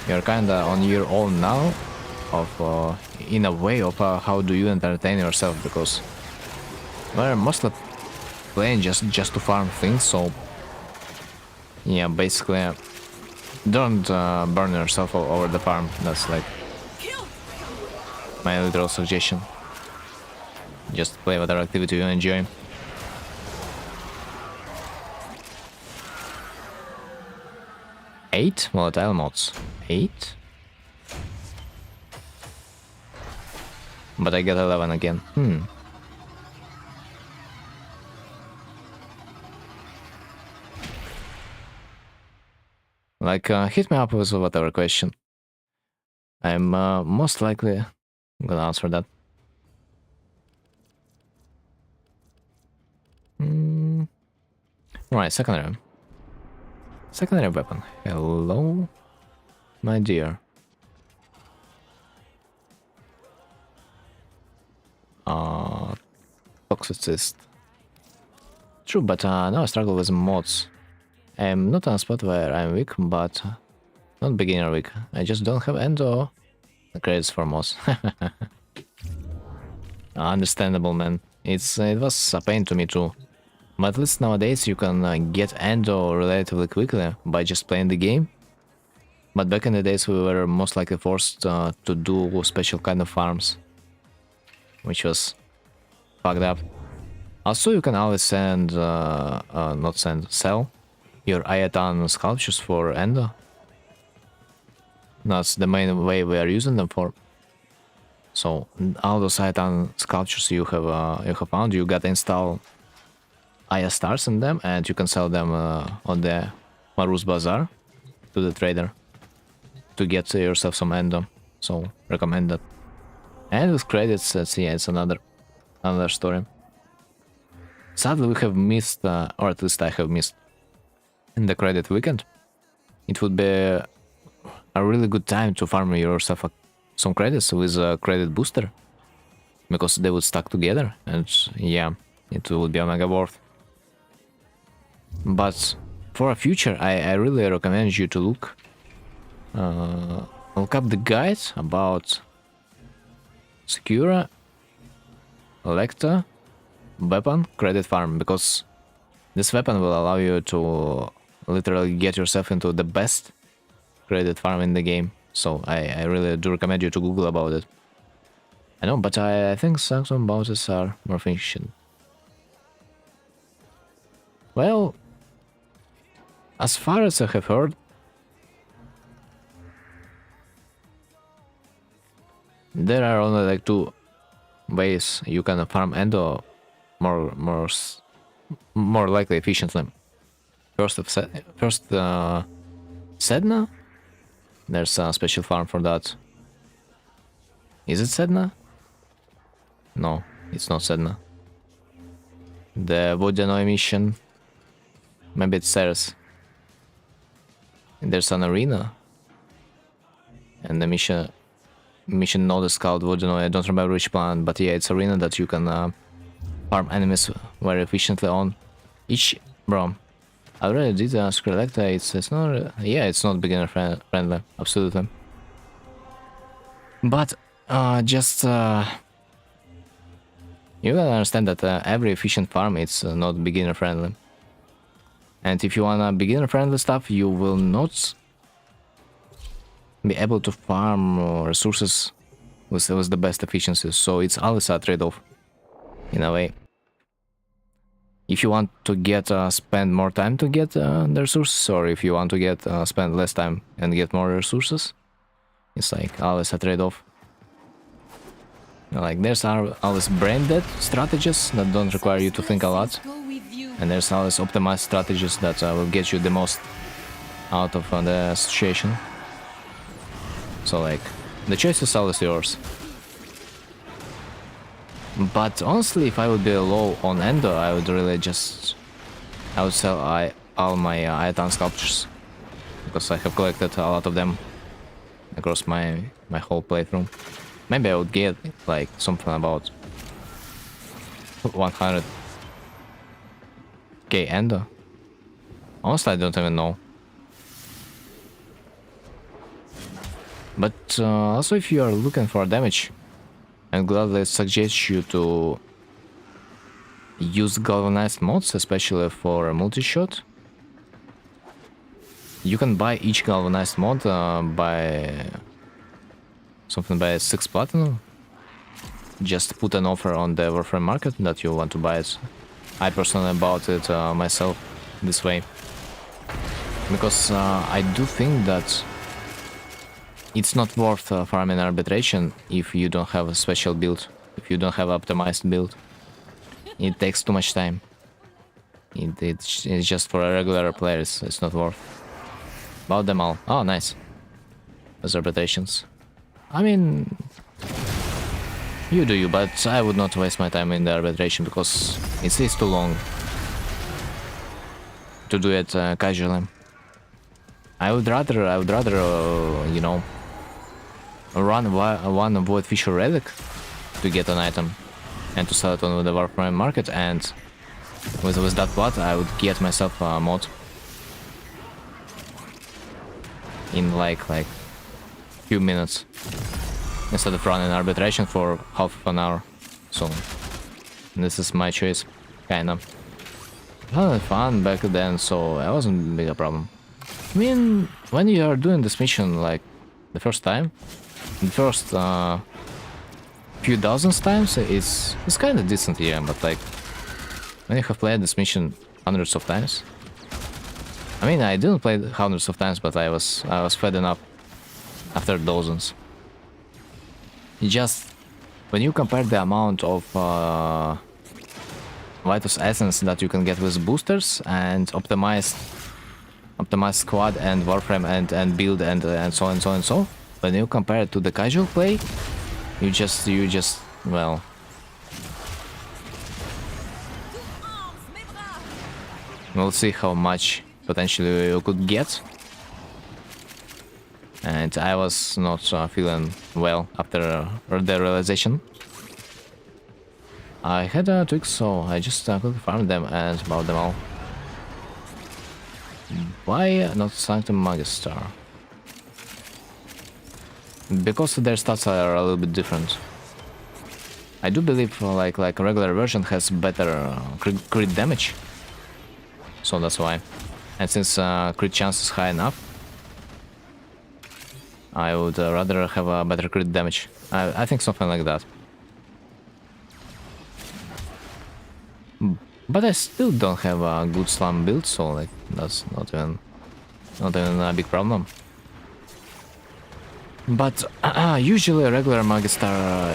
you're kinda on your own now, of in a way of how do you entertain yourself, because we're mostly playing just to farm things, so yeah, basically don't burn yourself over the farm. That's like my literal suggestion. Just play whatever activity you enjoy. Eight volatile mods. 8? But I get 11 again. Like, hit me up with whatever question. I'm most likely gonna answer that. Right, secondary. Secondary weapon. Hello, my dear. Toxicist. True, but now I struggle with mods. I'm not on a spot where I'm weak, but not beginner weak. I just don't have endo credits for mods. Understandable, man. It was a pain to me too. But at least nowadays you can get endo relatively quickly by just playing the game. But back in the days we were most likely forced to do special kind of farms, which was fucked up. Also, you can always sell your Ayatan sculptures for endo. That's the main way we are using them for. So all those Ayatan sculptures you have found, you gotta install Aya stars in them, and you can sell them on the Marus Bazaar to the trader to get yourself some endo. So recommend that. And with credits, yeah, it's another story. Sadly, we have missed, or at least I have missed, in the credit weekend. It would be a really good time to farm yourself some credits with a credit booster, because they would stack together, and yeah, it would be mega worth. But for a future, I really recommend you to look up the guide about Secura Electa weapon credit farm, because this weapon will allow you to literally get yourself into the best credit farm in the game. So I really do recommend you to Google about it. I know, but I think some bounties are more efficient. Well, as far as I have heard, there are only like 2 ways you can farm endo more likely efficiently. First Sedna, There's a special farm for that. Is it Sedna? No, it's not Sedna. The Vodanoy mission. Maybe it's Ceres. There's an arena. And the mission node is called Vodanoy. I don't remember which planet, but yeah, it's arena that you can farm enemies very efficiently on. Bro, I already did Skrillex. It's not. Yeah, it's not beginner friendly. Absolutely. But just you gotta understand that every efficient farm it's not beginner friendly. And if you want beginner friendly stuff, you will not be able to farm resources with the best efficiency. So it's always a trade-off in a way. If you want to get spend more time to get the resources, or if you want to get spend less time and get more resources, it's like always a trade-off. Like there's always brain dead strategies that don't require you to think a lot, and there's always optimized strategies that will get you the most out of the situation. So like the choice is always yours. But honestly, if I would be low on Endo, I would really I would sell all my Iatan sculptures, because I have collected a lot of them across my whole playthrough. Maybe I would get like something about 100k Endo. Honestly, I don't even know. But also, if you are looking for damage, I'd gladly suggest you to use galvanized mods, especially for multi-shot. You can buy each galvanized mod by 6 platinum. Just put an offer on the warframe market that you want to buy it. I personally bought it myself this way, because I do think that it's not worth farming arbitration if you don't have a special build, if you don't have optimized build. It takes too much time. It's just for a regular players, it's not worth. Bought them all. Oh, nice. Those arbitrations. I mean, you do you, but I would not waste my time in the arbitration because it's too long to do it casually. I would rather you know, run one Void Fisher Relic to get an item and to sell it on the warframe market, and with that plot I would get myself a mod in like few minutes instead of running arbitration for half of an hour. So this is my choice, kinda. I had fun back then, so it wasn't a big problem. I mean, when you are doing this mission like the first time, the first few dozens times, it's kind of decent, yeah, but like when you have played this mission hundreds of times, I mean, I didn't play it hundreds of times, but I was fed enough after dozens. Just when you compare the amount of Vitus Essence that you can get with boosters and optimized squad and warframe and build and so on and so and so, when you compare it to the casual play, you just well, we'll see how much potentially you could get. And I was not feeling well after the realization. I had tweaks, so I just quickly farmed them and bought them all. Why not Sanctum Magister? Because their stats are a little bit different. I do believe like a regular version has better crit damage, so that's why. And since crit chance is high enough, I would rather have a better crit damage. I think something like that. But I still don't have a good slam build, so like that's not even a big problem. But usually a regular Magister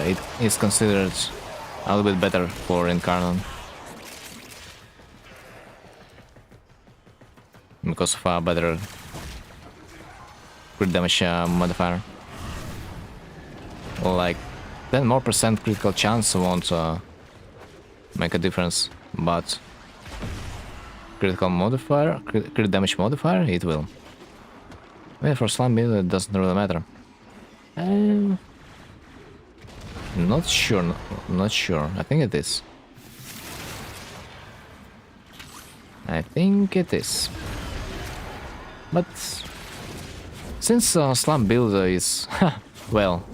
it is considered a little bit better for Incarnon, because of a better crit damage modifier. Like 10% more critical chance won't make a difference, but critical modifier, crit damage modifier, it will. I mean, for slam build, it doesn't really matter. Not sure, not sure. I think it is. I think it is. But since slam build is well,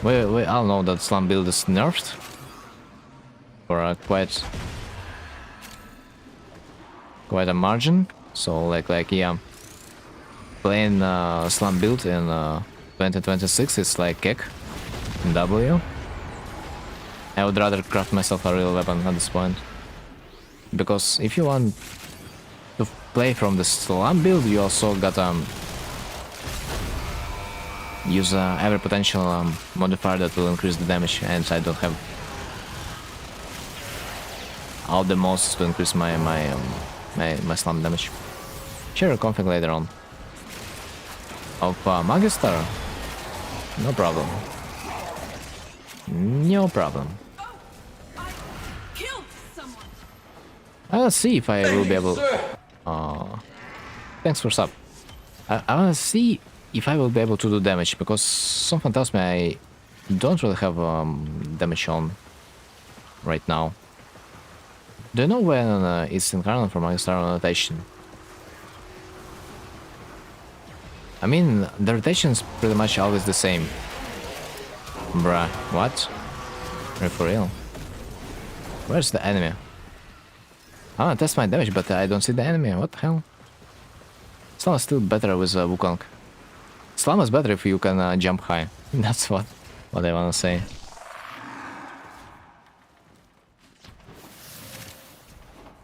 we all know that slam build is nerfed for quite a margin. So like yeah, playing slam build in 2026 is like kick in W. I would rather craft myself a real weapon at this point, because if you want to play from the slam build, you also gotta use every potential modifier that will increase the damage, and I don't have all the most to increase my slam damage. Share a config later on. Of Magister? No problem. No problem. I'll see if I will be able... thanks for sub. I'll see if I will be able to do damage, because something tells me I don't really have damage on right now. Do you know when it's incarnate for Magister rotation? I mean, the rotation is pretty much always the same. Bruh, what? For real? Where's the enemy? I wanna test my damage, but I don't see the enemy. What the hell? Slam is still better with Wukong. Slam is better if you can jump high. That's what I wanna say.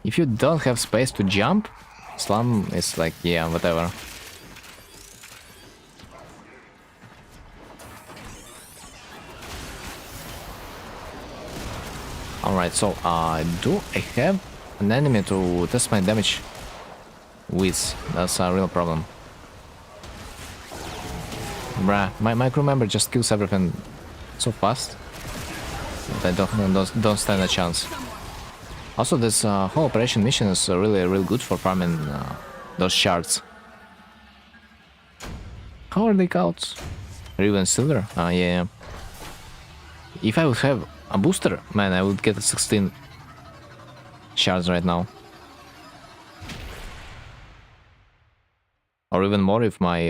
If you don't have space to jump, Slam is like, yeah, whatever. Alright, so do I have an enemy to test my damage with? That's a real problem. Bruh, my crew member just kills everything so fast that I don't stand a chance. Also, this whole operation mission is really good for farming those shards. How are they called? Riven Silver? Yeah. If I would have a booster, man, I would get 16 shards right now. Or even more if my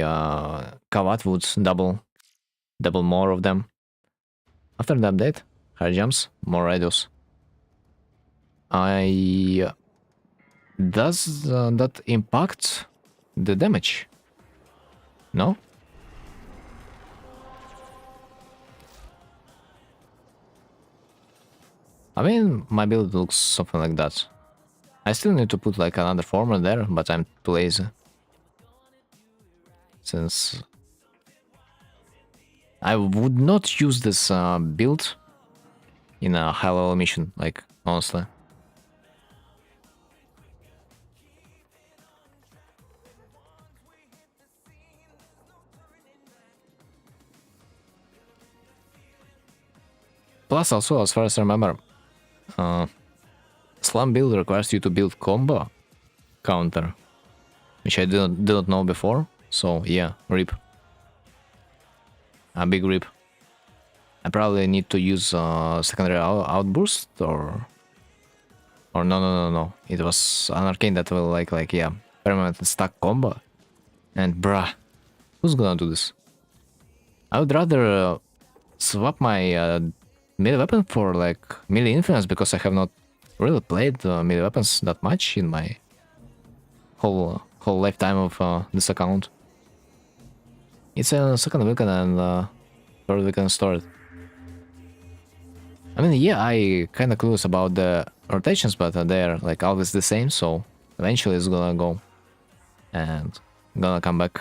Kavat would double more of them. After the update, higher jumps, more radius. Does that impact the damage? No? I mean, my build looks something like that. I still need to put like another former there, but I'm too lazy. Since I would not use this build in a high level mission, like, honestly. Plus, also, as far as I remember, slam build requires you to build combo counter, which I didn't know before. So yeah, rip. A big rip. I probably need to use secondary outburst or no. It was an arcane that will like yeah, permanently stack combo. And bruh, who's gonna do this? I would rather swap my melee weapon for like melee influence, because I have not really played melee weapons that much in my whole lifetime of this account. It's a second weekend and third weekend stored. I mean, yeah, I kinda clueless about the rotations, but they're like always the same, so eventually it's gonna go and gonna come back.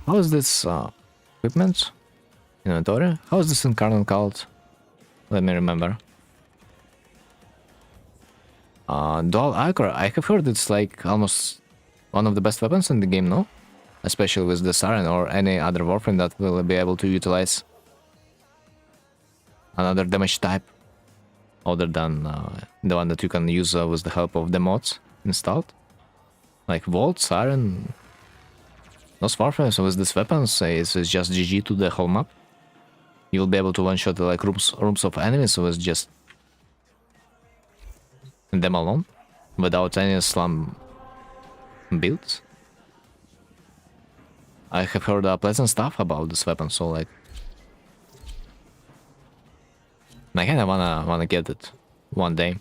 How is this equipment? Inventory? How is this incarnate called? Let me remember. Dual Ichor, I have heard it's like almost one of the best weapons in the game, no? Especially with the Siren or any other warframe that will be able to utilize another damage type other than the one that you can use with the help of the mods installed. Like Volt, Siren, those warframes with these weapons is just GG to the whole map. You'll be able to one-shot like rooms of enemies with just them alone, without any slum builds. I have heard pleasant stuff about this weapon, so like I kinda wanna get it one day.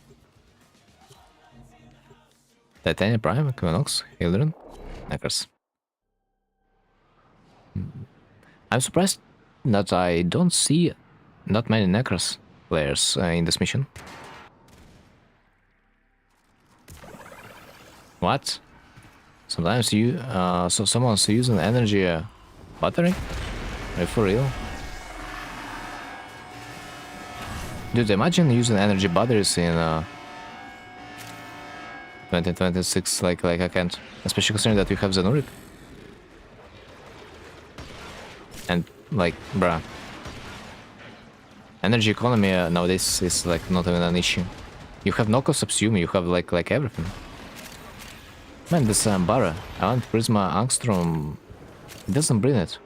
Titania Prime, Equinox, Hildren, Neckers. I'm surprised that I don't see not many Neckers players in this mission. What? Sometimes you, so someone's using energy battery? Are you for real? Dude, imagine using energy batteries in 2026, like I can't. Especially considering that you have Zenuric. And like, bruh. Energy economy nowadays is like not even an issue. You have Noko Subsume, you have like everything. Man, this Barra, I want Prisma Angstrom. It doesn't bring it.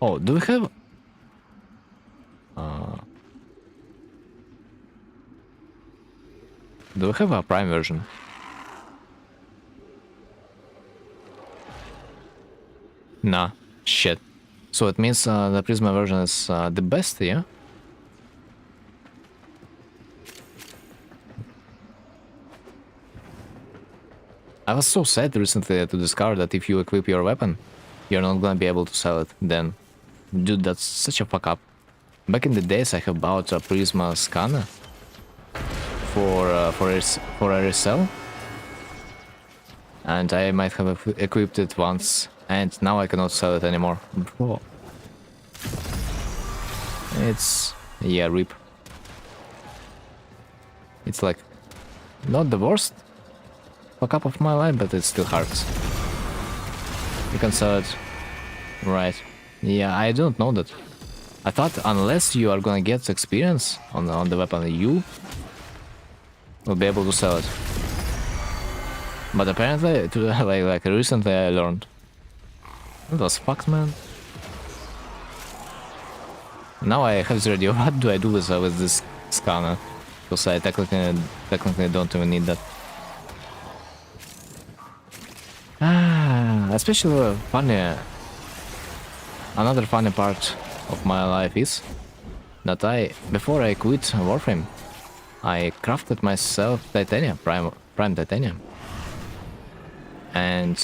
Oh, do we have... do we have a Prime version? Nah, shit. So it means the Prisma version is the best, yeah? I was so sad recently to discover that if you equip your weapon, you're not gonna be able to sell it then. Dude, that's such a fuck up. Back in the days I have bought a Prisma scanner for a resell. And I might have equipped it once, and now I cannot sell it anymore. Bro. It's... yeah, rip. It's like... not the worst fuck up of my life, but it still hurts. You can sell it. Right. Yeah, I don't know that. I thought unless you are gonna get experience on the weapon, you will be able to sell it. But apparently, like recently I learned. It was fucked, man. Now I have the idea, what do I do with this scanner? Because I technically don't even need that. Especially funny. Another funny part of my life is that before I quit Warframe, I crafted myself titanium, prime titanium, and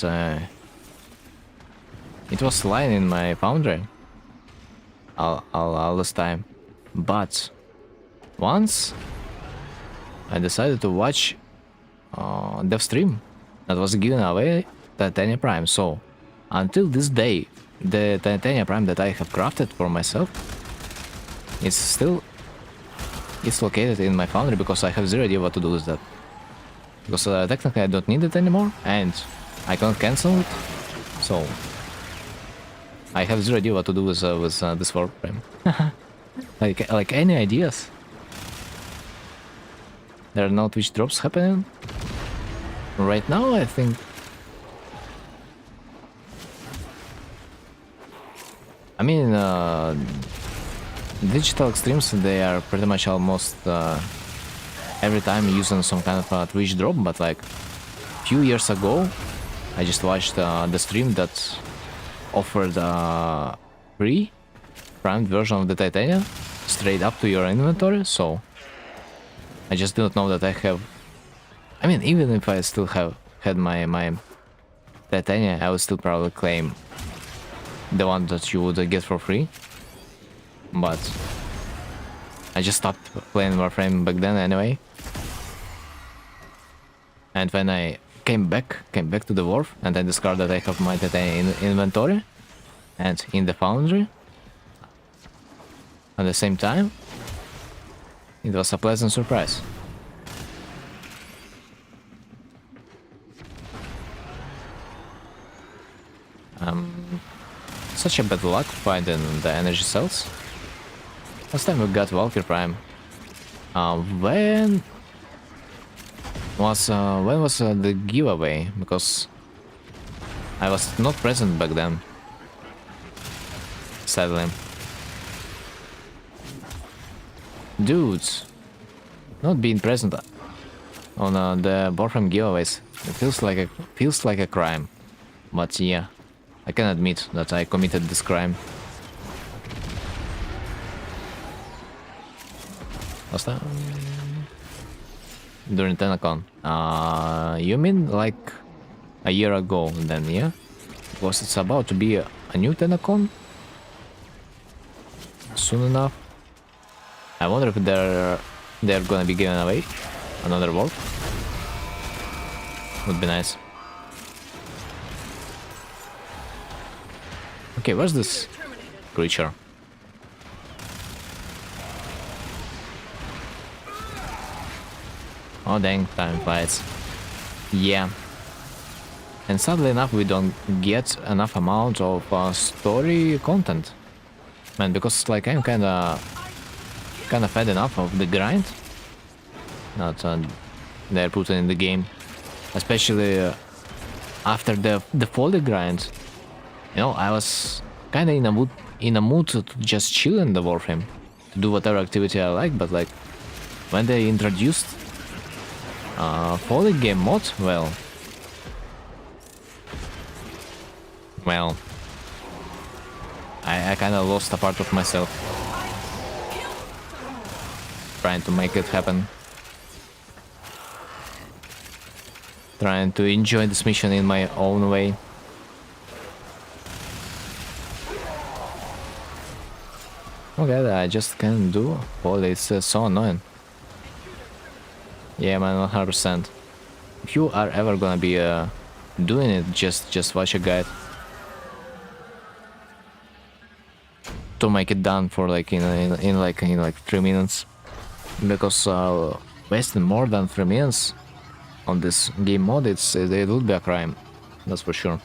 it was lying in my foundry all this time. But once I decided to watch dev stream that was giving away titanium prime, so until this day the titanium prime that I have crafted for myself is still located in my foundry, because I have zero idea what to do with that. Because technically I don't need it anymore and I can't cancel it, so I have zero idea what to do with this warframe. like any ideas? There are no Twitch drops happening right now, I think. I mean, digital extremes, they are pretty much almost every time using some kind of a Twitch drop, but like a few years ago, I just watched the stream that offered a free primed version of the titanium straight up to your inventory, so I just didn't know that I have... I mean, even if I still had my titanium, I would still probably claim the one that you would get for free. But I just stopped playing Warframe back then anyway. And when I came back to the Wharf, and I discovered that I have my titanium in inventory and in the foundry at the same time, it was a pleasant surprise. Such a bad luck finding the energy cells. Last time we got Valkyrie Prime. When was the giveaway? Because I was not present back then. Sadly. Dudes, not being present on the warframe giveaways, it feels like a crime. But yeah, I can admit that I committed this crime. Last time during TennaCon. You mean like a year ago then, yeah? Because it's about to be a new TennaCon soon enough. I wonder if they're gonna be giving away another wolf. Would be nice. Okay, where's this creature? Oh dang, time flies. Yeah. And sadly enough, we don't get enough amount of story content. Man, because like I'm kinda fed enough of the grind that they're putting in the game. Especially after the Folly grind. You know, I was kinda in a mood to just chill in the Warframe. To do whatever activity I like, but like when they introduced Folly game mod, well, I kinda lost a part of myself trying to make it happen. Trying to enjoy this mission in my own way. Okay, I just can't do Folly, it's so annoying. Yeah man, 100%. If you are ever gonna be doing it, just watch a guide. To make it done for like in like 3 minutes. Because wasting more than 3 minutes on this game mode, it would be a crime. That's for sure.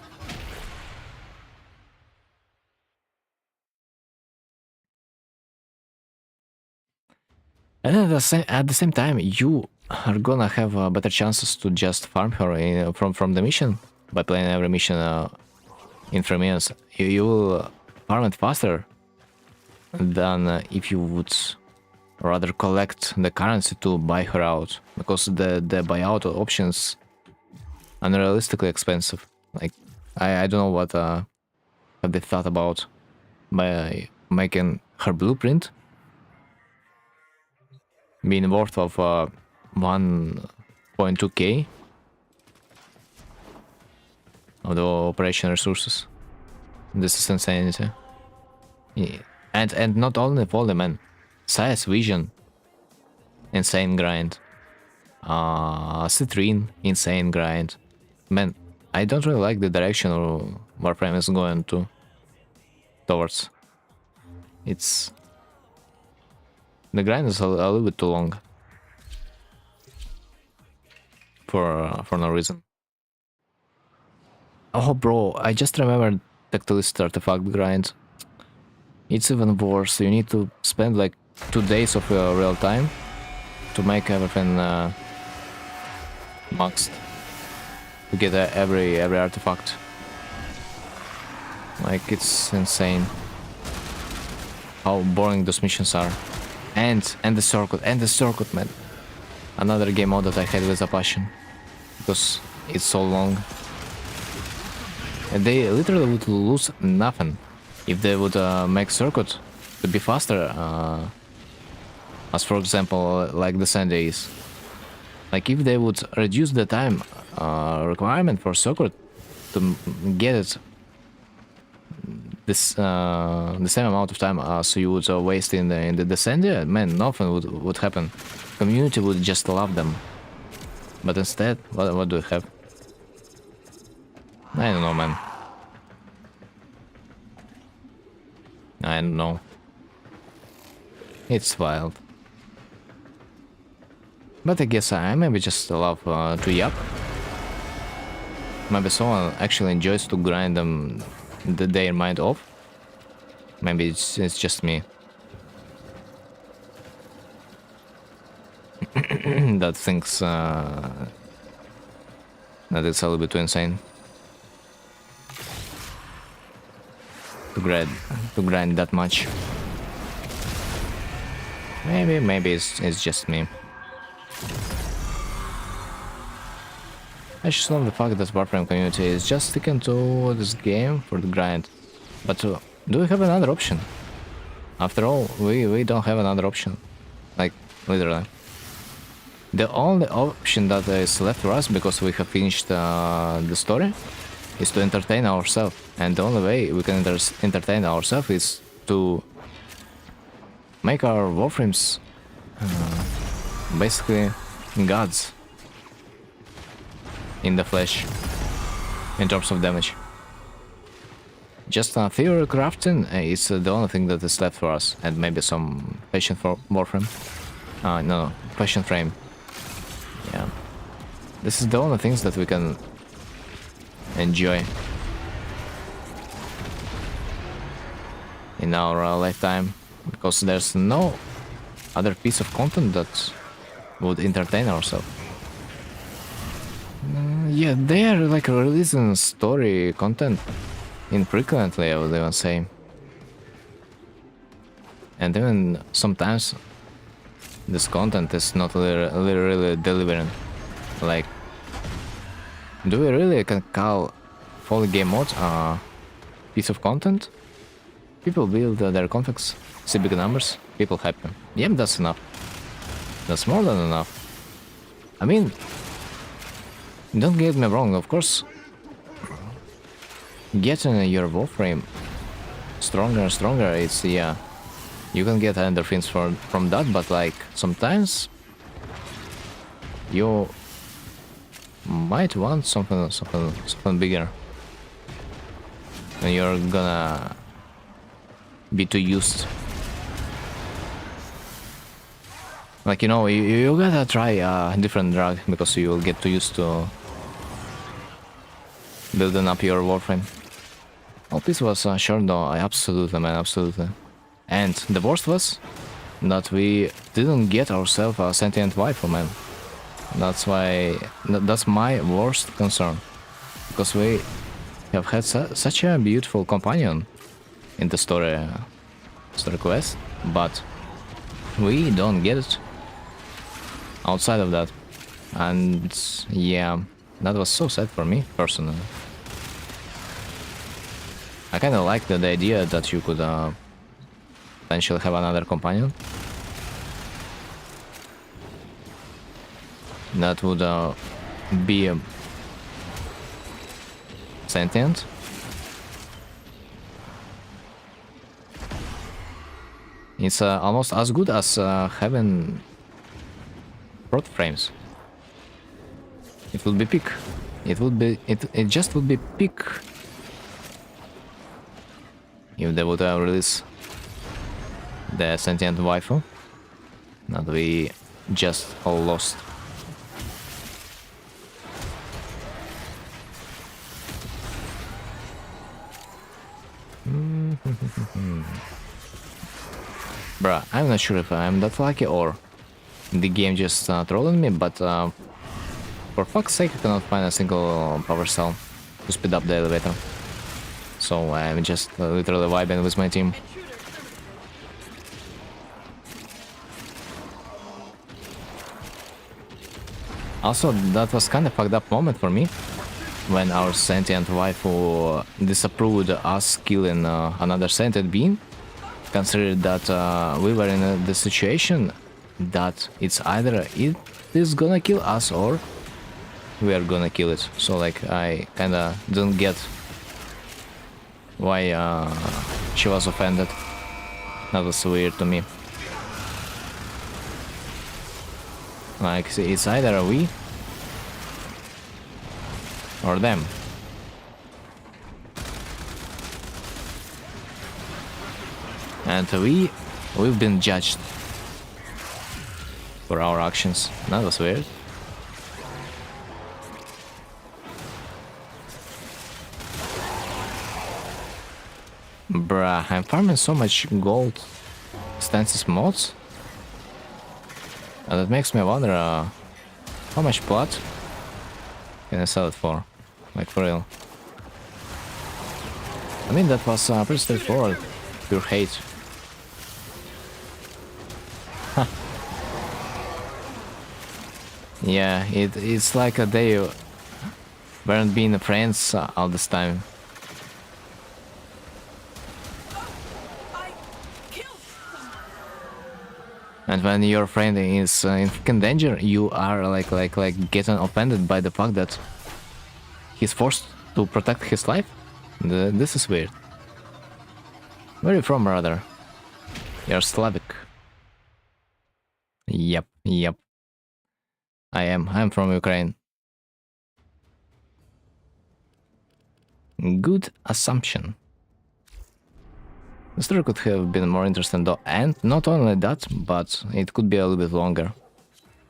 And at the same time, you are gonna have better chances to just farm her from the mission by playing every mission in 3 minutes. You will farm it faster than if you would rather collect the currency to buy her out, because the buyout options unrealistically expensive. Like I don't know what have they thought about by making her blueprint being worth of 1.2k of the operation resources. This is insanity. Yeah. And not only for the man, Size Vision, insane grind. Citrine, insane grind. Man, I don't really like the direction Warframe is going towards. It's the grind is a little bit too long for no reason. Oh bro, I just remembered Tactilist artifact grind. It's even worse. You need to spend like 2 days of real time to make everything maxed, to get every artifact. Like, it's insane how boring those missions are. And the circuit, man. Another game mode that I had with a passion, because it's so long. And they literally would lose nothing if they would make circuit to be faster, as for example, like the Sunday is. Like if they would reduce the time requirement for circuit to get it this the same amount of time as you would waste in the Descendia, man, nothing would happen. Community would just love them. But instead, what do we have? I don't know, man. I don't know. It's wild. But I guess I maybe just love to yap. Maybe someone actually enjoys to grind them their mind off. Maybe it's just me. That thinks that it's a little bit too insane to grind that much. Maybe it's just me. I just love the fact that Warframe community is just sticking to this game for the grind. But do we have another option? After all, we don't have another option. Like, literally. The only option that is left for us, because we have finished the story, is to entertain ourselves. And the only way we can entertain ourselves is to make our warframes basically gods in the flesh in terms of damage. Just theory crafting is the only thing that is left for us, and maybe some patient for warframe. No, patient frame. Yeah, this is the only things that we can enjoy in our lifetime, because there's no other piece of content that would entertain ourselves. Yeah, they are like releasing story content infrequently, I would even say. And even sometimes this content is not really delivering. Like, do we really can call full game mode a piece of content? People build their configs, see big numbers, people happy. Yep, that's enough. That's more than enough. I mean, don't get me wrong, of course, getting your warframe stronger and stronger, it's, yeah, you can get endorphins from that, but like, sometimes you might want something bigger, and you're gonna be too used. Like, you know, you gotta try a different drug, because you will get too used to building up your warframe. All this was short though, absolutely, man, absolutely. And the worst was that we didn't get ourselves a sentient waifu, man. That's why, that's my worst concern. Because we have had such a beautiful companion in the story quest, but we don't get it outside of that. And yeah, that was so sad for me, personally. I kinda liked the idea that you could potentially have another companion that would be sentient. It's almost as good as having prot frames. It would be peak. It just would be peak if they would release the sentient waifu that we just all lost. Bruh, I'm not sure if I'm that lucky or the game just trolling me, but for fuck's sake I cannot find a single power cell to speed up the elevator. So I'm just literally vibing with my team. Also, that was kind of fucked up moment for me when our sentient waifu disapproved us killing another sentient being, considering that we were in the situation that it's either it is gonna kill us or we are gonna kill it. So like, I kinda don't get why she was offended. That was weird to me. Like, it's either we or them. And we've been judged for our actions. That was weird. Bruh, I'm farming so much gold stances mods. And that makes me wonder how much plot can I sell it for? Like for real. I mean, that was pretty straightforward. Pure hate. Huh. Yeah, it's like they weren't being friends all this time. And when your friend is in fucking danger, you are like getting offended by the fact that he's forced to protect his life. This is weird. Where are you from, brother? You're Slavic. Yep, yep. I'm from Ukraine. Good assumption. The story could have been more interesting though, and not only that, but it could be a little bit longer.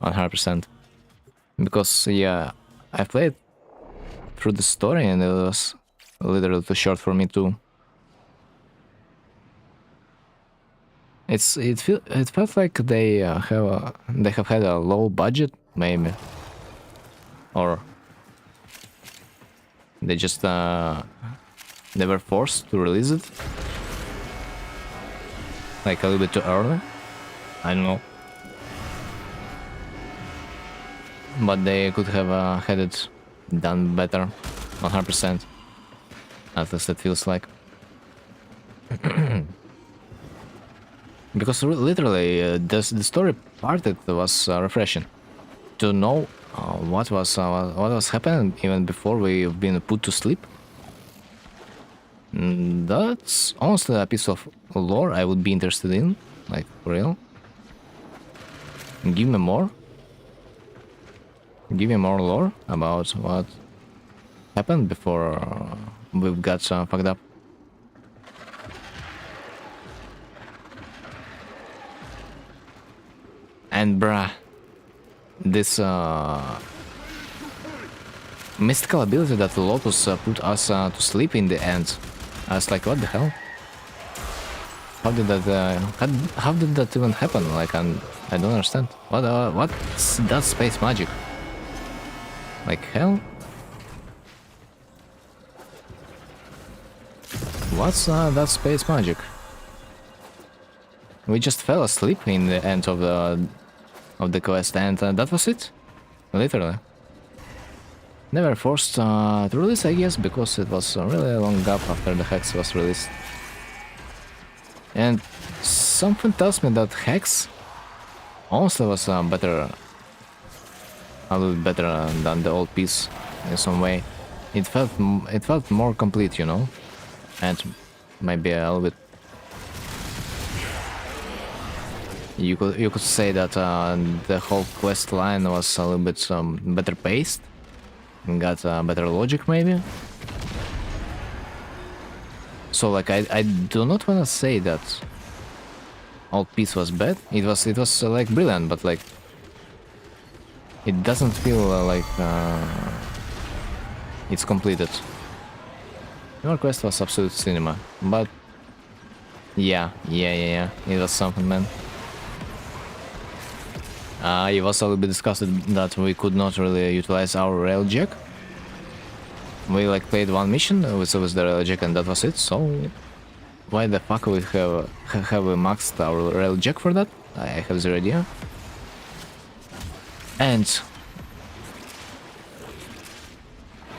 100%. Because, yeah, I played through the story and it was literally too short for me too. It felt like they have had a low budget, maybe, or they just they were forced to release it like a little bit too early. I don't know, but they could have had it done better, 100%. At least it feels like. Because literally, the story part it was refreshing to know what was happening even before we've been put to sleep. That's honestly a piece of lore I would be interested in, like for real. Give me more. Give me more lore about what happened before we've got fucked up. And bruh, this mystical ability that Lotus put us to sleep in the end. I was like, what the hell? How did that even happen? Like, I don't understand. What's that space magic? Like hell? What's that space magic? We just fell asleep in the end of the quest, and that was it, literally. Never forced to release, I guess, because it was a really long gap after the Hex was released. And something tells me that Hex honestly was a little better than the old piece in some way. It felt more complete, you know, and maybe a little bit. You could say that the whole quest line was a little bit better paced, got better logic maybe. So like I do not want to say that old piece was bad. It was like brilliant, but like it doesn't feel like it's completed. Your quest was absolute cinema, but yeah, it was something, man. It was a little bit discussed that we could not really utilize our railjack. We like played one mission with the railjack and that was it, so why the fuck we have we maxed our railjack for that? I have zero idea.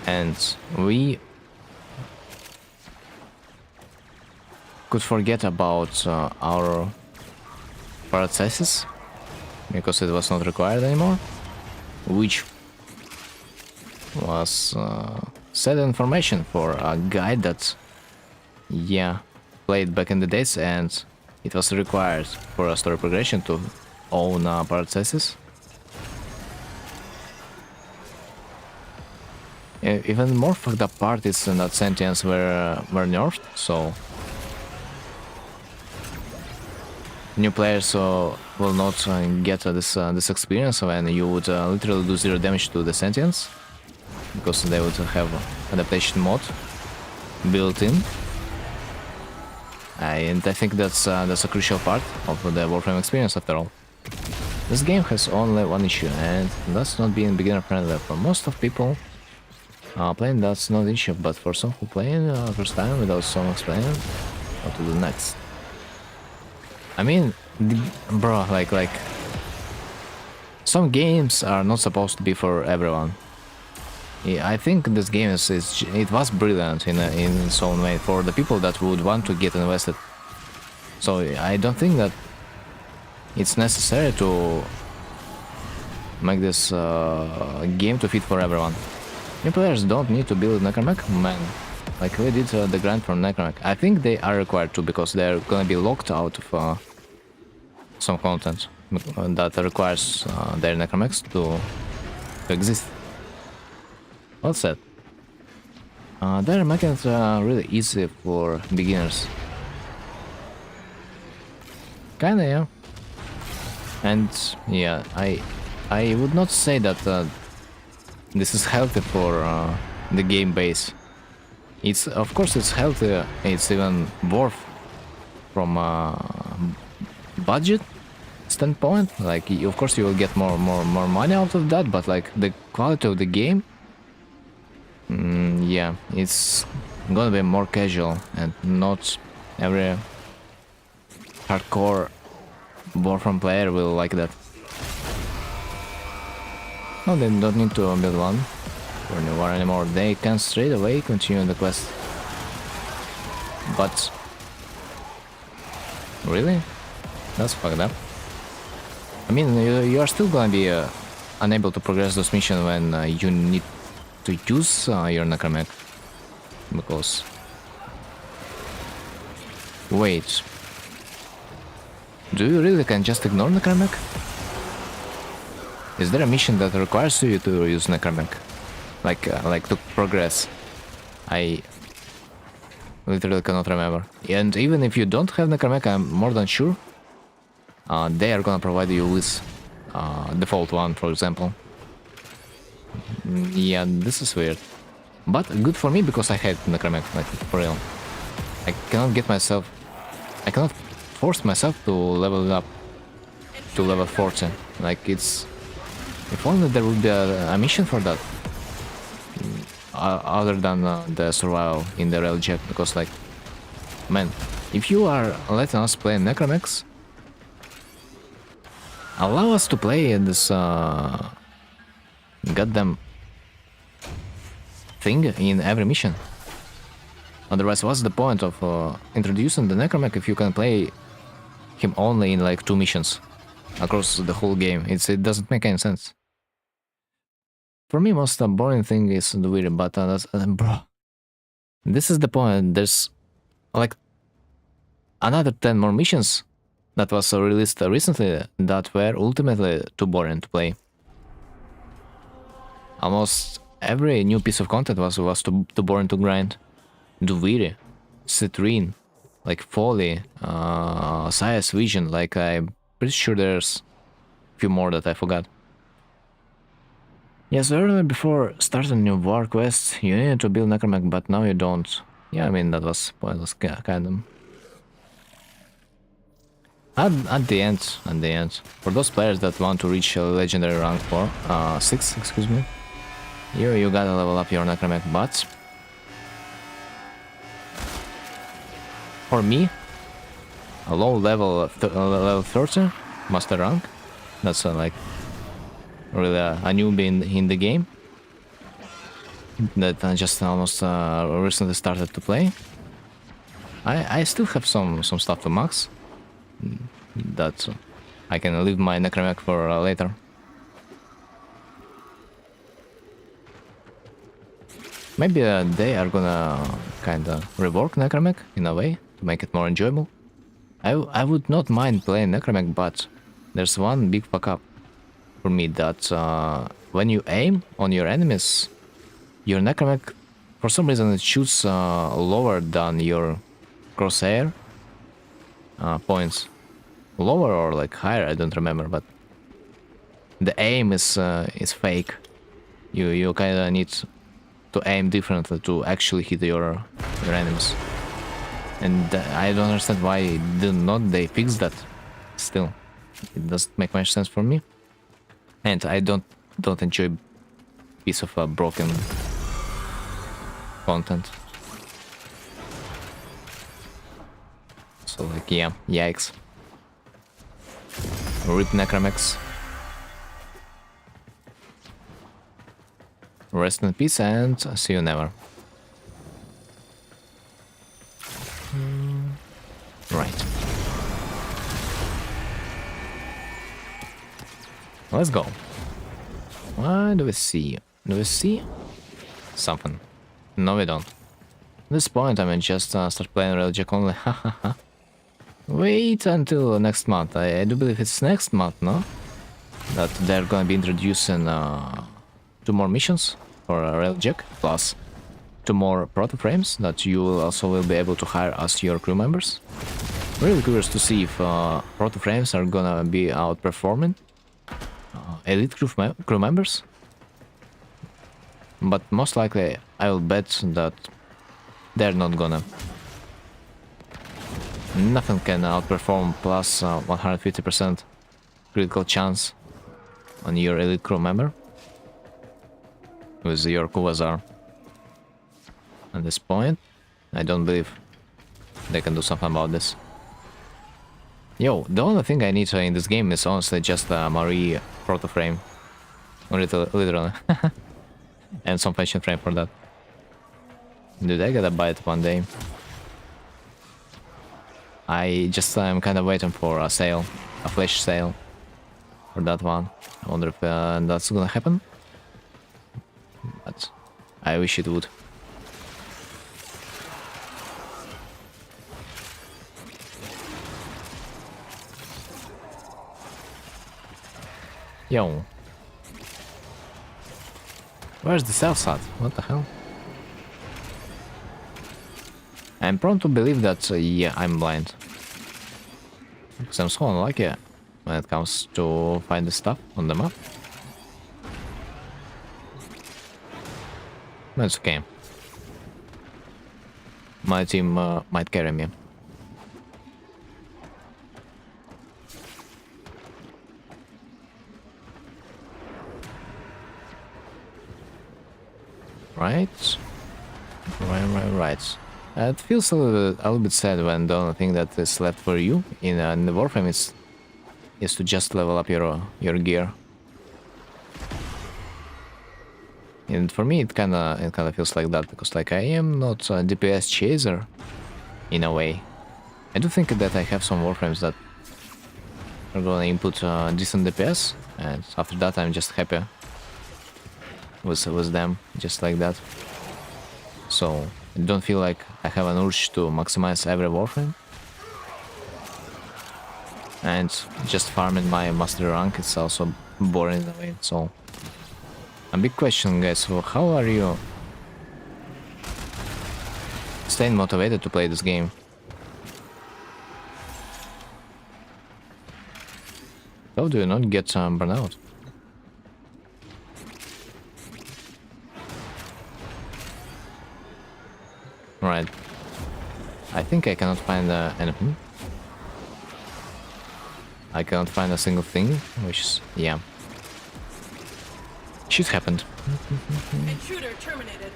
And we could forget about our processes because it was not required anymore, which was sad information for a guy that, yeah, played back in the days and it was required for a story progression to own processes. Even more fucked up part is that sentience were nerfed, so new players will not get this experience when you would literally do 0 damage to the sentience, because they would have adaptation mod built in. And I think that's a crucial part of the Warframe experience after all. This game has only one issue, and that's not being beginner friendly. For most of people playing, that's not an issue, but for some who playing first time without someone explaining what to do next. I mean, bro, like some games are not supposed to be for everyone. Yeah, I think this game it was brilliant in its own way for the people that would want to get invested. So I don't think that it's necessary to make this game to fit for everyone. New players don't need to build Necromech, man. Like we did the grind from Necromech. I think they are required to because they're gonna be locked out of some content that requires their Necromechs to exist. Well said. Their mechanics are really easy for beginners. Kinda, yeah. And yeah, I would not say that this is healthy for the game base. It's of course it's healthy. It's even worth from budget standpoint. Like of course you will get more money out of that, but like the quality of the game, yeah, it's gonna be more casual and not every hardcore Warframe player will like that. No, they don't need to build one for new war anymore. They can straight away continue the quest. But really? That's fucked up. I mean, you are still gonna be unable to progress this mission when you need to use your Necromech. Because... Wait. Do you really can just ignore Necromech? Is there a mission that requires you to use Necromech? Like to progress? I literally cannot remember. And even if you don't have Necromech, I'm more than sure they are gonna provide you with default one, for example. Yeah, this is weird. But good for me because I had Necromech, like for real. I cannot force myself to level it up to level 40. Like it's... If only there would be a mission for that. Other than the survival in the rail jack, because like... Man, if you are letting us play Necromechs, allow us to play this goddamn thing in every mission. Otherwise, what's the point of introducing the Necromech if you can play him only in like 2 missions across the whole game? It doesn't make any sense. For me, most boring thing is the weird, but bro, this is the point. There's like another 10 more missions that was released recently that were ultimately too boring to play. Almost every new piece of content was too boring to grind. Duviri, Citrine, like Folly, Science Vision, like I'm pretty sure there's a few more that I forgot. Yes, earlier before starting new war quests, you needed to build Necromech, but now you don't. Yeah, I mean, that was pointless, kind of. At the end, for those players that want to reach legendary rank 6, excuse me, you gotta level up your Necromech, but for me, a low level 30 master rank, that's like really a newbie in the game that I just almost recently started to play. I still have some stuff to max that I can leave my Necromech for later. Maybe they are gonna kinda rework Necromech in a way to make it more enjoyable. I would not mind playing Necromech, but there's one big fuck up for me that when you aim on your enemies, your Necromech, for some reason it shoots lower than your crosshair points. Lower or like higher, I don't remember, but the aim is fake. You kinda need to aim differently to actually hit your enemies. And I don't understand why do not they fix that. Still, it doesn't make much sense for me. And I don't enjoy piece of broken content. So like, yeah, yikes. Rip Necromex. Rest in peace and see you never. Right. Let's go. What do we see? Do we see something? No, we don't. At this point, I may just start playing Religic only. Wait until next month. I do believe it's next month, no? That they're gonna be introducing 2 more missions for Religic, plus 2 more proto frames that you will also will be able to hire as your crew members. Really curious to see if proto frames are gonna be outperforming elite crew members. But most likely, I will bet that they're not gonna. Nothing can outperform plus 150% critical chance on your elite crew member with your Kuwazar. At this point, I don't believe they can do something about this. Yo, the only thing I need in this game is honestly just a Marie proto frame. Literally. And some fashion frame for that. Dude, I gotta buy it one day. I just am kind of waiting for a sale, a flash sale for that one. I wonder if that's gonna happen. But I wish it would. Yo. Where's the self at? What the hell? I'm prone to believe that, yeah, I'm blind. Because I'm so unlucky when it comes to find the stuff on the map. That's okay. My team might carry me. Right. Right. It feels a little bit sad when the only thing that is left for you in the warframe is to just level up your gear. And for me, it kinda feels like that because like I am not a DPS chaser, in a way. I do think that I have some warframes that are gonna input decent DPS, and after that I'm just happy with them, just like that. So I don't feel like I have an urge to maximize every warframe. And just farming my master rank is also boring in a way, so... A big question, guys, so how are you staying motivated to play this game? How do you not get burnout? Right. I think I cannot find anything. I cannot find a single thing, which is... yeah. Shit happened. Intruder terminated.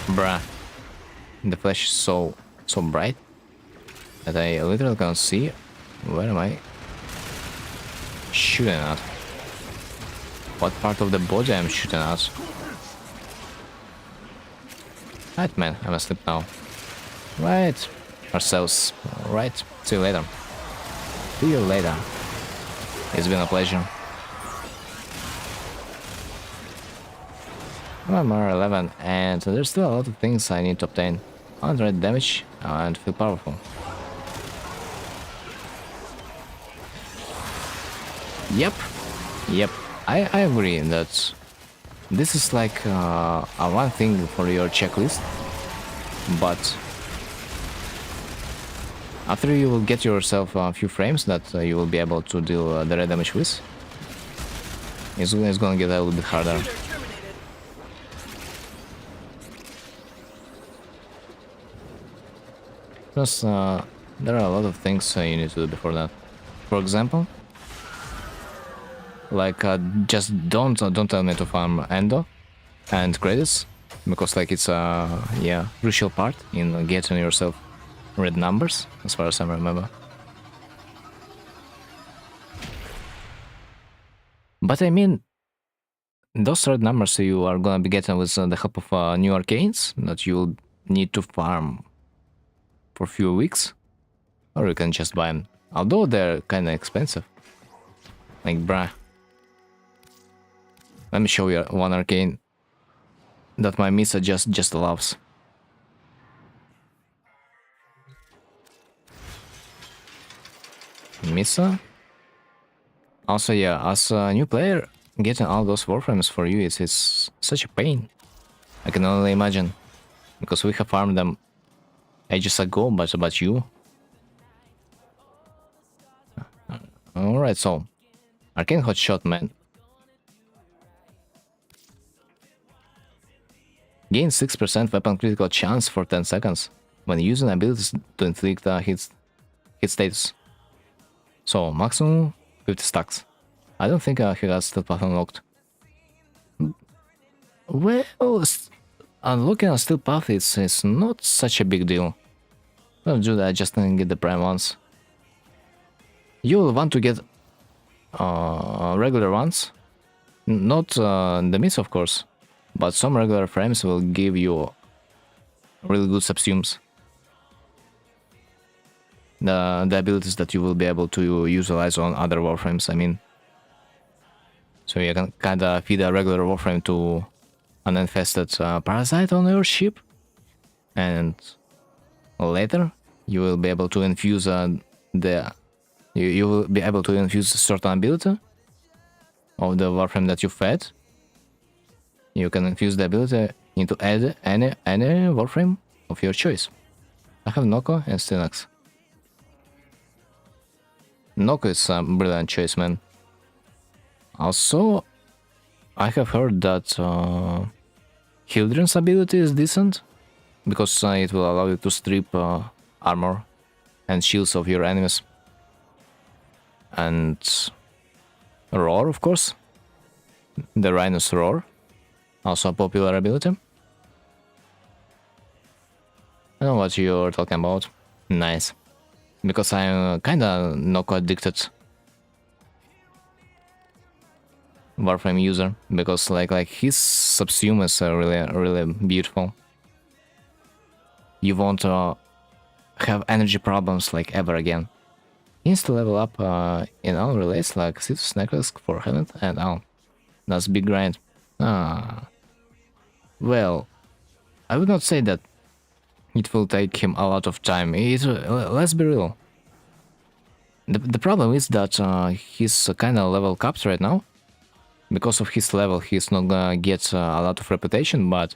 Bruh. The flash is so bright that I literally can't see. Where am I shooting at? What part of the body I'm shooting at? Right, man, I'm asleep now. Right. Ourselves. Right. See you later. See you later. It's been a pleasure. MR11, and there's still a lot of things I need to obtain. 100 damage and feel powerful. Yep. I agree that this is like a one thing for your checklist, but after you will get yourself a few frames that you will be able to deal the red damage with, it's gonna get a little bit harder. Plus, there are a lot of things you need to do before that. For example, like just don't tell me to farm Endo and credits, because like it's a crucial part in getting yourself red numbers, as far as I remember. But I mean, those red numbers you are gonna be getting with the help of new arcanes that you'll need to farm for a few weeks, or you can just buy them. Although they're kind of expensive. Like, bruh. Let me show you one arcane that my Misa just loves. Misa? Also, yeah, as a new player, getting all those warframes for you is such a pain. I can only imagine. Because we have farmed them ages ago, but you... Alright, so... Arcane Hotshot, man. Gain 6% weapon critical chance for 10 seconds when using abilities to inflict hit status. So, maximum 50 stacks. I don't think he has Steel Path unlocked. Well, unlocking a Steel Path is not such a big deal. Don't do that, just get the prime ones. You will want to get regular ones. Not the miss, of course, but some regular frames will give you really good subsumes. The abilities that you will be able to utilize on other warframes, I mean. So you can kinda feed a regular warframe to an infested parasite on your ship, and later you will be able to infuse you will be able to infuse a certain ability of the warframe that you fed. You can infuse the ability into any warframe of your choice. I have Noko and Stynax. Noko is a brilliant choice, man. Also, I have heard that Hildren's ability is decent, because it will allow you to strip armor and shields of your enemies. And Roar, of course. The Rhino's Roar, also a popular ability. I know what you're talking about. Nice. Because I'm kinda Noko addicted Warframe user, because like his subsume is really beautiful. You won't have energy problems like ever again. Insta level up in all relays like Citrus Necklace for Heaven and all. That's big grind. Well, I would not say that it will take him a lot of time. Let's be real. The problem is that he's kinda level capped right now. Because of his level, he's not gonna get a lot of reputation, but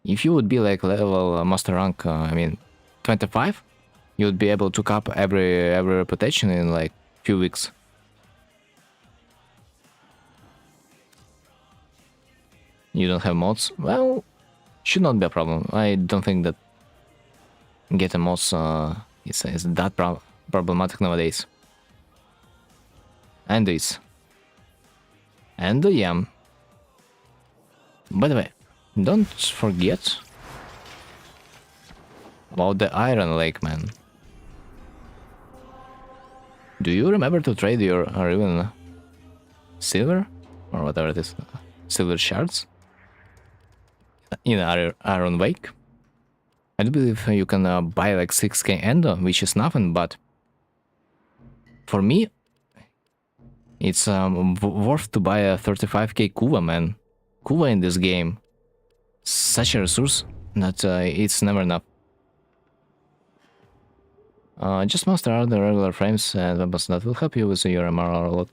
if you would be like level master rank, I mean, 25, you would be able to cap every reputation in like few weeks. You don't have mods? Well, should not be a problem. I don't think that getting mods is that problematic nowadays. And this. And the yam. By the way, don't forget about the Iron Lake, man. Do you remember to trade your or even silver or whatever it is, silver shards in Iron Lake? I do believe you can buy like 6k endo, which is nothing, but for me, it's worth to buy a 35k Kuva, man. Kuva in this game, such a resource that it's never enough. Just master out the regular frames and weapons that will help you with your MR a lot.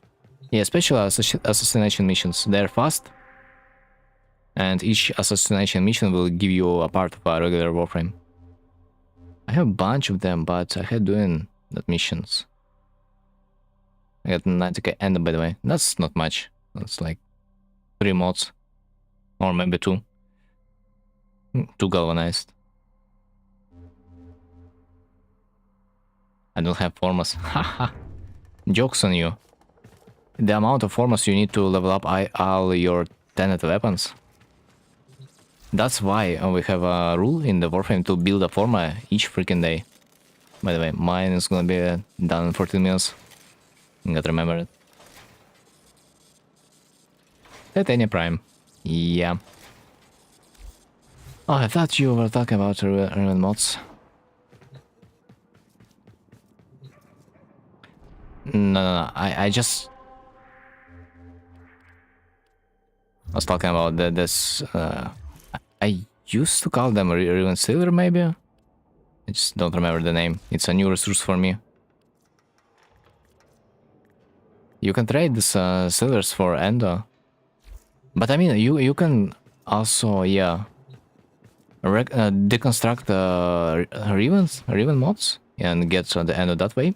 Yeah, especially assassination missions. They're fast, and each assassination mission will give you a part of a regular warframe. I have a bunch of them, but I had doing that missions. I got 90k endo, by the way. That's not much. That's like 3 mods. Or maybe 2. 2 galvanized. I don't have formas. Haha. Jokes on you. The amount of formas you need to level up all your tenet weapons. That's why we have a rule in the warframe to build a forma each freaking day. By the way, mine is gonna be done in 14 minutes. You gotta remember it. Titania Prime. Yeah. Oh, I thought you were talking about Riven mods. No. I just... I was talking about this... I used to call them Riven Silver, maybe? I just don't remember the name. It's a new resource for me. You can trade these silvers for Endo. But I mean, you can also, yeah... deconstruct Riven mods and get the Endo that way.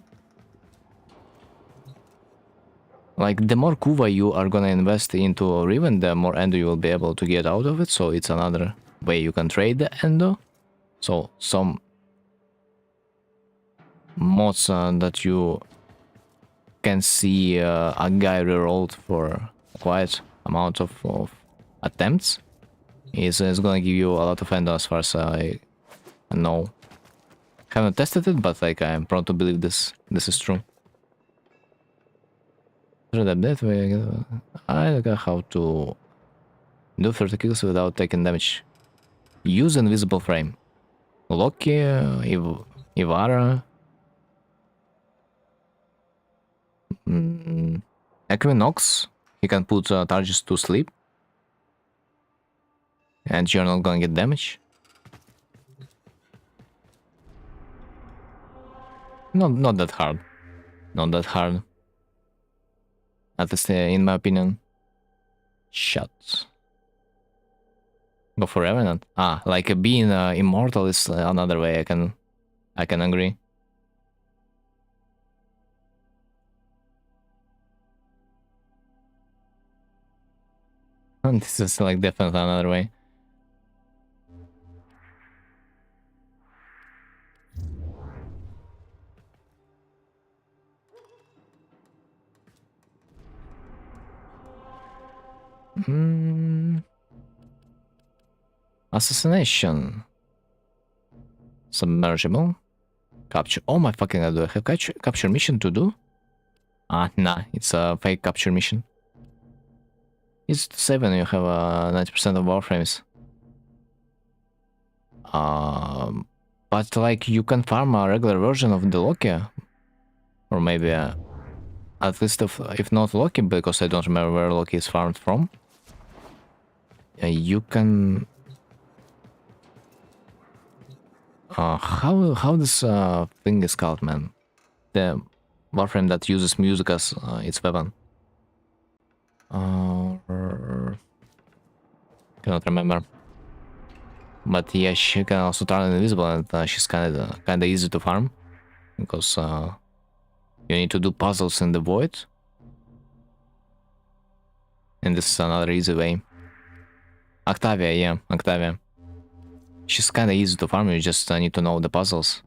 Like, the more Kuva you are gonna invest into Riven, the more Endo you will be able to get out of it, so it's another way you can trade the Endo. So, some mods that you can see a guy rerolled for quite amount of attempts is gonna give you a lot of Endo as far as I know. Haven't tested it, but like I'm prone to believe this is true. That way, I don't know how to do 30 kills without taking damage. Use invisible frame. Loki, Ivara, Equinox. He can put targets to sleep, and you're not gonna get damage. Not that hard. Not that hard. At least in my opinion. Shut. Go for Revenant. Ah, like being immortal is another way I can agree. And this is like definitely another way. Assassination. Submergible. Capture. Oh my fucking god, do I have capture mission to do? Ah, nah, it's a fake capture mission. It's 7, you have 90% of warframes. But like you can farm a regular version of the Loki. Or maybe at least if not Loki, because I don't remember where Loki is farmed from. You can... how this thing is called, man? The warframe that uses music as its weapon. Cannot remember. But yeah, she can also turn invisible, and she's kinda easy to farm because you need to do puzzles in the void, and this is another easy way. Octavia, yeah, Octavia. She's kinda easy to farm. You just need to know the puzzles,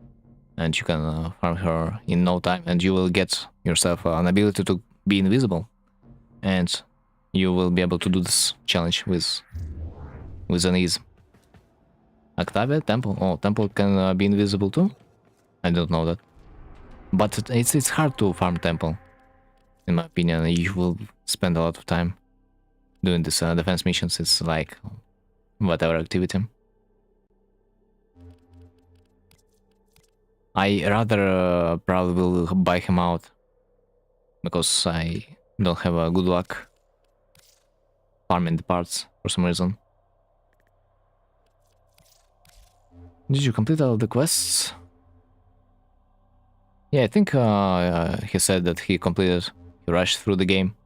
and you can farm her in no time, and you will get yourself an ability to be invisible, and you will be able to do this challenge with an ease. Octavia, Temple. Oh, Temple can be invisible too? I don't know that. But it's hard to farm Temple. In my opinion, you will spend a lot of time doing this defense missions. It's like whatever activity. I rather probably will buy him out because I don't have a good luck farming the parts for some reason. Did you complete all the quests? Yeah, I think he said that he completed. He rushed through the game.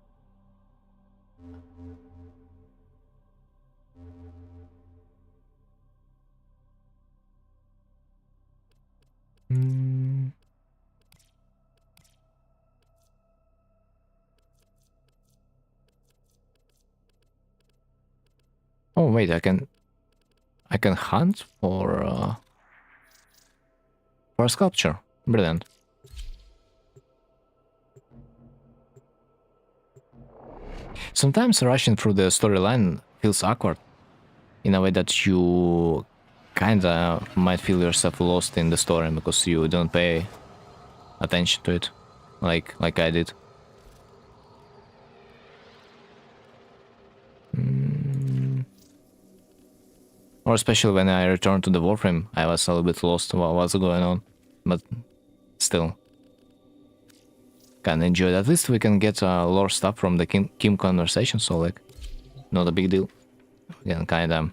Oh wait, I can hunt for a sculpture. Brilliant. Sometimes rushing through the storyline feels awkward in a way that you kinda might feel yourself lost in the story because you don't pay attention to it like I did. Or especially when I returned to the warframe, I was a little bit lost what was going on, but still kinda enjoyed. At least we can get lore stuff from the Kim conversation, so like not a big deal. We can kinda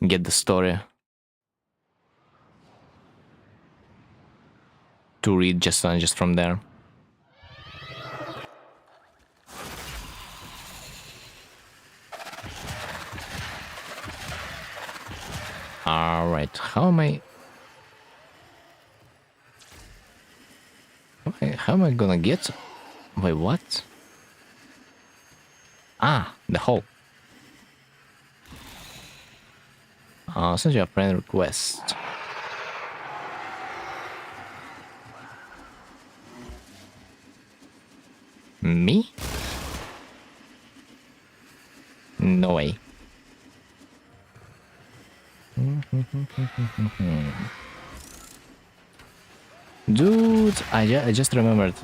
get the story to read just from there. All right, how am I gonna get? Wait, what? Ah, the hole. Send you a friend request. Me? No way. Dude, I just remembered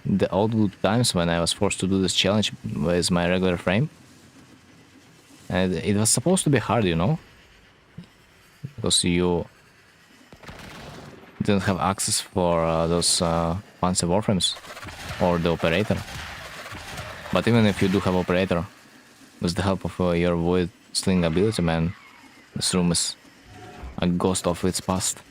the old good times when I was forced to do this challenge with my regular frame. And it was supposed to be hard, you know? Because you didn't have access for those fancy warframes or the operator. But even if you do have operator, with the help of your void sling ability, man, this room is a ghost of its past.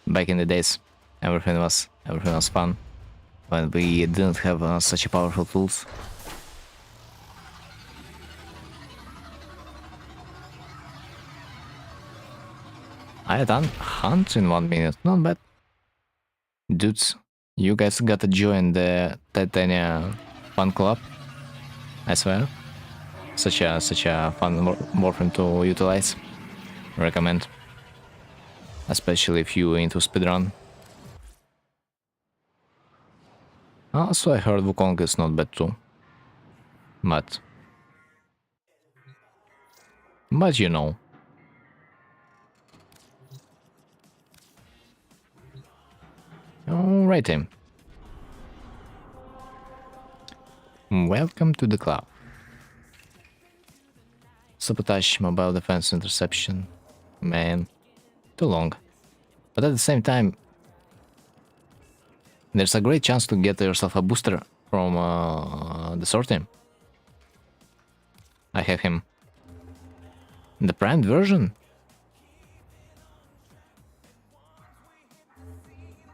Back in the days, everything was fun when we didn't have such powerful tools. I done hunt in 1 minute, not bad. Dudes, you guys gotta join the Titania fan club. I swear, such a fun warframe to utilize. Recommend, especially if you into speedrun. Also, I heard Wukong is not bad too, but you know. Alrighty. Welcome to the club. Sabotage, mobile defense, interception. Man, too long. But at the same time, there's a great chance to get yourself a booster from the sword team. I have him. The primed version?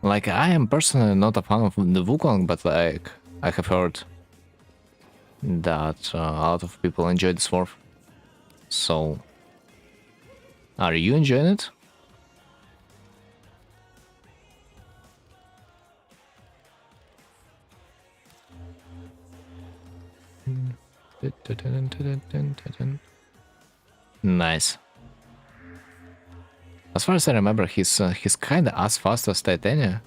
Like, I am personally not a fan of the Wukong, but like, I have heard that a lot of people enjoy this warf. So, are you enjoying it? Nice. As far as I remember, he's kinda as fast as Titania,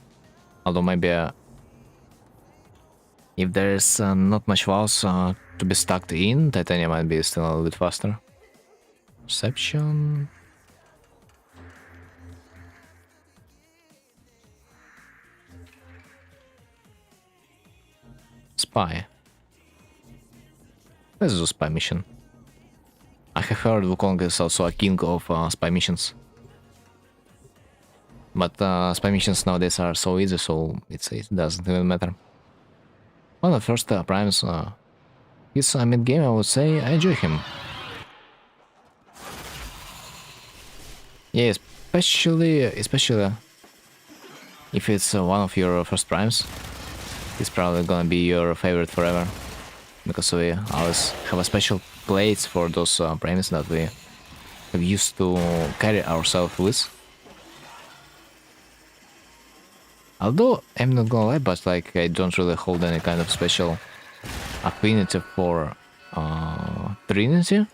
although maybe if there's not much walls to be stuck in, Titania might be still a little bit faster. Perception. Spy. This is a spy mission. I have heard Wukong is also a king of spy missions. But spy missions nowadays are so easy, so it doesn't even matter. One of the first primes, his mid-game, I would say, I enjoy him. Yeah, especially if it's one of your first primes, it's probably gonna be your favorite forever. Because we always have a special place for those primes that we have used to carry ourselves with. Although, I'm not gonna lie, but like, I don't really hold any kind of special affinity for Trinity,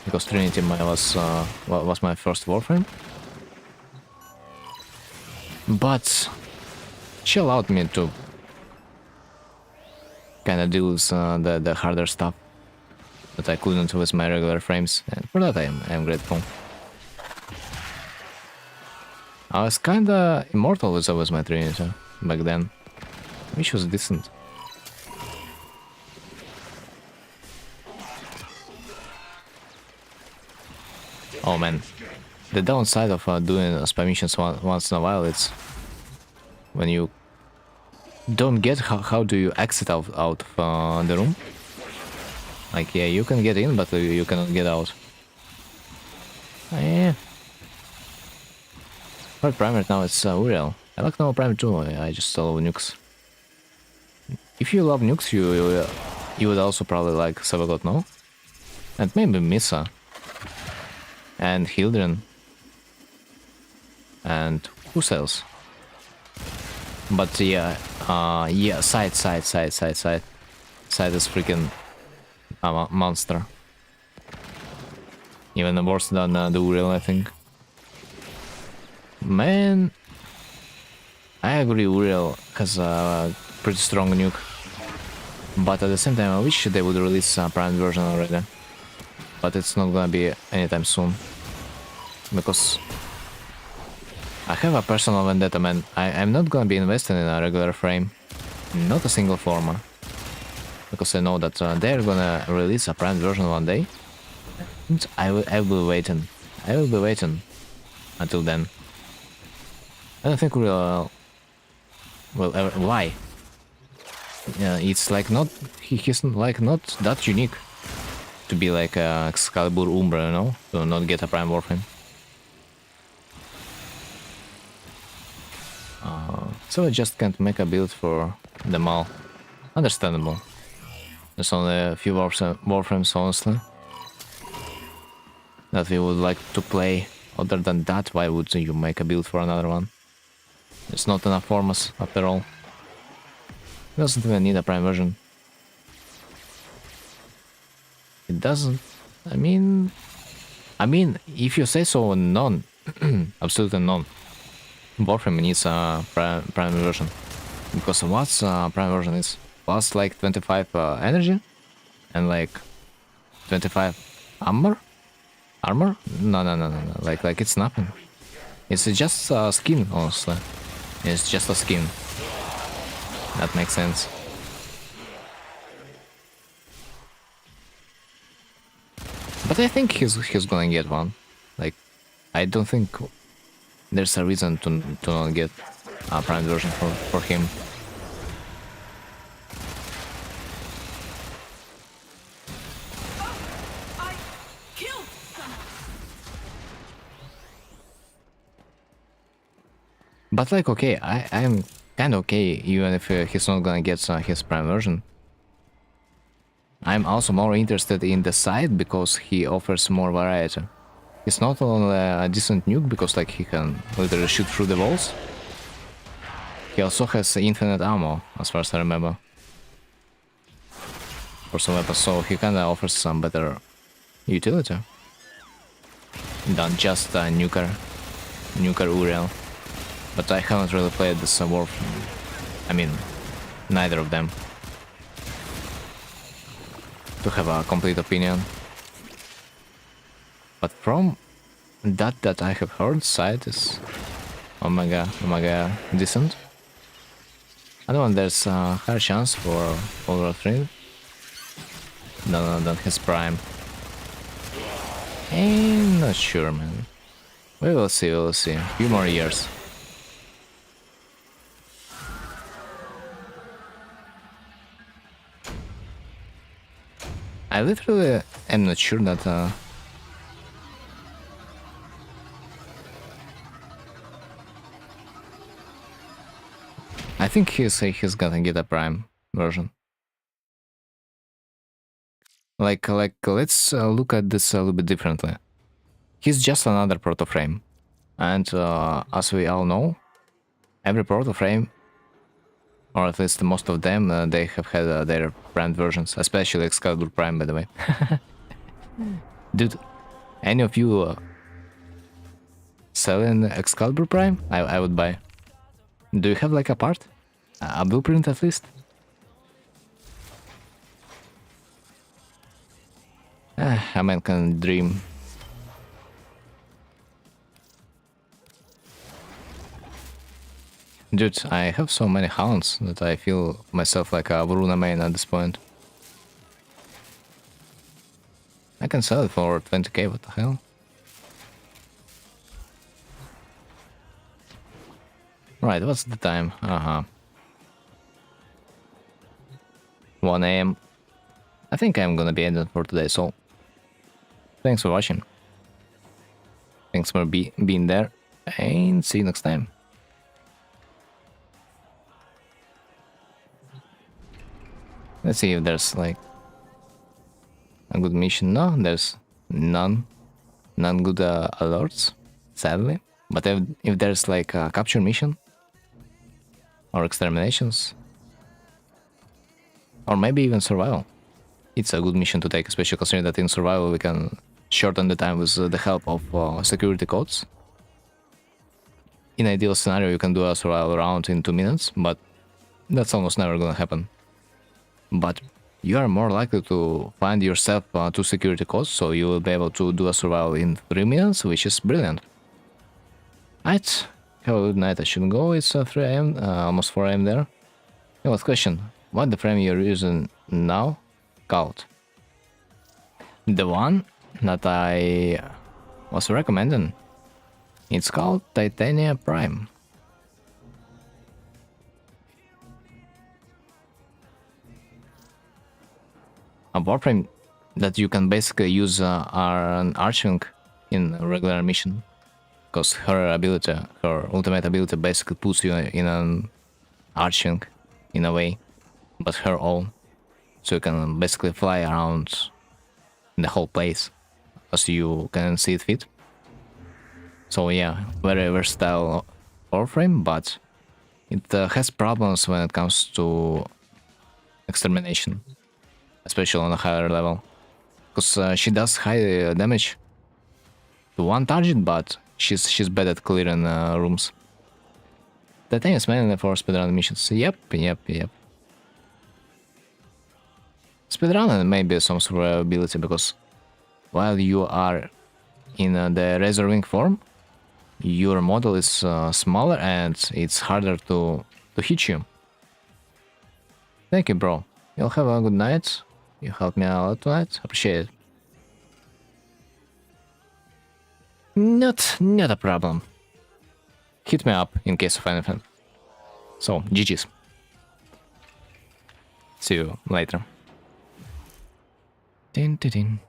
because Trinity was my first warframe. But she allowed me to kind of deal with the harder stuff that I couldn't with my regular frames, and for that I'm grateful. I was kinda immortal with my Trinity back then, which was decent. Oh man, the downside of doing spam missions once in a while, it's when you don't get how do you exit out of the room. Like, yeah, you can get in, but you cannot get out. Yeah. For prime right now, it's Uriel. I like no prime too. I just love nukes. If you love nukes, you would also probably like Savagot, no? And maybe Misa. And Hildren. And who else? But yeah, yeah, side. Side is freaking a monster. Even worse than the Uriel, I think. Man, I agree, Uriel has a pretty strong nuke. But at the same time, I wish they would release a prime version already. But it's not gonna be anytime soon. Because I have a personal vendetta, man. I'm not gonna be investing in a regular frame. Not a single forma. Because I know that they're gonna release a prime version one day. And I will be waiting. I will be waiting until then. I don't think we'll ever. Why? Yeah, it's like not. He's like not that unique to be like Excalibur Umbra, you know, to not get a prime warframe. So I just can't make a build for them all. Understandable. There's only a few warframes, honestly, that we would like to play. Other than that, why would you make a build for another one? It's not enough formas, after all. It doesn't even need a prime version. It doesn't. I mean, if you say so, none. Absolutely none. Warframe needs a prime version. Because what's prime version is? Plus like 25 energy? And like 25 armor? Armor? No. Like it's nothing. It's just a skin, honestly. It's just a skin. That makes sense. But I think he's gonna get one. Like, I don't think there's a reason to not get a prime version for him. I killed someone. But like, okay, I'm kind of okay even if he's not gonna get his prime version. I'm also more interested in the side because he offers more variety. He's not only a decent nuke because like he can literally shoot through the walls. He also has infinite ammo, as far as I remember, for some weapons, so he kinda offers some better utility than just a nuker Uriel. But I haven't really played this warframe. I mean, neither of them, to have a complete opinion. But from that I have heard, side is Omega decent. I don't know, there's a higher chance for MR30 than his prime. I'm not sure, man. We will see. A few more years. I literally am not sure that I think he's gonna get a prime version. Like let's look at this a little bit differently. He's just another proto frame, and as we all know, every proto frame, or at least most of them, they have had their brand versions, especially Excalibur Prime, by the way. Dude, any of you selling Excalibur Prime? I would buy. Do you have like a part? A blueprint at least? A man can dream. Dude, I have so many hounds that I feel myself like a Varuna main at this point. I can sell it for 20k, what the hell? Right, what's the time? 1 AM. I think I'm gonna be ending for today, so thanks for watching. Thanks for being there, and see you next time. Let's see if there's like a good mission. No, there's none good alerts, sadly. But if there's like a capture mission or exterminations, or maybe even survival, it's a good mission to take, especially considering that in survival we can shorten the time with the help of security codes. In ideal scenario, you can do a survival round in 2 minutes, but that's almost never gonna happen. But you are more likely to find yourself 2 security codes, so you will be able to do a survival in 3 minutes, which is brilliant. Right, have a good night. I should go. It's 3 AM, almost 4 AM there. Hey, last question. What the frame you're using now? Called? The one that I was recommending. It's called Titania Prime. A warframe that you can basically use an arching in a regular mission, because her ability, her ultimate ability, basically puts you in an arching in a way, but her own, so you can basically fly around the whole place as you can see it fit. So yeah, very versatile warframe, but it has problems when it comes to extermination, especially on a higher level, because she does high damage to one target, but she's bad at clearing rooms. The thing is mainly for speedrun missions. Yep. Speedrun may be some survivability, because while you are in the Razor Wing form, your model is smaller and it's harder to hit you. Thank you, bro. You'll have a good night. You helped me out tonight. Appreciate it. Not a problem. Hit me up in case of anything. So, GG's. See you later. Din, din, din.